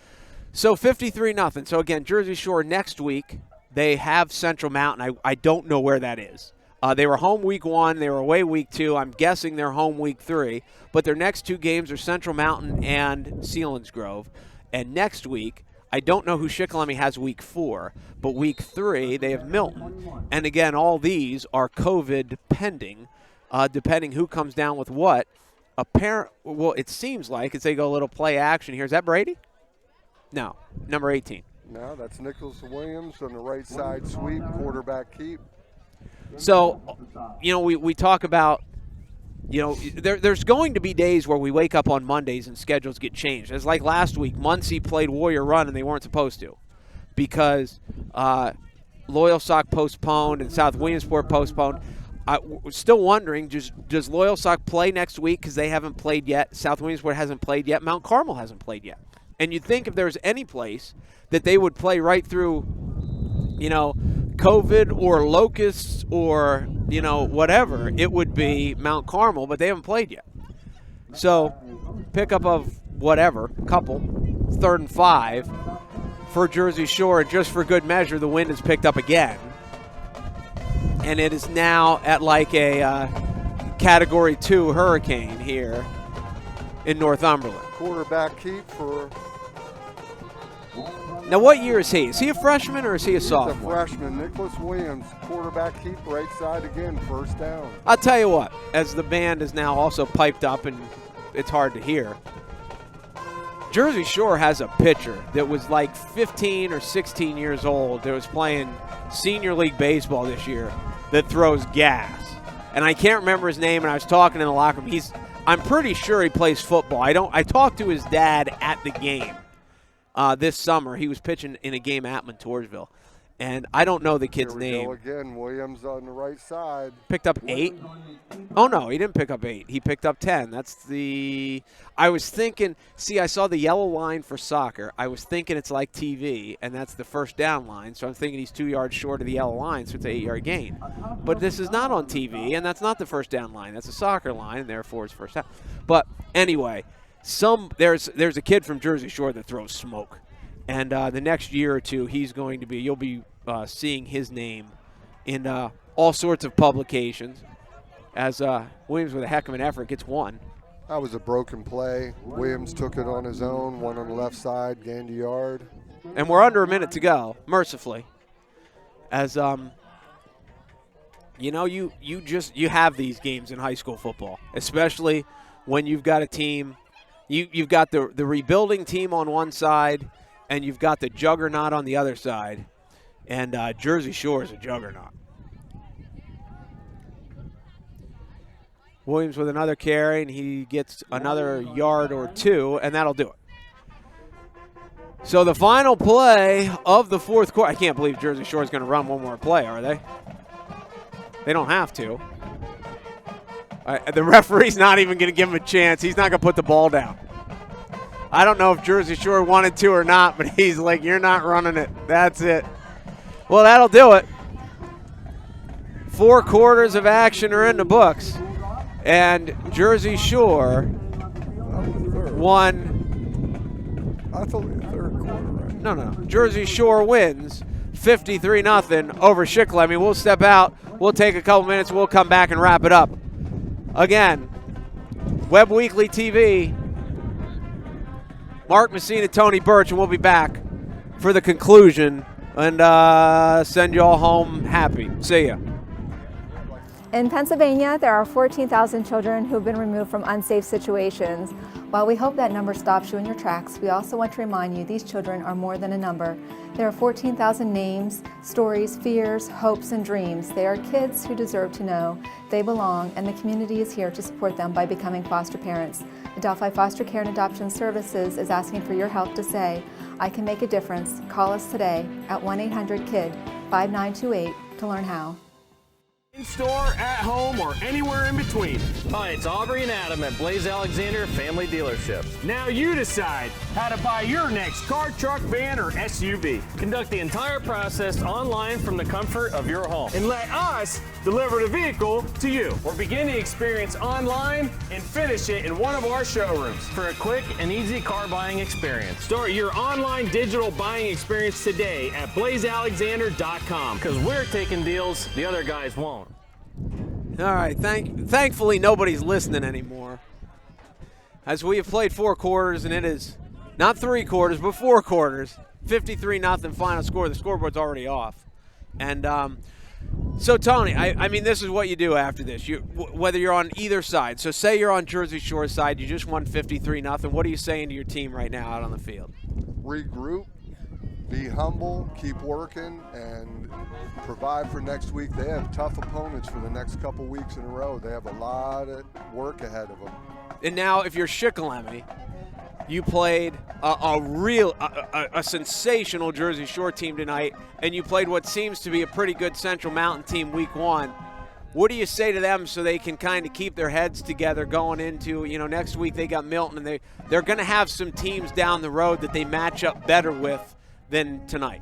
so 53-0. So, again, Jersey Shore next week. They have Central Mountain. I don't know where that is. They were home week 1. They were away week 2. I'm guessing they're home week 3. But their next 2 games are Central Mountain and Selinsgrove. And next week, I don't know who Shikellamy has week 4. But week 3, they have Milton. And, again, all these are COVID pending, depending who comes down with what. Well, it seems like as they go a little play action here. Is that Brady? No, number 18. No, that's Nicholas Williams on the right side sweep, quarterback keep. So, we talk about, there's going to be days where we wake up on Mondays and schedules get changed. It's like last week, Muncie played Warrior Run and they weren't supposed to because Loyal Sock postponed and South Williamsport postponed. We're still wondering, does Loyal Sock play next week because they haven't played yet? South Williamsport hasn't played yet. Mount Carmel hasn't played yet. And you'd think if there's any place that they would play right through, COVID or locusts or, whatever, it would be Mount Carmel, but they haven't played yet. So, pickup of whatever, couple, 3rd and 5 for Jersey Shore. And just for good measure, the wind has picked up again. And it is now at like a Category 2 hurricane here in Northumberland. Quarterback keep for... Now, what year is he? Is he a freshman or is he a sophomore? He's a freshman. Nicholas Williams, quarterback keep, right side again, 1st down. I'll tell you what, as the band is now also piped up and it's hard to hear, Jersey Shore has a pitcher that was like 15 or 16 years old that was playing senior league baseball this year that throws gas. And I can't remember his name, and I was talking in the locker room. I'm pretty sure he plays football. I talked to his dad at the game. This summer, he was pitching in a game at Montoursville, and I don't know the kid's name. Go again, Williams on the right side. Picked up 8? Oh, no, he didn't pick up 8. He picked up 10. I was thinking, see, I saw the yellow line for soccer. I was thinking it's like TV, and that's the 1st down line, so I'm thinking he's 2 yards short of the yellow line, so it's an 8-yard gain. But this is not on TV, and that's not the 1st down line. That's a soccer line, and therefore it's 1st down. But anyway, there's a kid from Jersey Shore that throws smoke, and the next year or two you'll be seeing his name in all sorts of publications as Williams, with a heck of an effort, gets 1. That was a broken play. Williams took it on his own, 1 on the left side, gained a yard. And we're under a minute to go, mercifully, as you have these games in high school football, especially when you've got a team. You've got the rebuilding team on one side, and you've got the juggernaut on the other side. And Jersey Shore is a juggernaut. Williams with another carry, and he gets another yard or 2, and that'll do it. So the final play of the 4th quarter. I can't believe Jersey Shore is going to run one more play, are they? They don't have to. The referee's not even going to give him a chance. He's not going to put the ball down. I don't know if Jersey Shore wanted to or not, but he's like, you're not running it. That's it. Well, that'll do it. 4 quarters of action are in the books. And Jersey Shore won. I thought the 3rd quarter, right? No. Jersey Shore wins 53-0 over Shikellamy. We'll step out. We'll take a couple minutes. We'll come back and wrap it up. Again, Webb Weekly TV, Mark Messina, Tony Birch, and we'll be back for the conclusion and send you all home happy. See ya. In Pennsylvania, there are 14,000 children who've been removed from unsafe situations. While we hope that number stops you in your tracks, we also want to remind you these children are more than a number. There are 14,000 names, stories, fears, hopes, and dreams. They are kids who deserve to know they belong, and the community is here to support them by becoming foster parents. Adelphi Foster Care and Adoption Services is asking for your help to say, I can make a difference. Call us today at 1-800-KID 5928 to learn how. In store, at home, or anywhere in between. Hi, it's Aubrey and Adam at Blaze Alexander Family Dealership. Now you decide how to buy your next car, truck, van, or SUV. Conduct the entire process online from the comfort of your home. And let us deliver the vehicle to you. Or begin the experience online and finish it in one of our showrooms for a quick and easy car buying experience. Start your online digital buying experience today at blazealexander.com, because we're taking deals the other guys won't. All right, thankfully nobody's listening anymore. As we have played 4 quarters, and it is not 3 quarters, but 4 quarters, 53-0 final score. The scoreboard's already off. And so, Tony, I mean, this is what you do after this, whether you're on either side. So say you're on Jersey Shore's side, you just won 53-0. What are you saying to your team right now out on the field? Regroup, be humble, keep working, and provide for next week. They have tough opponents for the next couple weeks in a row. They have a lot of work ahead of them. And now, if you're Shikellamy, you played a sensational Jersey Shore team tonight, and you played what seems to be a pretty good Central Mountain team week 1. What do you say to them so they can kind of keep their heads together going into, next week they got Milton, and they're going to have some teams down the road that they match up better with than tonight?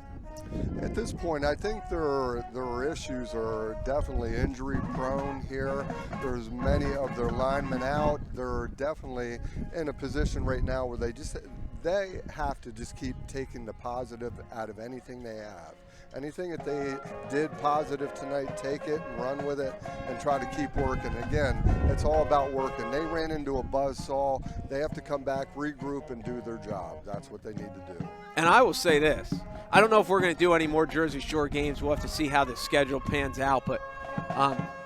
At this point, I think their issues are definitely injury prone here. There's many of their linemen out. They're definitely in a position right now where they have to just keep taking the positive out of anything they have. Anything that they did positive tonight, take it and run with it and try to keep working. Again, it's all about working. They ran into a buzzsaw. They have to come back, regroup, and do their job. That's what they need to do. And I will say this. I don't know if we're going to do any more Jersey Shore games. We'll have to see how the schedule pans out. But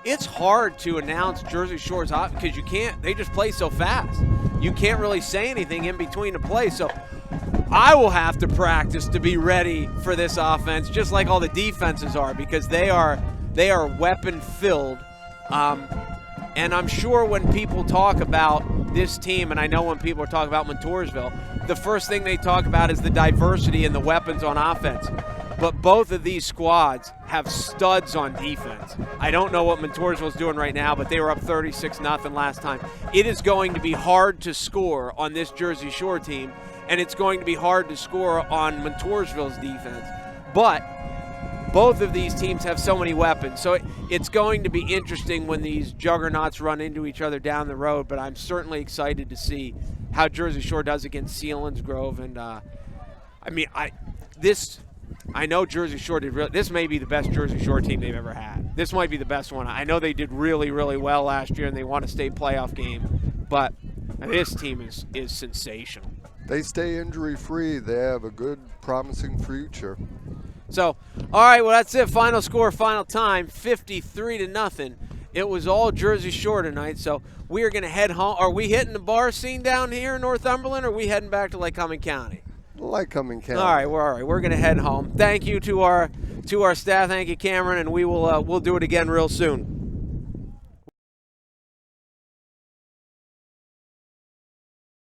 it's hard to announce Jersey Shore's because you can't. They just play so fast. You can't really say anything in between the play. So I will have to practice to be ready for this offense, just like all the defenses are, because they are weapon-filled. And I'm sure when people talk about this team, and I know when people are talking about Montoursville, the first thing they talk about is the diversity and the weapons on offense. But both of these squads have studs on defense. I don't know what Montoursville's doing right now, but they were up 36-0 last time. It is going to be hard to score on this Jersey Shore team, and it's going to be hard to score on Montoursville's defense. But both of these teams have so many weapons, so it's going to be interesting when these juggernauts run into each other down the road, but I'm certainly excited to see how Jersey Shore does against Selinsgrove. And I know Jersey Shore did this may be the best Jersey Shore team they've ever had. This might be the best one. I know they did really, really well last year, and they won a state playoff game, but this team is sensational. They stay injury-free. They have a good, promising future. So, all right, well, that's it. Final score, final time, 53-0. It was all Jersey Shore tonight, so we are going to head home. Are we hitting the bar scene down here in Northumberland, or are we heading back to Lycoming County? Lycoming County. All right, we're going to head home. Thank you to our staff. Thank you, Cameron, and we'll do it again real soon.